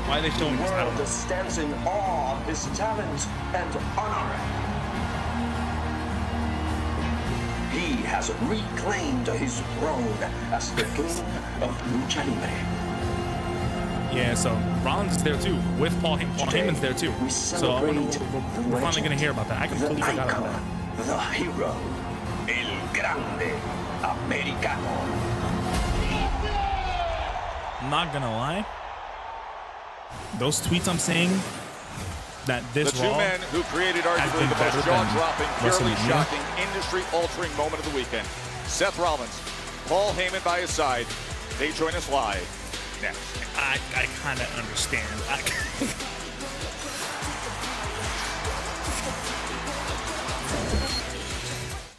Why are they showing The this? I don't world know. stands in awe of his talent and honor. He has reclaimed his throne as the king of Lucha Libre. Yeah, so Rollins is there too, with Paul Heyman. Paul Heyman's there too. So I wonder, we're finally gonna hear about that. I completely forgot about that. The hero, El Grande Americano. I'm not gonna lie. Those tweets I'm saying that this The two Raw men who created has arguably been the most better than jaw-dropping, purely WrestleMania. shocking, industry-altering moment of the weekend. Seth Rollins, Paul Heyman by his side. They join us live next. I kind of understand.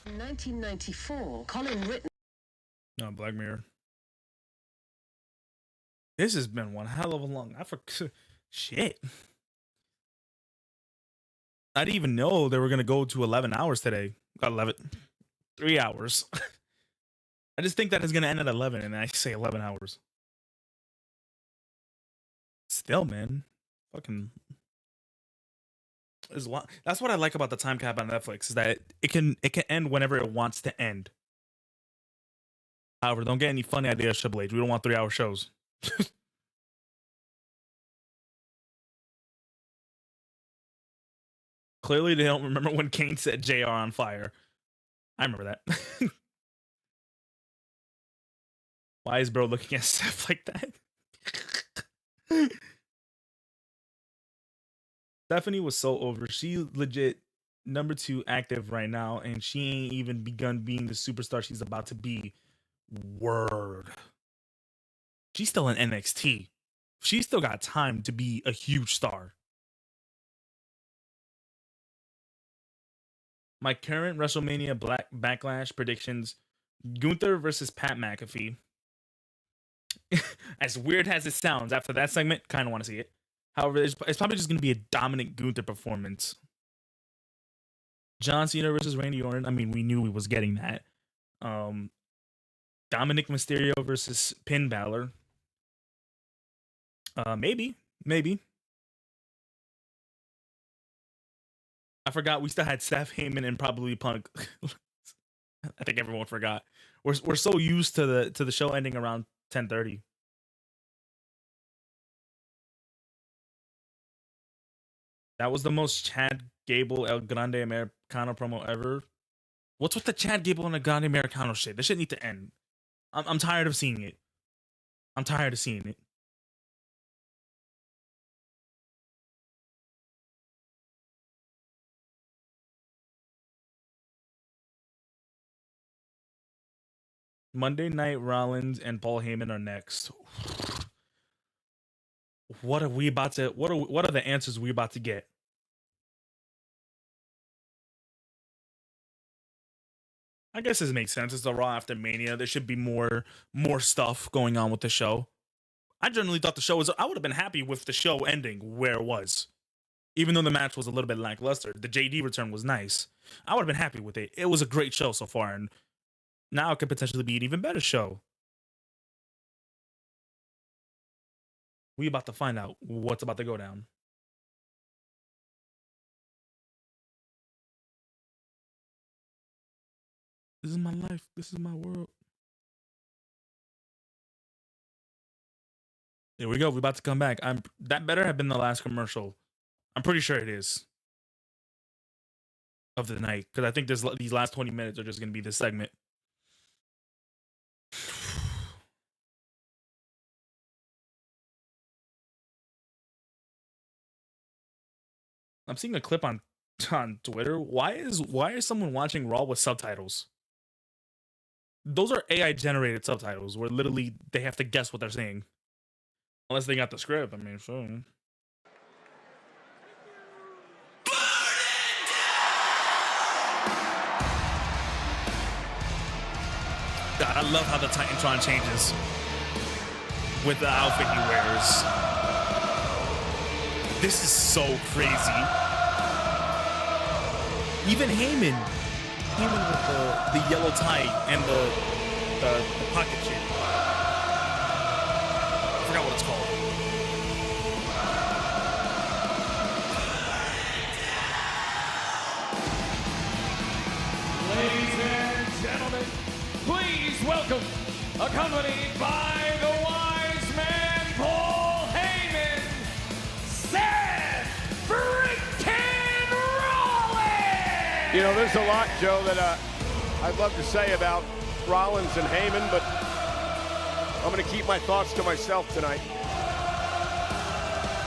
In 1994, Colin Ritten. No, Black Mirror. This has been one hell of a long. Shit. I didn't even know they were gonna go to 11 hours today. 3 hours. I just think that it's gonna end at 11, and I say 11 hours. Still, man, fucking. Is long. That's what I like about the time cap on Netflix, is that it can end whenever it wants to end. However, don't get any funny ideas, Triple H. We don't want 3-hour shows. Clearly, they don't remember when Kane set JR on fire. I remember that. Why is bro looking at Seth like that? Stephanie was so over. She legit #2 active right now, and she ain't even begun being the superstar she's about to be. Word. She's still in NXT. She's still got time to be a huge star. My current WrestleMania Backlash predictions: Gunther versus Pat McAfee. As weird as it sounds, after that segment, kind of want to see it. However, it's probably just going to be a dominant Gunther performance. John Cena versus Randy Orton. I mean, we knew we was getting that. Dominic Mysterio versus Finn Balor. Maybe. I forgot we still had Seth Heyman and probably Punk. I think everyone forgot. We're so used to the show ending around 10:30. That was the most Chad Gable El Grande Americano promo ever. What's with the Chad Gable and El Grande Americano shit? This shit need to end. I'm tired of seeing it. I'm tired of seeing it. Monday Night Rollins and Paul Heyman are next. What are we about to? What are the answers we about to get? I guess this makes sense. It's a Raw after Mania. There should be more stuff going on with the show. I generally thought the show was. I would have been happy with the show ending where it was. Even though the match was a little bit lackluster, the JD return was nice. I would have been happy with it. It was a great show so far, and now it could potentially be an even better show. We about to find out what's about to go down. This is my life. This is my world. There we go. We're about to come back. That better have been the last commercial. I'm pretty sure it is. Of the night. Because I think these last 20 minutes are just going to be this segment. I'm seeing a clip on Twitter. Why is someone watching Raw with subtitles? Those are AI generated subtitles where literally they have to guess what they're saying. Unless they got the script. I mean, sure. God, I love how the Titantron changes with the outfit he wears. This is so crazy. Even Heyman with the yellow tie and the pocket shit. I forgot what it's called. Ladies and gentlemen, please welcome, accompanied by the wise man Paul Heyman, Seth freaking Rollins! You know, there's a lot, Joe, that I'd love to say about Rollins and Heyman, but I'm going to keep my thoughts to myself tonight.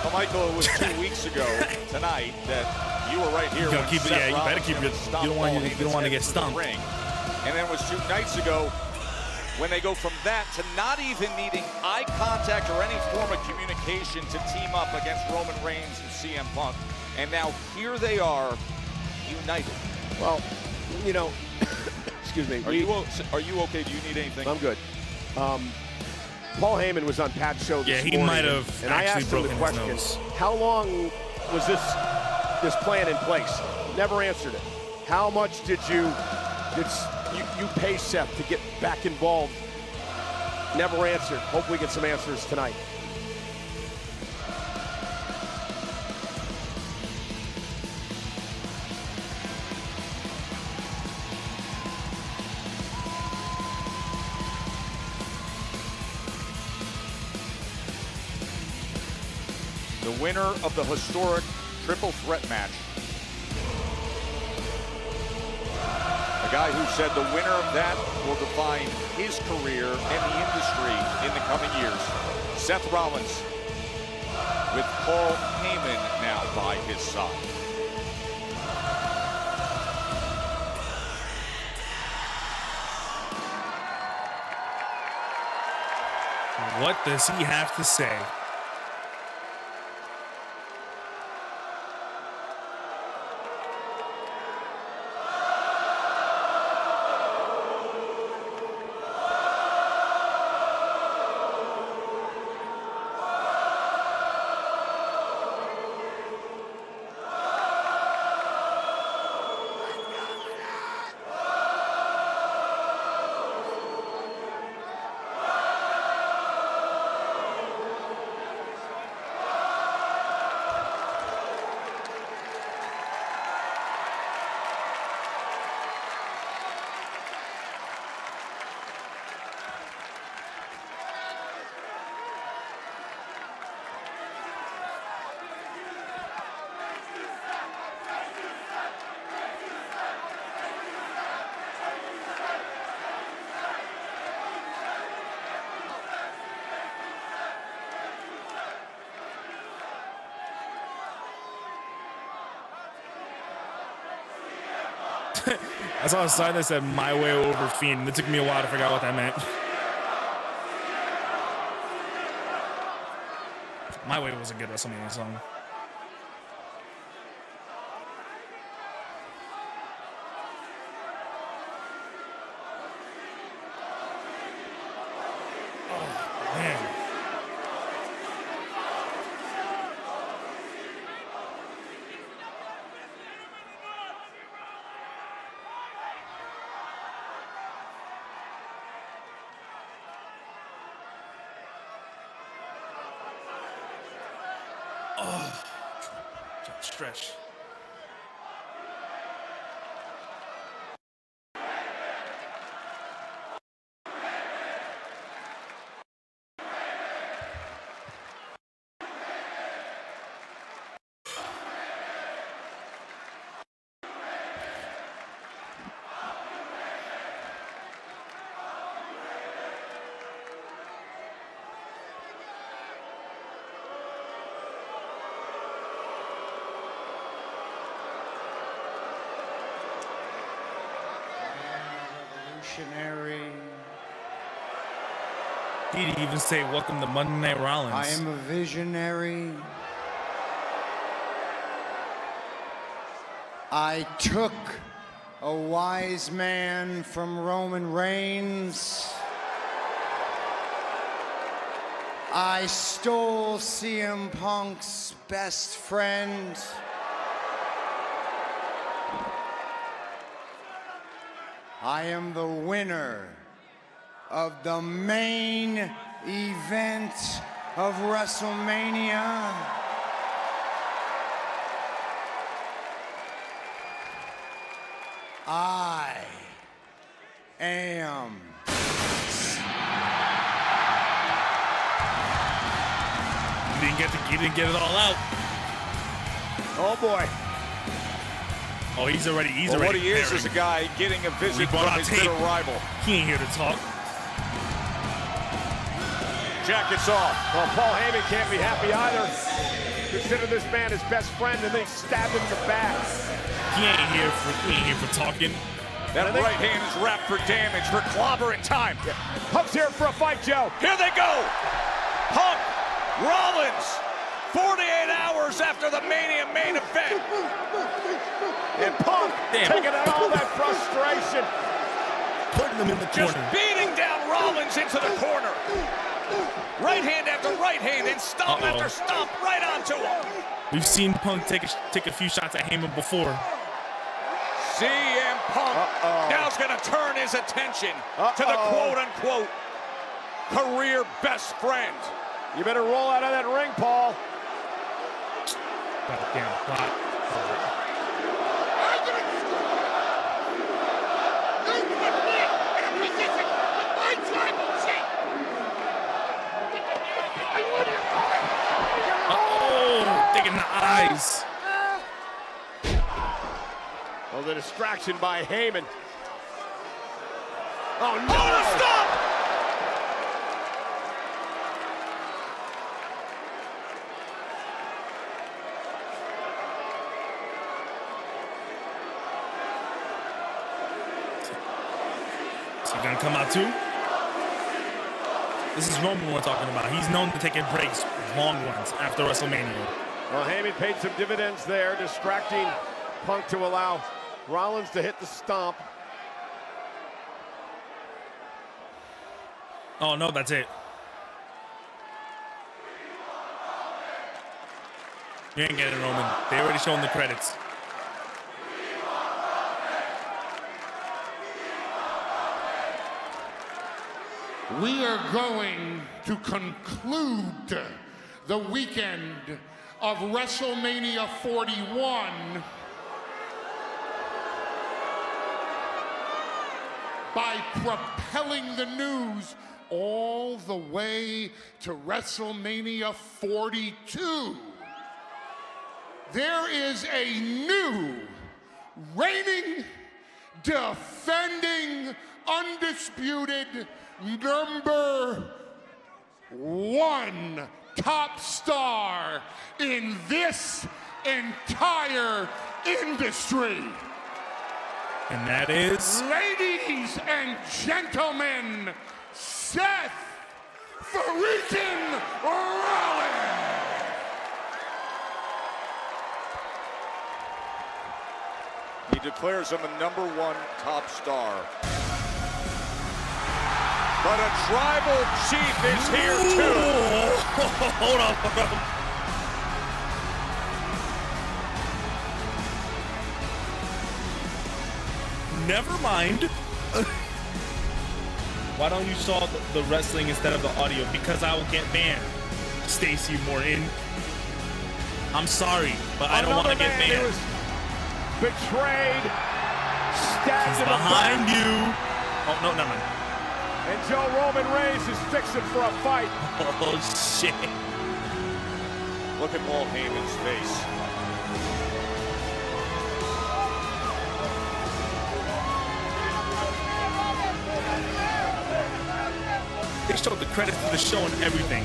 Well, Michael, it was 2 weeks ago tonight that you were right here. You keep it, yeah, you better keep it. You don't want to get stumped. Ring. And then it was 2 nights ago when they go from that to not even needing eye contact or any form of communication to team up against Roman Reigns and CM Punk. And now here they are, united. Well, you know, excuse me. Are you okay? Do you need anything? I'm good. Paul Heyman was on Pat's show this morning. Yeah, he might have and I asked him the question, how long was this plan in place? Never answered it. How much did you pay Seth to get back involved? Never answered. Hope we get some answers tonight. The winner of the historic triple threat match. A guy who said the winner of that will define his career and the industry in the coming years. Seth Rollins with Paul Heyman now by his side. What does he have to say? I saw a sign that said "My Way Over Fiend." It took me a while to figure out what that meant. My Way was a good WrestleMania song. Oh, man. stretch. Revolutionary. He'd even say, "Welcome to Monday Night Rollins." I am a visionary. I took a wise man from Roman Reigns. I stole CM Punk's best friend. I am the winner of the main event of WrestleMania. I am. He didn't get it all out. Oh boy. Oh, he's already. What he is a guy getting a visit from his bitter rival. He ain't here to talk. Jackets off. Well, Paul Heyman can't be happy either. Consider this man his best friend, and then he stabbed him in the back. He ain't here for talking. That right hand is wrapped for damage, for clobbering time. Yeah. Punk's here for a fight, Joe. Here they go. Punk, Rollins, 48 hours after the Mania main event. And Punk taking out all that frustration. Putting them in the corner. Just beating down Rollins into the corner. Right hand after right hand and stomp after stomp right onto him. We've seen Punk take a few shots at Heyman before. CM Punk now is going to turn his attention to the quote-unquote career best friend. You better roll out of that ring, Paul. Digging the eyes. Oh, the distraction by Heyman. Oh, no! Oh, stop! Is he gonna come out too? This is Roman we're talking about. He's known to take breaks, long ones, after WrestleMania. Well, Heyman paid some dividends there, distracting Punk to allow Rollins to hit the stomp. Oh, no, that's it. You ain't getting it, Roman. They already shown the credits. We are going to conclude the weekend of WrestleMania 41 by propelling the news all the way to WrestleMania 42. There is a new, reigning, defending, undisputed number one top star in this entire industry. And that is? Ladies and gentlemen, Seth freaking Rollins! He declares him a number one top star. But a tribal chief is here too. Hold on. Never mind. Why don't you saw the wrestling instead of the audio? Because I will get banned. Stacy Morton. I'm sorry, but I don't want to get mad. Betrayed, stabbed He's behind you. Oh, no, never mind. And Joe Roman Reigns is fixing for a fight. Oh, shit. Look at Paul Heyman's face. They showed the credits to the show and everything.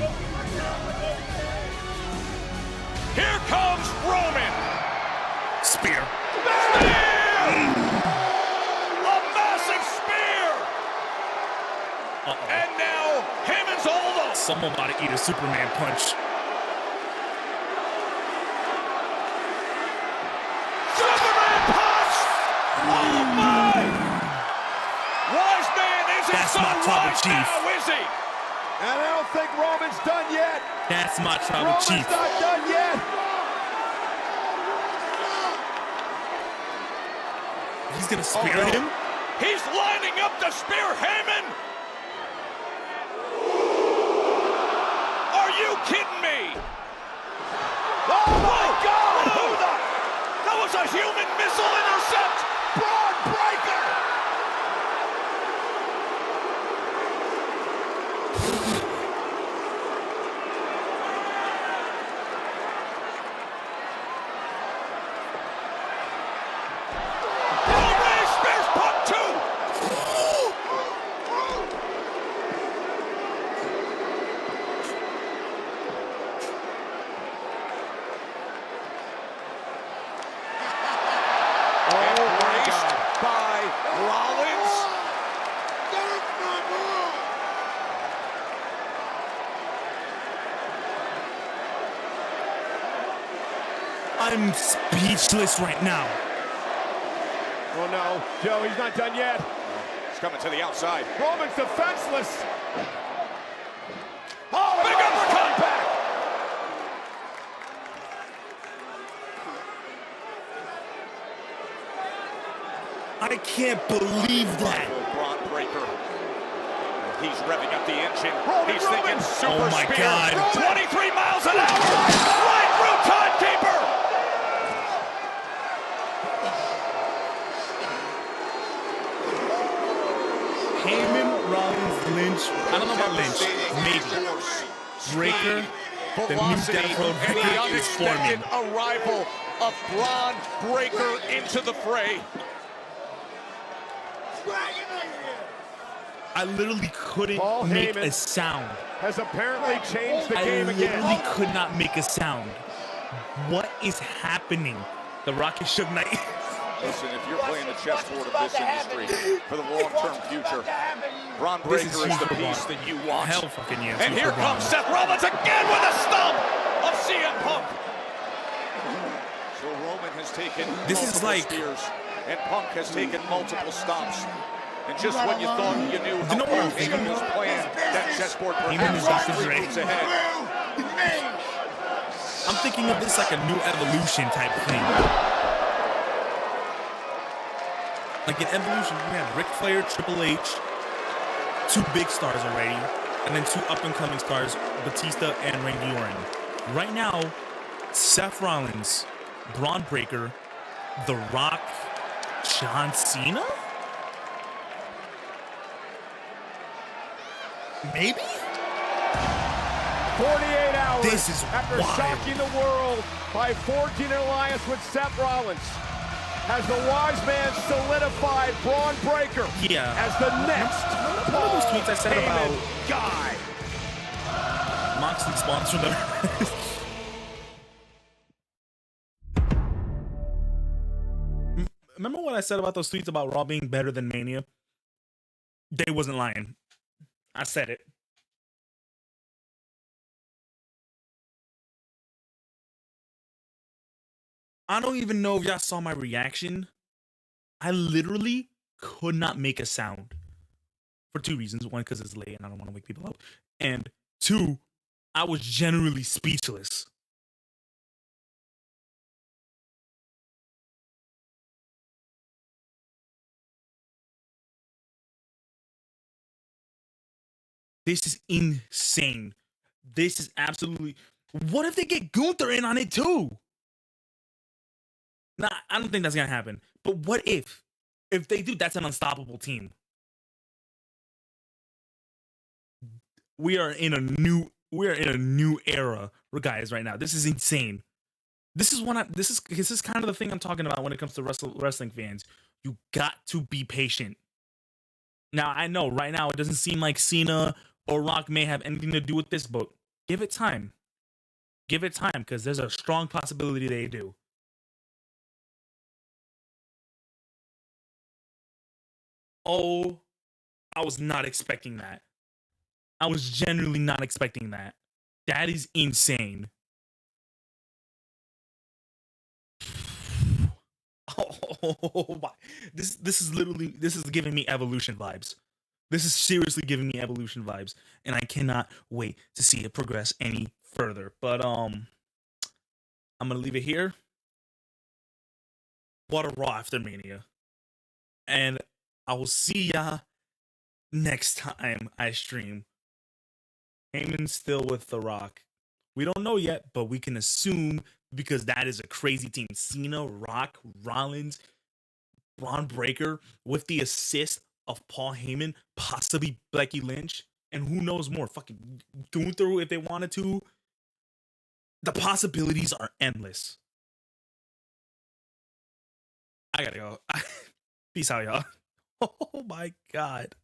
Here comes Roman. Spear. A massive spear. And now Heyman's all up. Someone about to eat a Superman punch. Superman punch. Oh my! Wise man isn't That's so my tribal wise chief. now, is he? And I don't think Roman's done yet. That's my tribal Roman's chief. not done yet. He's gonna spear him? He's lining up to spear Heyman. Are you kidding me? Oh my God! Who the? That was a human missile intercept. Braun Breaker! Roman spears Punk too. Embraced by Rollins. I'm speechless right now. Oh no, Joe, he's not done yet. He's coming to the outside. Roman's defenseless. Oh, big uppercut back. I can't believe that. Braun Breaker. He's revving up the engine. He's Roman. thinking super Oh my spear. God. 23 miles an hour. Right through timekeeper. Heyman, Rollins, Lynch. I don't know about Lynch. Maybe. Breaker. The new Death Row and the Breaker is forming. unexpected arrival of Braun Breaker into the fray. I literally couldn't Paul make Heyman a sound. has apparently changed the I game literally again. could not make a sound. What is happening? The Rocket Suge Knight. Listen, if you're playing the chessboard of this industry for the long-term future, Braun This Breaker is is the Super piece Braun. that you want. Hell fucking yeah. And Super here Braun. comes Seth Rollins again with a stomp of CM Punk. So Roman has taken This is multiple like- spears, and Punk has taken multiple stomps. And just when you thought you knew how know what I'm Heyman thinking? was playing that chessboard, Heyman is perhaps Dr. 3 Dre. moves ahead. I'm thinking of this like a new evolution type thing. Like in Evolution, we had Ric Flair, Triple H, 2 big stars already, and then 2 up-and-coming stars, Batista and Randy Orton. Right now, Seth Rollins, Braun Breaker, The Rock, John Cena? Maybe? 48 hours This is after wild. shocking the world by forging an alliance with Seth Rollins. Has the wise man solidified Braun Breaker Yeah. as the next One of those tweets I said Heyman about guy? Moxley sponsored them. Remember what I said about those tweets about Raw being better than Mania? They wasn't lying. I said it. I don't even know if y'all saw my reaction. I literally could not make a sound. For 2 reasons. 1, because it's late and I don't want to wake people up. And 2, I was generally speechless. This is insane. This is absolutely... What if they get Gunther in on it too? Nah, I don't think that's gonna happen. But what if? If they do, that's an unstoppable team. We are in a new era, guys, right now. This is insane. This is kind of the thing I'm talking about when it comes to wrestling fans. You got to be patient. Now, I know right now it doesn't seem like Cena or Rock may have anything to do with this, but give it time. Give it time, because there's a strong possibility they do. Oh, I was not expecting that. I was genuinely not expecting that. That is insane. Oh my. This is giving me Evolution vibes. This is seriously giving me Evolution vibes, and I cannot wait to see it progress any further. But I'm gonna leave it here. What a Raw after Mania. And I will see ya next time I stream. Heyman's still with The Rock. We don't know yet, but we can assume, because that is a crazy team. Cena, Rock, Rollins, Braun Breaker, with the assist of Paul Heyman, possibly Becky Lynch, and who knows more. Fucking Gunther if they wanted to. The possibilities are endless. I gotta go. Peace out, y'all. Oh my God.